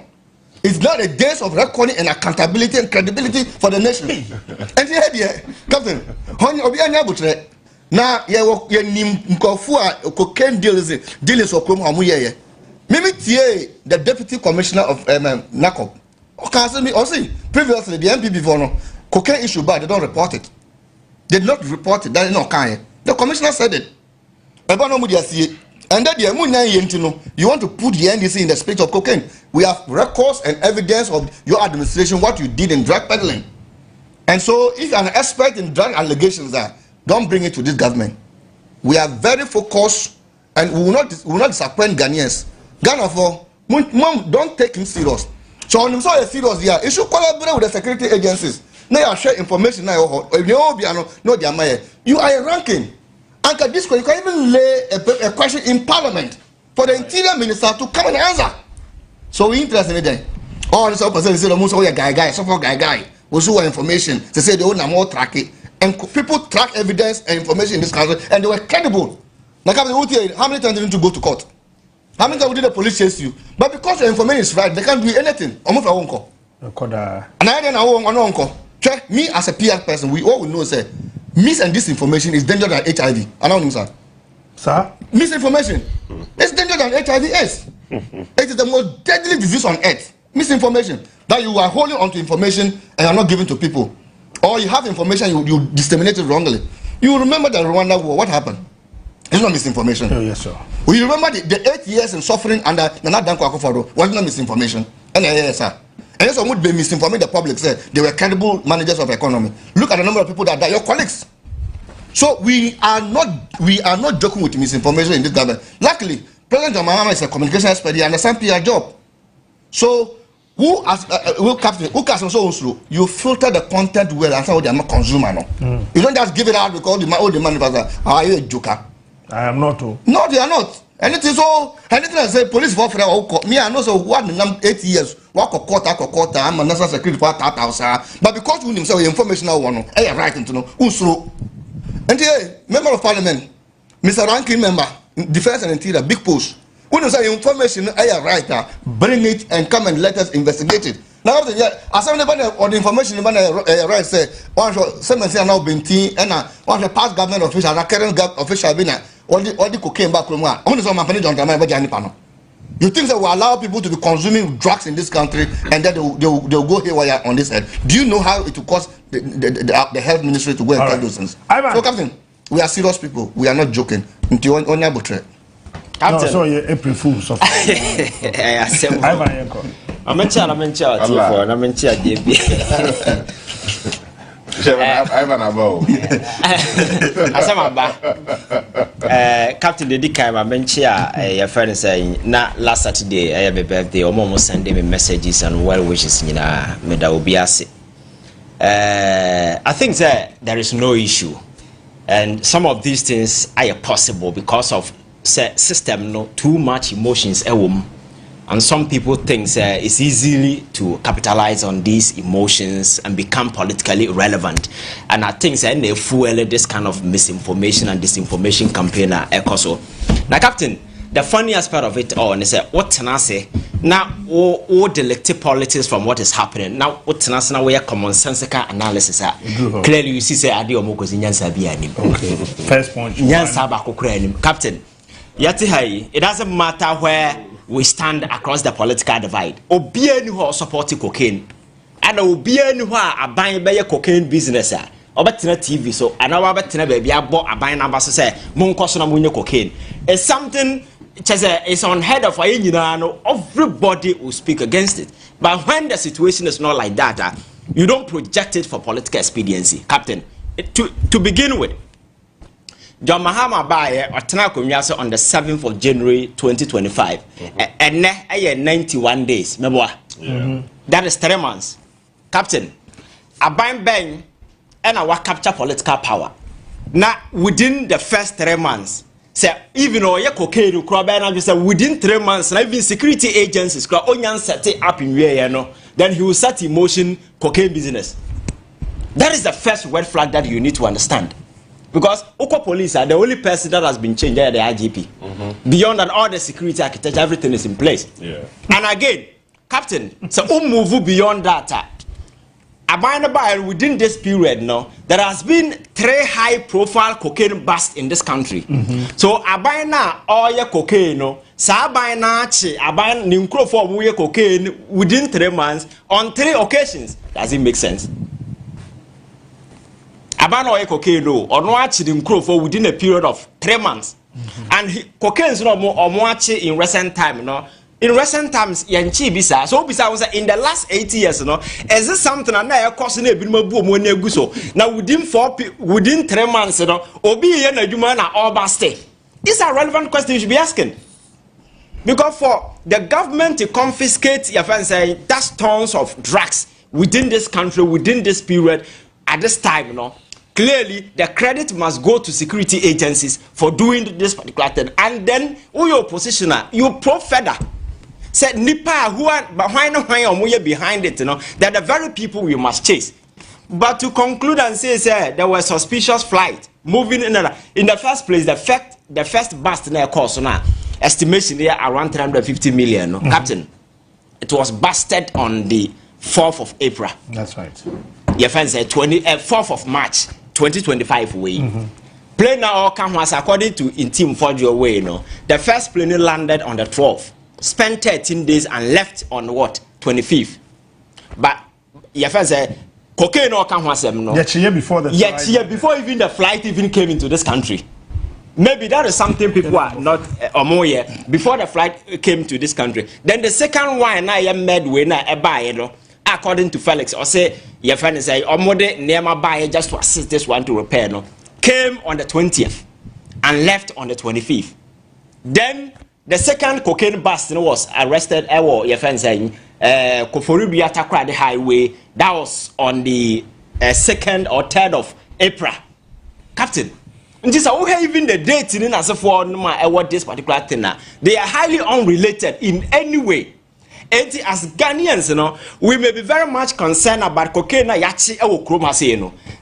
It's now the days of reckoning and accountability and credibility for the nation. And here, Captain, Obi Anyabutre, now you nim Nkofua cocaine deals of Krum Mimi Tie, the Deputy Commissioner of NACOP. Okay, previously the MP before no cocaine issue, but they don't report it. They did not report it. That is not kind. The commissioner said it. And then you want to put the NDC in the spirit of cocaine. We have records and evidence of your administration, what you did in drug peddling. And so, if you're an expert in drug allegations, don't bring it to this government. We are very focused, and we will not disappoint Ghanaians. Ghana for mom, don't take him serious. So when you say serious, yeah, you should collaborate with the security agencies. Now you share information now. You are a ranking. And at this point, you can even lay a question in Parliament for the Interior Minister to come and answer. So we interested in that. All this opposition say the most guy, so for guy. We show information. They say they own more track it, and people track evidence and information in this country, and they were credible. Now, how many times did you go to court? How many times did the police chase you? But because your information is right, they can't do anything. Almost a uncle. And I don't uncle. Me as a PR person, we all know say mis and disinformation is dangerous than HIV. I don't know, sir. Sir? Misinformation. It's dangerous than HIV/AIDS. It is the most deadly disease on earth. Misinformation. That you are holding onto information and are not giving to people. Or you have information, you disseminate it wrongly. You remember the Rwanda war, what happened? It's not misinformation. Oh, yes, sir. We remember the 8 years in suffering under Nana Dankwa Akufo-Addo was not misinformation. And yes, sir. And yes, would be misinforming the public. Say they were credible managers of economy. Look at the number of people that died. Your colleagues. So we are not joking with misinformation in this government. Luckily, President John Mahama is a communication expert. He understands PR job. So who can so you filter the content well and say what they are not consumer. No, you don't just give it out because all the money. Are you a joker? I am not. No, they are not. Anything I say police for me, I know so what 8 years. Walk a quarter, I'm a national security for that. But because we say informational one, I right into no usro. And here, member of parliament, Mr. Ranking member, defense and interior, big post. When you say information, I right, bring it and come and let us investigate it. Now, as I'm on the information, right say, one say now been and one past government official, current official, all the cocaine back from one. Only some company don't have. You think that we allow people to be consuming drugs in this country and then they'll go haywire on this end? Do you know how it will cost the health ministry to go and tell those things? So, Captain, we are serious people. We are not joking. No, so you're April Fool's. I'm a Captain the Dika, I mentioned your friend saying, not last Saturday, I have a birthday, or almost sending me messages and well wishes in Medaobiasi. I think that there is no issue, and some of these things are possible because of system, no too much emotions, and some people think it's easily to capitalize on these emotions and become politically relevant. And I think they fuel this kind of misinformation and disinformation campaign. Now, Captain, the funny aspect of it all is what can I say? Now, all delete politics from what is happening. Now, what can I say? Now, we are common sensical analysis. Clearly, you see, okay. First point. Captain, it doesn't matter where we stand across the political divide. Obiani who support cocaine, and Obiani who are buying by cocaine business. Obatina TV so, and our Batina baby, I bought a buying number to say, Monkosona Munyo cocaine. It's something it's on head of everybody will speak against it. But when the situation is not like that, You don't project it for political expediency, Captain. To begin with, John Mahama Baye Otana Kumyase on the 7th of January 2025. And 91 days. That is 3 months. Captain, a bang and our capture political power. Now, within the first 3 months, say even though you cocaine, within 3 months, and even security agencies only set it up in where then he will set in motion cocaine business. That is the first red flag that you need to understand. Because Oko police are the only person that has been changed at the IGP. Beyond that, all the security architecture, everything is in place. Yeah. And again, Captain, so move beyond that. Within this period, there has been 3 high-profile cocaine busts in this country. So Abayna all your cocaine, Sabayna Abayna Ninkro for cocaine within 3 months on 3 occasions. Does it make sense? Abano cocaine or no actually for within a period of 3 months. And cocaine is no more or more in recent time, In recent times, Yanchi Bisa, so Bisa was in the last 8 years, is this something and now costing a bit more boom when you so now within 3 months, Obi and Jumana all basti. These are relevant questions you should be asking. Because for the government to confiscate your friends saying that's tons of drugs within this country, within this period, at this time, clearly the credit must go to security agencies for doing this particular thing. And then who your oppositioner, you pro-feder. Said Nipa who are behind it, they're the very people we must chase. But to conclude and say, there was suspicious flight moving in the first place, the first bust in their course now, estimation there around 350 million. Captain, it was busted on the 4th of April. That's right. Your friend said 4th of March 2025 way. Plane now come according to Intim Forge way. The first plane landed on the 12th. Spent 13 days and left on what? 25th. But your friend said cocaine or come before the before even the flight even came into this country. Maybe that is something people are not before the flight came to this country. Then the second one I am made when I buy according to Felix or say your friend say omode near my buy just to assist this one to repair came on the 20th and left on the 25th. Then the second cocaine bust was arrested your friend saying Koforibia Takra the highway. That was on the 2nd or 3rd of April. Captain, just even the date in as for what this particular thing they are highly unrelated in any way. And as Ghanaians, we may be very much concerned about cocaine yachi ewo kroma say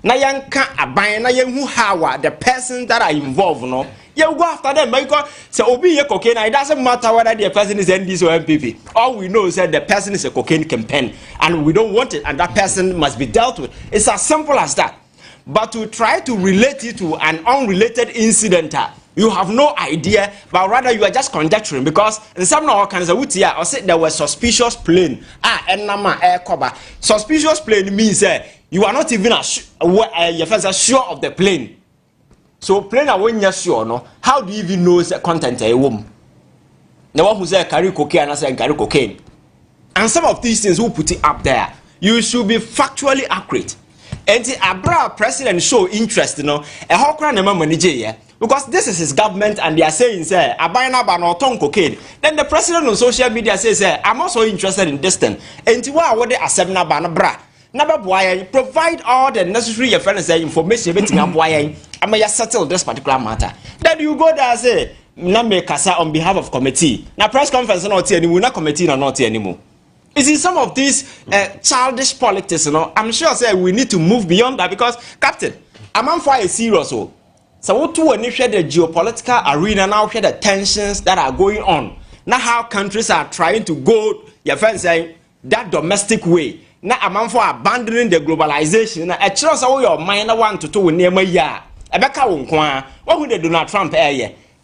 na yanka aban na yenhu hawa the persons that are involved you go after them because so obi ye cocaine it doesn't matter whether the person is NDC or MPP. All we know is that the person is a cocaine campaign and we don't want it and that person must be dealt with. It's as simple as that. But to try to relate it to an unrelated incident, you have no idea, but rather you are just conjecturing because in some kinds of wood or say there was suspicious plane. And nama air cover. Suspicious plane means you are not even sure of the plane. So plane are when you're sure, how do you even know the content of a woman? The one who said carry cocaine and said carry cocaine. And some of these things who put it up there, you should be factually accurate. And the Abra president show interest, a how can a because this is his government and they are saying, say, Abayna Banoton cocaine. Then the president on social media says, I'm also interested in this thing. And what they accept na banabra. Naba provide all the necessary information I may settle this particular matter. Then you go there and say, Name Kasa on behalf of committee. Now press conference not anymore, not committee not anymore. You see some of these childish politics, I'm sure say we need to move beyond that because Captain, I'm for a serious so what to initiate the geopolitical arena now share the tensions that are going on. Now how countries are trying to go, your friend saying that domestic way. Now I'm for abandoning the globalization. Now a chance all your minor 1 to 2 near my year. Ebeka unkwa. What would Donald Trump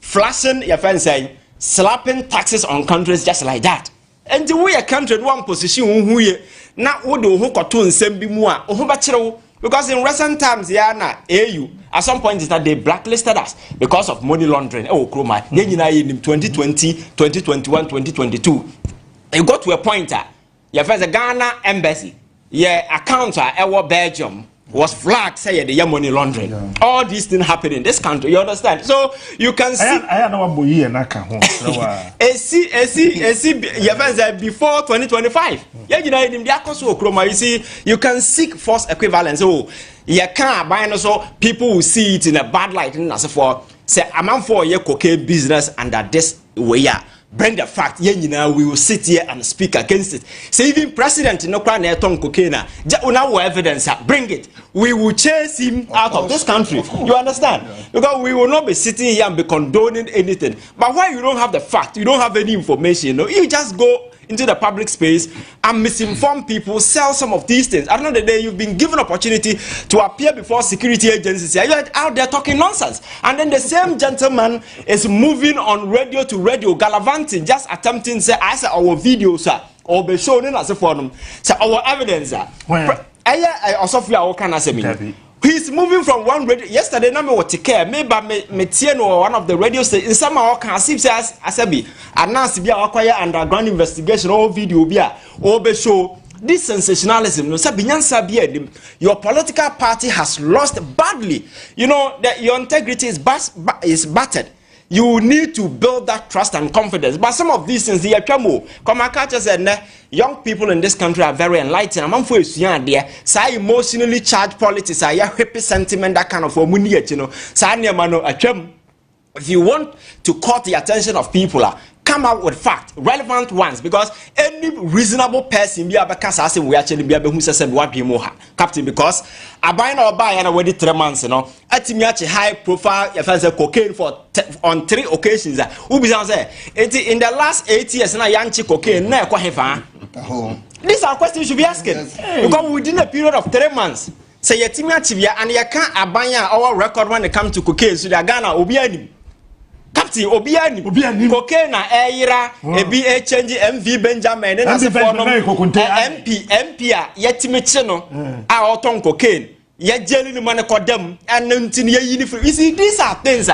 flashing your friend saying slapping taxes on countries just like that. And the way a country in one position who ye now would do who cartoon sembi mua or because in recent times AU at some point is that they blacklisted us because of money laundering. Oh Kroma, in 2020, 2021, 2022. You got to a point your first Ghana embassy account our Belgium was flagged, say the money laundering. Yeah. All these things happen in this country. You understand? So you can see. I know what boy and I can. Before 2025. Yeah, you know in the you see, you can seek false equivalence. Oh, you can't buy so people will see it in a bad light. And as for say, I'm for your cocaine business under this way. Bring the fact, we will sit here and speak against it. Say even president no crown cocaine. Now evidence, bring it. We will chase him out of this country. You understand? Yeah. Because we will not be sitting here and be condoning anything. But why you don't have the fact, you don't have any information, you just go into the public space and misinform people, sell some of these things. At the end of the day, you've been given opportunity to appear before security agencies. You're out there talking nonsense. And then the same gentleman is moving on radio to radio, gallivanting, just attempting to say, I said our videos or be shown in as a forum. So our evidence he's moving from one radio. Yesterday, number what take care. Maybe one of the radio stations. Somehow can see as Asabi. And now be acquire underground investigation or video or be show this sensationalism. No, your political party has lost badly. You know that your integrity is battered. You need to build that trust and confidence. But some of these things, young people in this country are very enlightened. I'm for young there. Say emotionally charged politics, happy sentiment, that kind of if you want to caught the attention of people, come out with facts, relevant ones, because any reasonable person be able to say we actually be able to say what be more captain, because I buy or buy and already 3 months, at me high profile if I say cocaine on 3 occasions. Who be say in the last 8 years na yanchi cocaine na kwa hefa. These are questions you should be asking because within a period of 3 months, say yetimi achivia and you can't abanya our record when it comes to cocaine, so the Ghana obiani. Captain Obiani cocaine na era ebi change MV Benjamin and MP yetimi cheno a oton cocaine ye jeli ni man kodem and ntin ye yini. You see, these are things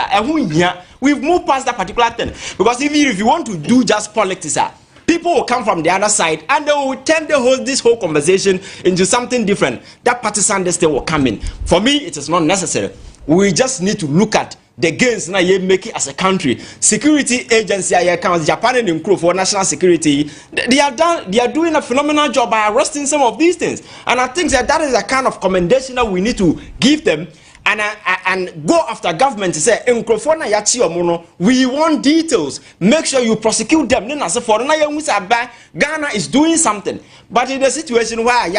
we've moved past that particular thing, because even if you want to do just politics, people will come from the other side and they will turn this whole conversation into something different. That partisan thing will come in. For me, it is not necessary. We just need to look at the gains na ye make it as a country. Security agency accounts, Japan and Incro for national security, they are doing a phenomenal job by arresting some of these things. And I think that is a kind of commendation that we need to give them and go after government to say we want details. Make sure you prosecute them. Ghana is doing something, but in a situation where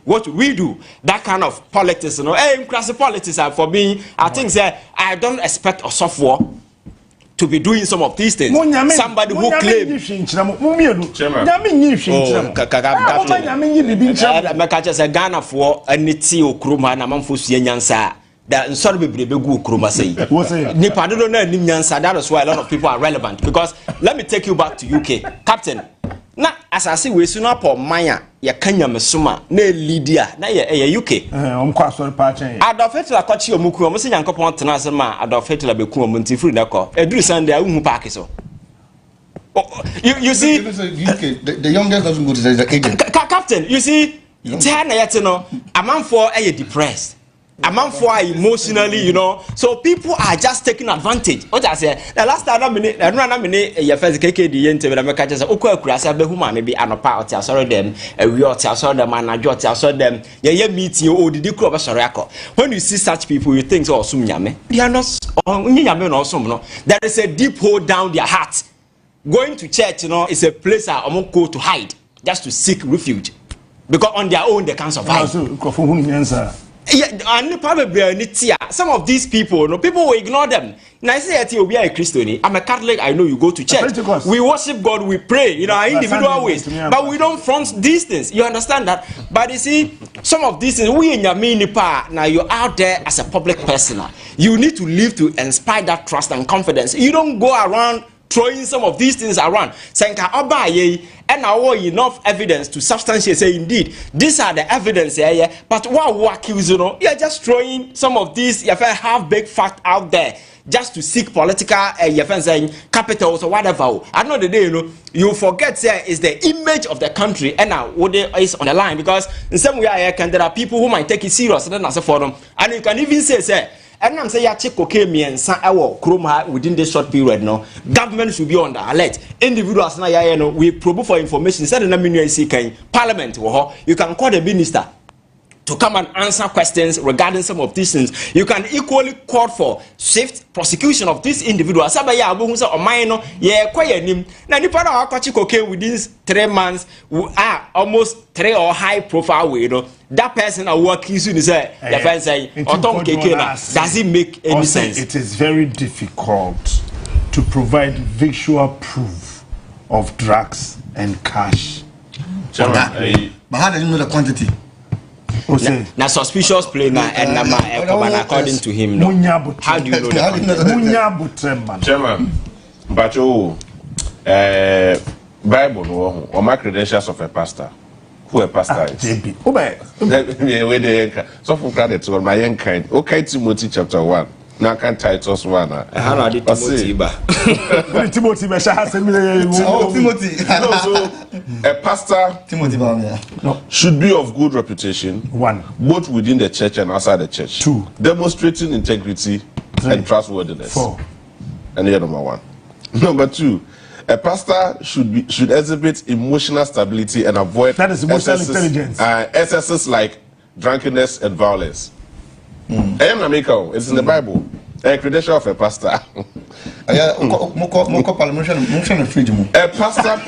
what we do, that kind of politics, politics for me, I think that I don't expect a software to be doing some of these things. Somebody who claims Ghana for a nitio kruma and a man for Sienyansa. That sorry be go kruma say. That is why a lot of people are relevant. Because let me take you back to UK. Captain. Na as I see we soon up on Maya, ya Kenya Mesuma, ne Lydia, na ya UK. Adolf Hitler caught you muku, almost young couple of Tanasama, Adolf Hitler be cool, Montifru Nako, a do Sunday, park so. You see, the youngest doesn't go to the agent. Captain, you see, Tana Yatino, a man for a depressed. A man for emotionally, so people are just taking advantage. What I say, the last time I your first KKD into the catches, maybe an apart, I saw them, a real I saw them, and I saw them, meet you, or did you crop a sorako? When you see such people, you think, oh, Sumyame, they are not awesome. There is a deep hole down their heart. Going to church, is a place I won't go to hide, just to seek refuge. Because on their own, they can't survive. Yeah, and probably some of these people, people will ignore them. Now I say you'll be a Christian. I'm a Catholic. I know you go to church. We worship God. We pray. In individual ways, but we don't front these things. You understand that? But you see, some of these things we in your mini part. Now you're out there as a public person. You need to live to inspire that trust and confidence. You don't go around throwing some of these things around, saying and our enough evidence to substantiate say indeed these are the evidence but what accuse you're just throwing some of these half-baked fact out there just to seek political capitals or whatever. At the end of the day, you know, you forget there is the image of the country and now what is on the line, because in some way there are people who might take it serious and then as a forum, and you can even say and I'm saying check cocaine and chroma within this short period now. Government should be on the alert. Individuals now we probe for information. Instead of Parliament, you can call the minister to come and answer questions regarding some of these things. You can equally call for swift prosecution of these individuals. Sabaya abu say oman yeah quite nim. Na nipa na akwachi cocaine within 3 months are almost 3 or high profile way, you know. That person are working soon say the person say does it make any sense? It is very difficult to provide visual proof of drugs and cash. But how do you know the quantity? Now suspicious play now and according to him. No. How do you know that? Chairman, but Bible or my credentials of a pastor. Who a pastor is? So for credit on my young kind. Okay, Timothy chapter 1. Now can Titus 1. How did Timothy Timothy a pastor should be of good reputation. 1. Both within the church and outside the church. 2. Demonstrating integrity 3. And trustworthiness. 4. And here number 1. Number 2. A pastor should exhibit emotional stability and avoid intelligence. Excesses like drunkenness and violence. It's in the Bible. A credential of a pastor. A pastor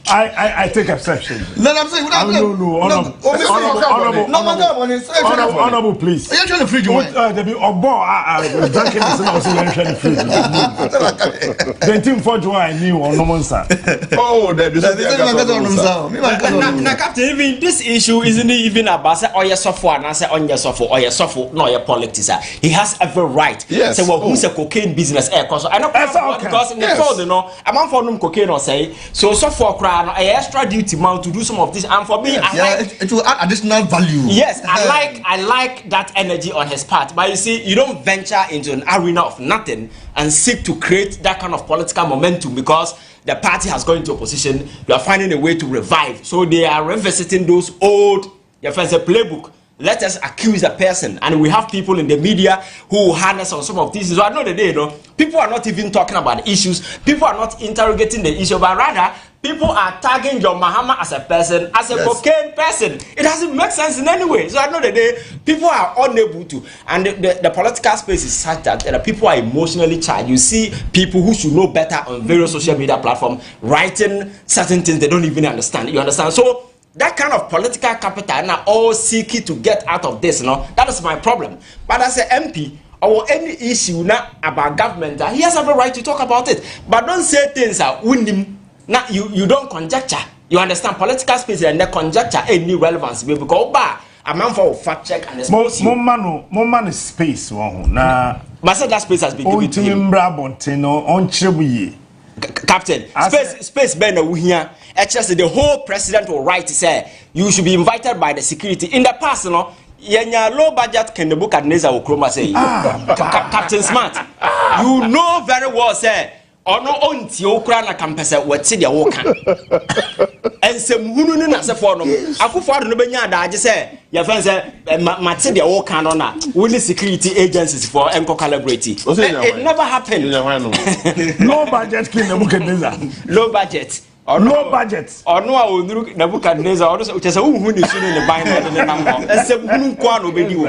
I take exception. No, I'm saying honorable, please. Are you trying to free you? Drunkenness and also trying to free you. The team for Joy I knew on no one sir. Oh, now, Captain, even this issue isn't even about say, oh, yes, software, and I say, on your software, or your software, no, your politics. He has every right. Yes. Say, well, who's a cocaine business? I know because in the field, you know, a man for them cocaine or say, so software. An extra duty man to do some of this, and for me, it will add additional value. Yes, I like that energy on his part. But you see, you don't venture into an arena of nothing and seek to create that kind of political momentum because the party has gone into opposition. You are finding a way to revive, so they are revisiting those old, your friends, a playbook. Let us accuse a person, and we have people in the media who harness on some of these. So at the end of the day, you know, people are not even talking about the issues. People are not interrogating the issue, but rather people are tagging John Mahama as a person, as a cocaine person. It doesn't make sense in any way. So at the end of the day, people are unable to, and the political space is such that people are emotionally charged. You see people who should know better on various social media platforms writing certain things they don't even understand. You understand? So that kind of political capital now all seeking to get out of this, you know, that is my problem. But as an MP or any issue now about government, he has every right to talk about it. But don't say things are winning. Now you don't conjecture. You understand political space and the conjecture any relevance because a man for fact check and more man is space na that space has been given to him. Captain, space ben here. Actually, the whole president will write to say you should be invited by the security. In the past, you know, low budget can the book at Neza Okroma say Captain Smart. You know very well, say or no on Tiokra na campus what city a walk. And some Hunun as a form. I could follow the Benya that I just say your friends say Matidi walk on only security agencies for Enco Calibrity. It never happened. No budget can the book at Neza. Low budget. Or no budget. Or no, I will look Nebuchadnezzar, or which is a woman who is in the Bible and the number. And say, but you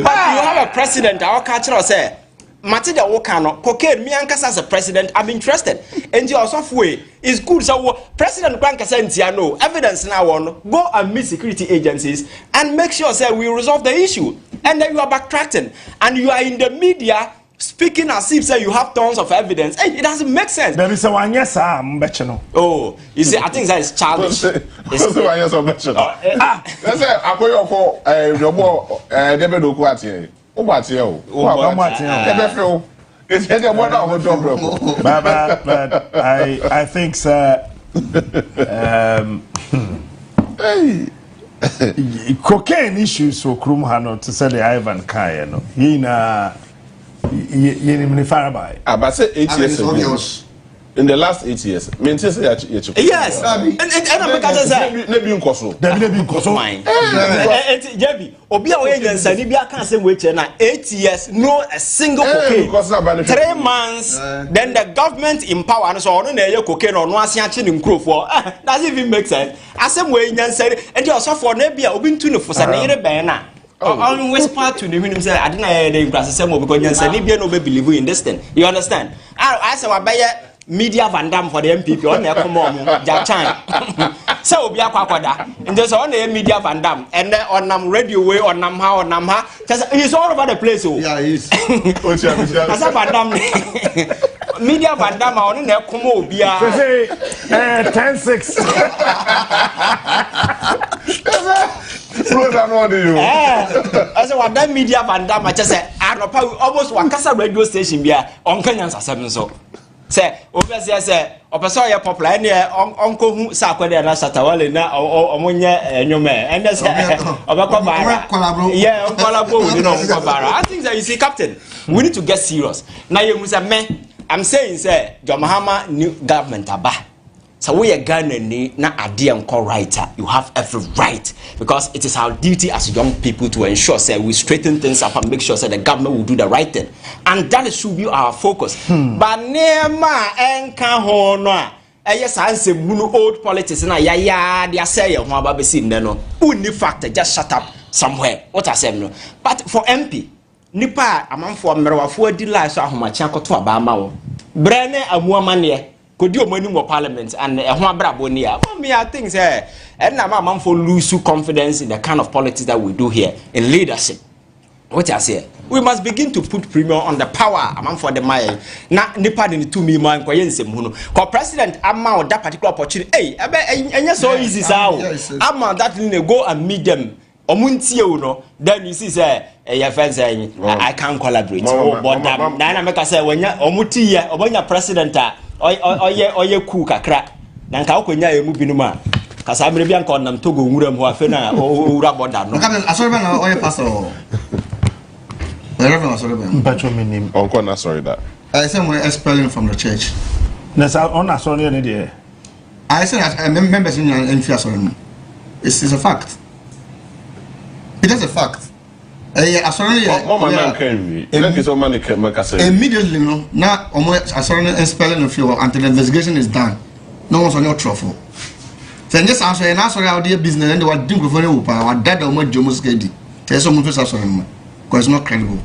have a president, our culture say, Matilda Wakano, cocaine, me and as a president, I'm interested. And your software is good. So, President Branca says, no evidence now on go and meet security agencies and make sure say we resolve the issue. And then you are backtracking and you are in the media. Speaking as if say you have tons of evidence, hey, it doesn't make sense. There is a one yes, oh, you see, I think that is childish. That's one yes, that's it. I put your for your boy, David Okwati. It's but I think, sir, cocaine issues so krum ha no to say the Ivan Kaya no. Yina ni farabai. But say 8 years ago. In the last 8 years, maintain say yes, and I'm say nebi nkoso. Nebi nkoso. Jebi, obi a we nyansani bi aka say we che na 8 years no a single cocaine. 3 months then the government in power and so on na eye cocaine no ase ache ni nkrofo. Does it even make sense? Asem we nyansani and you also for na bia obi ntu ne fosa na yere ben na. On whisper to the minimum say I didn't the grass say because nyansani bia no be believe in this thing. You understand? I say we media Van Dam for the MPP on there come on Jachan. So be akwakwada. And there's on the media Van Dam and then on nam radio way on nam ha. He's all over the place. Yeah, he is. As a Van Dam media Van Dam on there come on be 10-6. As a Van media Van Dam I just say I almost wakasa radio station be on Kenyan Assembly so. Say, obviously, say, Opeso ya popular, and uncle who Sakwade na Satawale na Omonya Nyome, and that's Obakobara. Yeah, Kolabo, you know, Obara. I think that you see, Captain, we need to get serious. Now, you must man, I'm saying, say, John Mahama new government aba. So we are Ghana na idea and call writer. You have every right because it is our duty as young people to ensure say we straighten things up and make sure say the government will do the right thing, and that should be our focus. But nema enka ho no a yes answer munu old politics na ya they say ho aba be sin no uni factor just shut up somewhere. What I say no. But for MP nipa amanfo mmerewafo adi life so ahomachi akoto aba ma wo brene amuamane could you money more parliament and me I think say and I'm for lose confidence in the kind of politics that we do here in leadership. What I say, we must begin to put premium on the power among for the mile. Not nipa ni to me man kwa yense muno. Ko president amount that particular opportunity. Hey, and so easy sao. Amount that go and meet them. Then you see say your friends saying I can't collaborate. But na make say when ya omuti ya obonya president oye ku kakra na nka okonya emu binuma kasa amre bia nka onam togo nwuram ho afe na owura boda no asorbe na oye pastor wherever asorbe mpacho minim onko na sorry that I say we expelling from the church na sa on asorbe ne dey I say members in asorbe it's a fact. It is a fact. Immediately, no. Now, expelling of you until the investigation is done. No one's on your truffle. Then just answer and answer our dear business and what think of any power. Dad or my Jomus Gedi. Tell someone to answer him because it's not credible.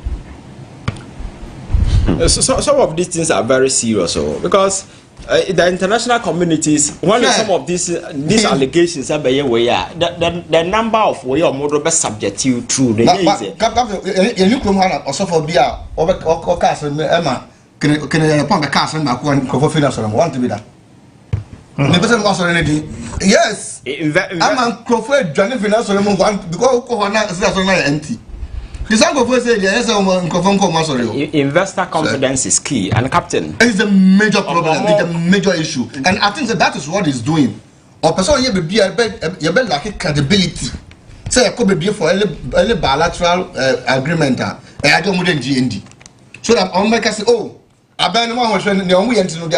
Some of these things are very serious, because the international communities, one of some of these allegations are the number of way or model best subject you through the you come also for beer or castle Emma can upon the castle want to be that. Yes, I'm a crowd Johnny Finance because empty. Investor confidence is key, and Captain, it's a major problem, it's a major issue, and I think that is what he's doing. Or person you be like credibility. Say I could be for any bilateral agreement. I don't want GND. So that on make us say, oh, I ban one when they are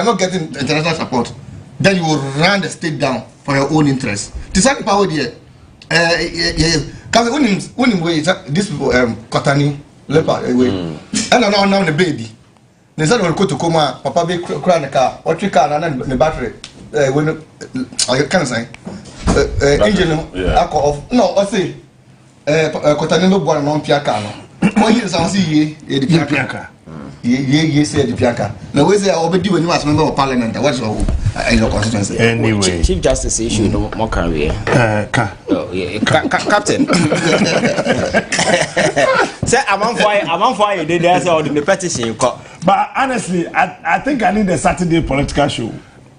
not getting international support. Then you will run the state down for your own interest. The second power there, because these people Kotani leper away. And now the baby. They said we'll go to coma, Papa be crying the car, or three car and the battery. When I can say engine alcohol. No, I say Kotani no born non piacano. What years I see the piaca. Ye said the piaca. Now we say I'll be doing you as member of parliament. What's your constituency? Anyway, Chief Justice issue no more career. Captain. Say I'm on fire. They say all the petition. But honestly, I think I need a Saturday political show.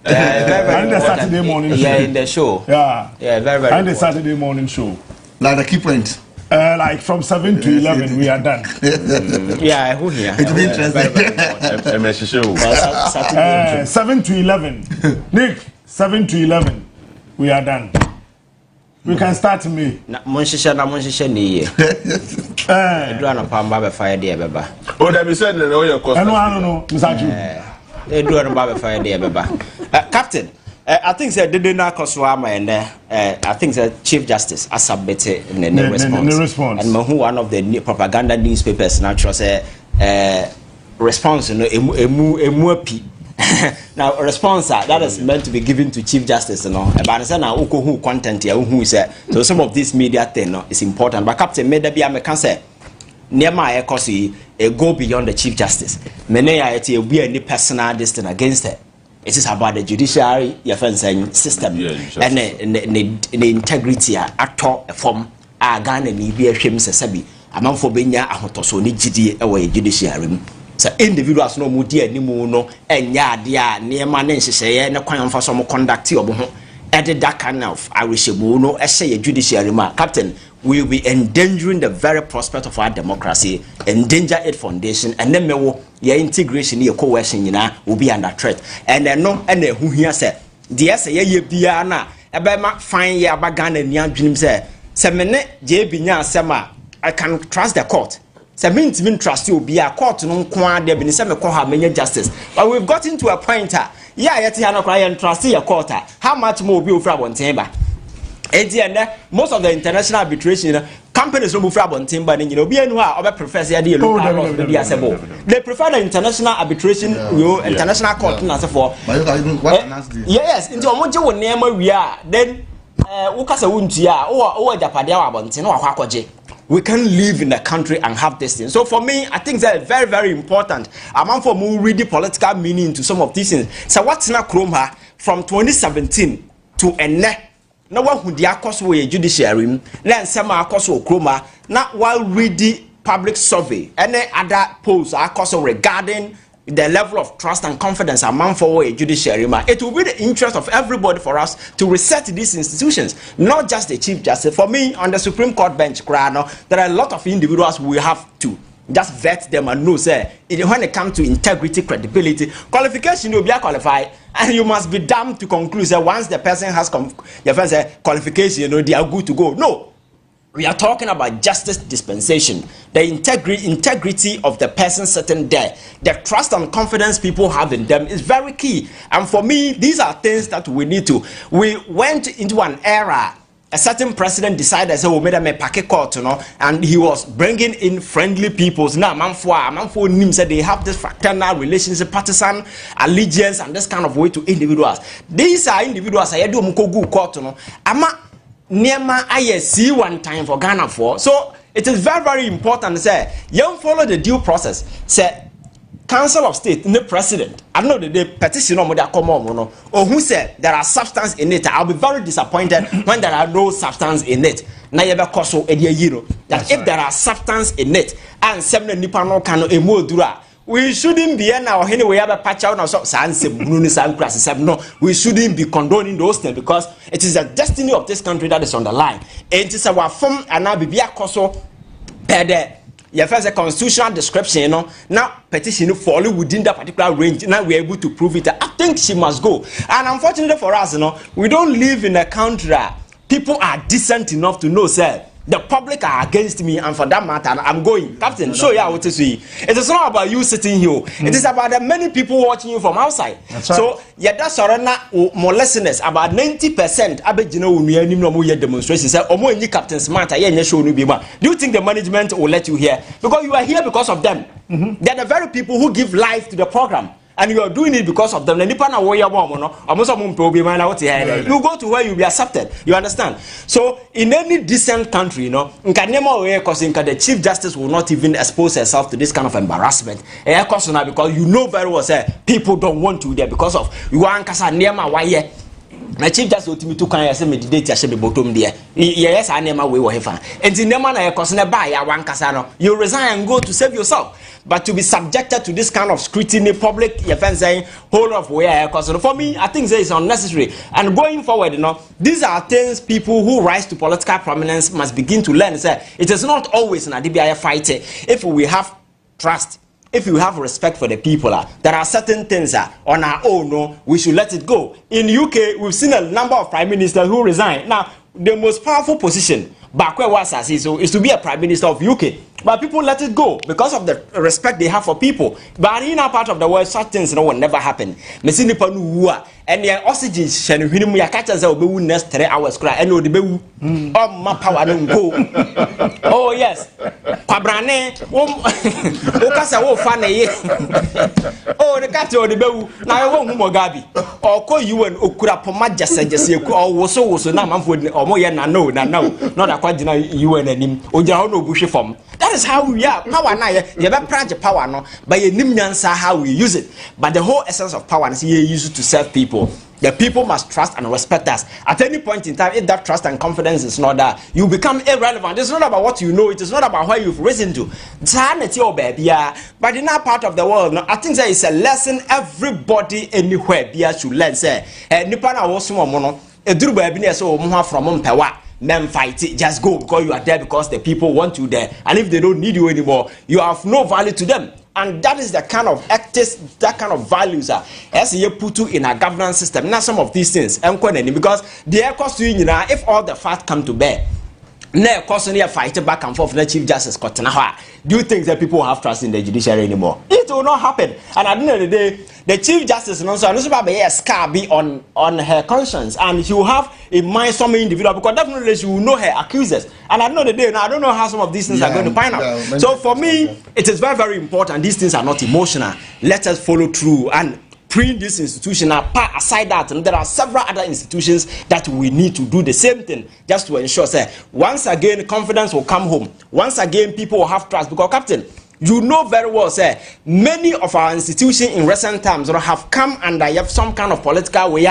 I need a Saturday morning show. Yeah, in the show. Yeah, very. I need a Saturday morning show. Like the key point. Like from 7 to 11, we are done. Yeah, who here? It will be interesting. 7 to 11. Nick, 7 to 11, we are done. We can start me. Na monshisha ni. Edra na pamba be fire dey beba. Oh, that be said no your cost. I know, Mr. Ju. Edra na pamba fire dey beba. Captain, I think that they na koswa and I think that Chief Justice has submitted the response. And who one of the propaganda newspapers naturally say response no emu now response that is meant to be given to Chief Justice but say na who content here who say so some of this media thing is important but Captain made be am can say near cause go beyond the Chief Justice many it will be any personal distance against it. It is about the judiciary system and the integrity actor form Ghana ni be hwem sesabi amanfo benya ahotoso ni gidie e wo judiciary so individuals no mu di animu no enya ade a niema ne nhyehyeye ne kwan mfa so mo conduct obo ho ede that kind of arishebu no ehye judiciary ma captain we will be endangering the very prospect of our democracy, endanger its foundation, and then your integration, your coercion, will be under threat. And then no, and then who here said, the essay ye biana, about fine ya bagan and young dreams say, Semene, Binya Sema, I can trust the court. Means trust you be a court no kwa there been some call her many justice. But we've gotten to a point, yet you cry and trust your court. How much more will you on timber? Most of the international arbitration companies don't move from timber and be a professor they prefer the international arbitration international court for yes into omoje wo name we are then ukasa wuntia o japade abontin no akwakoje. We can live in the country and have this thing. So for me, I think that is very, very important. I'm for more read the political meaning to some of these things. So what's now Chroma from 2017 to now what would the cost way judiciary then some cost Chroma not while read the public survey any other polls are cost regarding the level of trust and confidence among for a judiciary. It will be the interest of everybody for us to reset these institutions, not just the Chief Justice. For me, on the Supreme Court bench, there are a lot of individuals we have to just vet them and know, say, when it comes to integrity, credibility, qualification, you'll be qualified, and you must be damned to conclude that once the person has qualification, they are good to go. No. We are talking about justice dispensation, the integrity of the person sitting there, the trust and confidence people have in them is very key. And for me, these are things that we need to. We went into an era. A certain president decided, so we made a packet court, and he was bringing in friendly peoples. Now, Manfo Nim said they have this fraternal relationship, partisan allegiance, and this kind of way to individuals. These are individuals. I do mukogu court, Nema I see one time for Ghana for. So it is very, very important to say, you follow the due process. Say, Council of State, the president, I know that the petition or who said there are substance in it. I'll be very disappointed when there are no substance in it. That if there are substance in it, and some Nipano can emodura. We shouldn't be now anyway have a patch out of no, we shouldn't be condoning those things because it is the destiny of this country that is on the line. It is our form and now be a coso per the first a constitutional description, now petition fall within that particular range. Now we're able to prove it. I think she must go. And unfortunately for us, we don't live in a country that people are decent enough to know, sir. The public are against me, and for that matter, I'm going. Captain, show you what to see. It is not about you sitting here. It is about the many people watching you from outside. That's right. So, yeah, that's more listeners. About 90% abegina demonstrations. Say, Captain Smart, do you think the management will let you hear? Because you are here because of them. They are the very people who give life to the program. And you are doing it because of them. You go to where you be accepted. You understand? So in any decent country, the Chief Justice will not even expose herself to this kind of embarrassment. Because you know very well, people don't want you there because of you are why. My Chief Justice ultimately took on a meditate as a bottom there. Yes, I never will have fun. And in the manner you resign and go to save yourself. But to be subjected to this kind of scrutiny, public offense, whole of where for me, I think that is unnecessary. And going forward, these are things people who rise to political prominence must begin to learn. It is not always an ADBI fight. If we have trust, if you have respect for the people, there are certain things on our own, we should let it go. In UK, we've seen a number of prime ministers who resign. Now, the most powerful position back where was so is to be a prime minister of UK. But people let it go because of the respect they have for people. But in our part of the world, such things will never happen. And the oxygen shen him ya catch us will be next 3 hours cry and no the be my power don't go. Oh yes. Pabrane okasa wo fa na ye. Oh the catch or the be na I won Mugabe. Or call you and okura poma jesse or woso na man for or mo ye na no not akwadina you and him. Oja no bush form. That is how we are. Power na you be project power no but you nim nyansa how we use it. But the whole essence of power is you use it to serve people. The people must trust and respect us. At any point in time, if that trust and confidence is not there, you become irrelevant. It's not about what you know. It is not about where you've risen to. But in our part of the world, I think there is a lesson everybody anywhere should learn. Say, Nipa na wo sumo mo no, eduru ba bi na so mo from mpewa. Men fight it, just go because you are there because the people want you there. And if they don't need you anymore, you have no value to them. And that is the kind of ethics, that kind of values as you put you in a governance system. Now some of these things, because the cost to you know, if all the facts come to bear, now constantly fighting back and forth, the Chief Justice do you think that people have trust in the judiciary anymore? It will not happen. And at the end of the day, the Chief Justice and also a scar be on her conscience, and she will have in mind some individual because definitely she will know her accusers. And at the end of the day, now I don't know how some of these things are going to pan out. So for me, it is very, very important. These things are not emotional. Let us follow through and bring this institution apart. Aside that, and there are several other institutions that we need to do the same thing just to ensure say once again confidence will come home. Once again people will have trust because Captain, you know very well say many of our institutions in recent times have come under some kind of political way.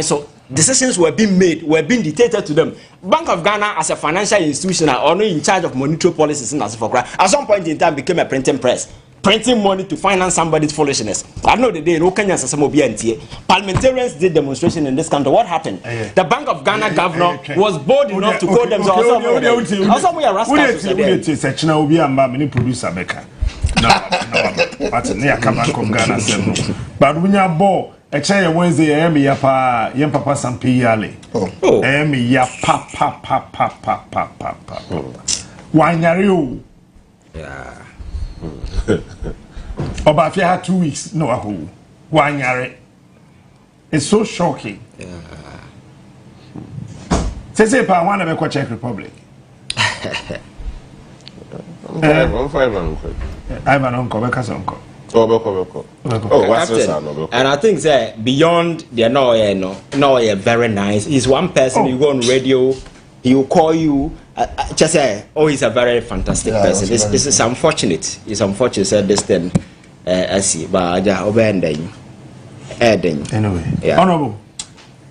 So decisions were being made, were being dictated to them. Bank of Ghana as a financial institution are only in charge of monetary policies in Asifokra. At some point in time became a printing press. Printing money to finance somebody's foolishness. I know the day no Kenyans parliamentarians did demonstration in this country. What happened? The Bank of Ghana governor was bold enough to call themselves. Also, we are rascals. But when you bought a chair Wednesday, I am ya papa Sampi Yale. I am ya papa. Why are you? Yeah. But if you had 2 weeks, no, 1 year. It's so shocking. Say, I want to make a Czech Republic. I'm five, uncle. I'm an uncle, because uncle. And I think that beyond the no, very nice. He's one person. You go on radio, he will call you. Just say, oh, he's a very fantastic person. This is unfortunate. It's unfortunate that this thing, I see, but I obeying. Anyway, yeah. Honorable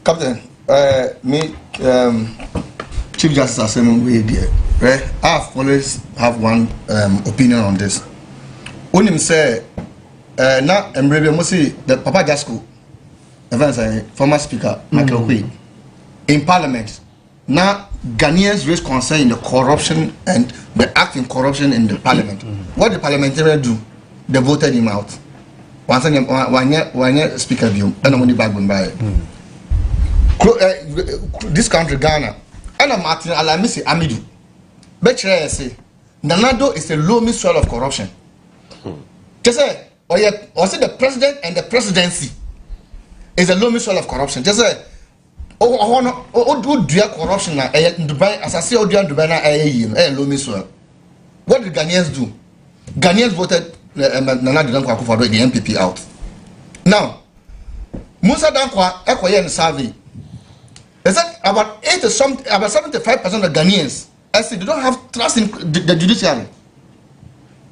Captain, me, Chief Justice Assembly, we dear. Right? I've always have one opinion on this. When him say, now I'm ready to see the Papa Gasco, former Speaker Michael Quay, in Parliament. Now Ghanaians raise concern in the corruption and the act in corruption in the Parliament. What the parliamentarians do, they voted him out. One year Speaker view, and I'm only back by this country, Ghana, and I'm Martin Alamisi Amidu. Betray say, Nanado is a loamy soil of corruption. Just say, or say the president and the presidency is a loamy soil of corruption. Just say, do corruption in Dubai, as I say, Dubai, loamy soil. What did Ghanaians do? Ghanaians voted Nana Dankwa for the MPP out. Now, Musa Dankwa, Ekoye and Savi, they said about 75% of Ghanaians, I said they don't have trust in the judiciary.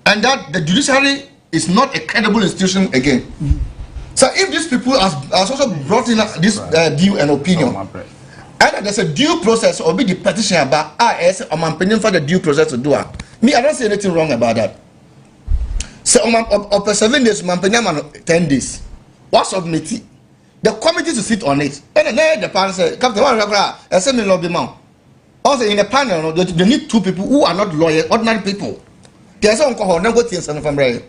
And that the judiciary is not a credible institution again. So if these people are also brought in this view and opinion, either there's a due process or be the petition about I'm opinion for the due process to do it. Me, I don't see anything wrong about that. So for 7 days, 10 days. What's submitted? The committee to sit on it. And then the panel say, Captain, I said, lobby man. Also in the panel, they need 2 people who are not lawyers, ordinary people. There's some call never things from there.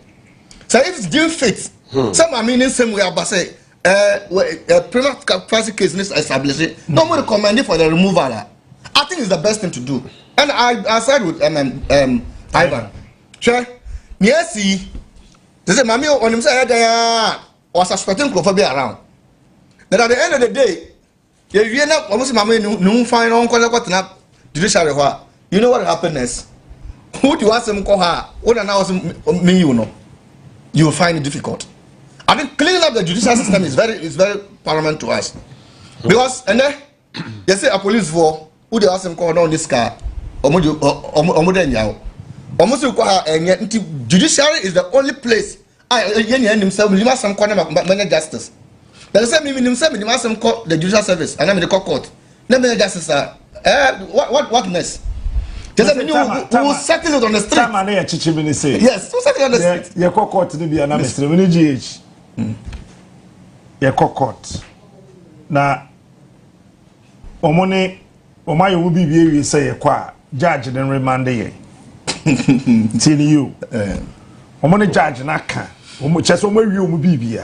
So if it's due fit, some are meaning same way about say, prima facie case is established. No more recommended for the removal. I think it's the best thing to do. And I side with Ivan. Sure. Yes, see. They say, Mammy, on him say, was suspecting Clophobia around. Then at the end of the day, you end up almost Mammy, no fine on Quanaquatana, judiciary. You know what happened is? Who do you ask him call her? What an hour me, you know? You will find it difficult. I think cleaning up the judicial system is very paramount to us. Because, and then, they say a police for who they ask him call down this car, judiciary is the only place himself some corner justice. There is some himself the judicial service and I'm in the court. Let me justice what next? We will settle it on the street. Yes, we'll settle it on the street. Your court to be an amnesty. We need GH. Your court. Now, Omone, Omayo will be very say a qua judge and remand ye. Tell you, Omone judge naka. Just on where you will be.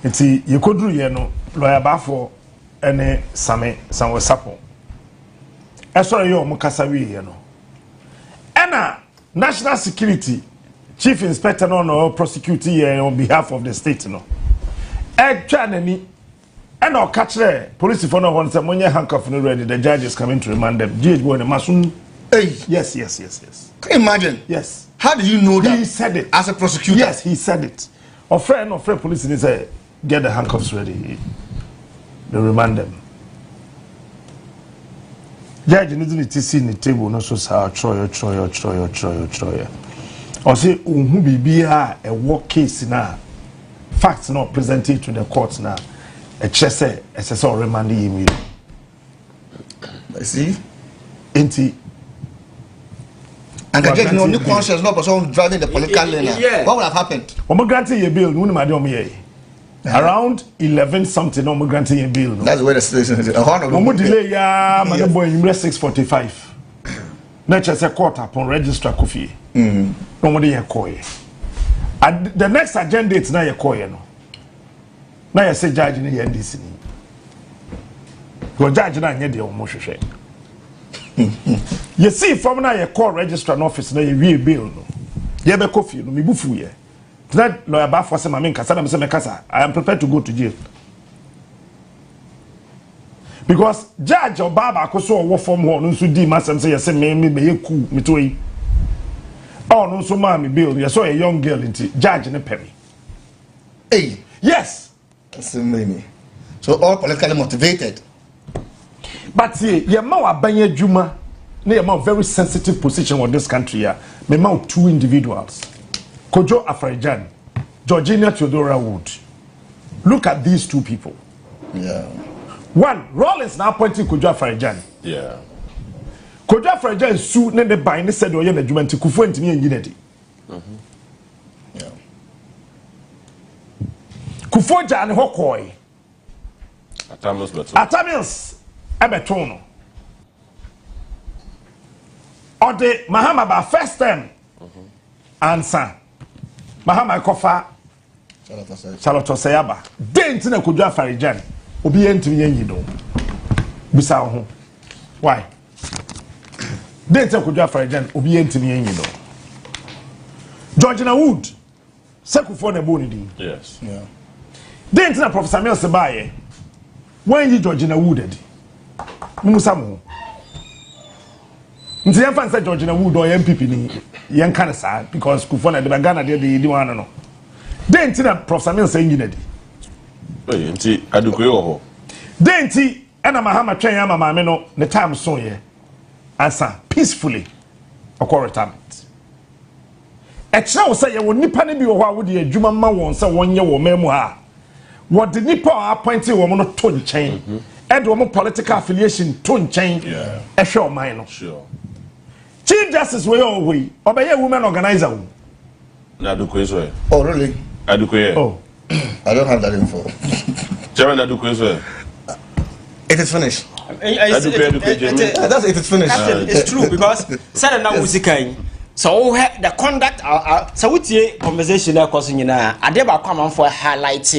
It's you could do, you know, lawyer Baffo and some supple. Sorry, you Mukasawi, you know. Anna, National Security Chief Inspector no prosecutor on behalf of the state, you know. Actually, and I'll catch the police for no one. When you handcuff ready, the judge is coming to remand them. Judge going to masun. Hey, yes. Can you imagine? Yes. How do you know that? He said it as a prosecutor. Yes, he said it. Or friend police in say get the handcuffs ready. They remand them. Judge needs to see in the table, no so Troy. Or say, who be a work case now. Facts not presented to the courts now. A chese, SSR remanding him. I see. Ain't and the judge no new conscience, no person driving the political lane. Yeah. What would have happened? Granting your bill, around 11 something, granting your bill. That's where the situation is. Delay, my boy, 6:45. Nature say court upon register coffee. Nobody here call you. The next agenda is now your call you. Now you say judge in the NDC. Go judge now you the almost share. You see from now your call register office now you real bill. You be coffee no me bufu ye. Tonight lawyer ba for say mama nkasa na me say me kasa. I am prepared to go to jail. Because judge or baba koso wo form ho no so di masem say yes me be cool me to yi. Oh no so ma me bill you saw a young girl into judge ne pay me. Hey, yes. Me. So all politically motivated. But see, your ma wa banye juma, na your very sensitive position in this country here. Me ma two individuals. Kojo Afrajan, Georgina Theodora Wood. Look at these two people. Yeah. One, Rollins now pointing Kojo Afrajan. Yeah. Kojo Afrajan su ne de buy ne said oye na dwuma nti kufu ntimi enginedi. Yeah. Kufu ja ne hokoi. Atamius ebeton no. Ode Mahama ba first time. Answer. Mahama kofa Charlotte Sayaba. Dent na Kojo Afrajan. Obi entimi enyi do. Bisa ho. Why? Dent na Kojo Afrajan obi entimi enyi do. Georgina Wood. Sekufo na boni din. Yes. Yeah. Dent na Professor Samuel Sebaye. When you Georgina Wood edi. Musamu. Nti yan fan say Georgina Wood or MPP ni yan kan sa because Kufo na de Ghana de di wan no. Dent na Professor Samuel say ngi edi. Oye nti adukoye ho. Dent na Mahama twen ya mama me no the time so ye. Answer peacefully. Okọ retirement. E kira wo say ye wo nipa ne bi wo ho a wo de adwuma ma won say wonye wo memu ha. What the nipa appointed woman no to nchen. And woman political affiliation to nchen. Yeah. E hwe o man no. Sure. Chief Justice we always obey women organizer. Na adukoye so. Oh really? Adukoye. Oh. I don't have that info. Chairman adukoye so. It is finished. It It is finished. it's true because said na musikan So the conduct so what's the conversation cause adeba come for highlight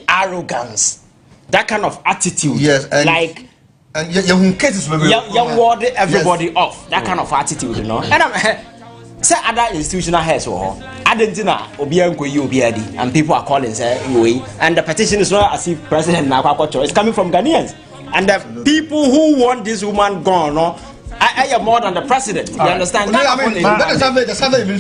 arrogance, that kind of attitude. Yes, and like and you cases ward everybody off, that kind of attitude, you know. And I'm say other institutional heads or Addison and people are calling say and the petition is not as if President Nakwakocho is coming from Ghanaians, and the people who want this woman gone, I am more than the president. You understand? I mean, that is even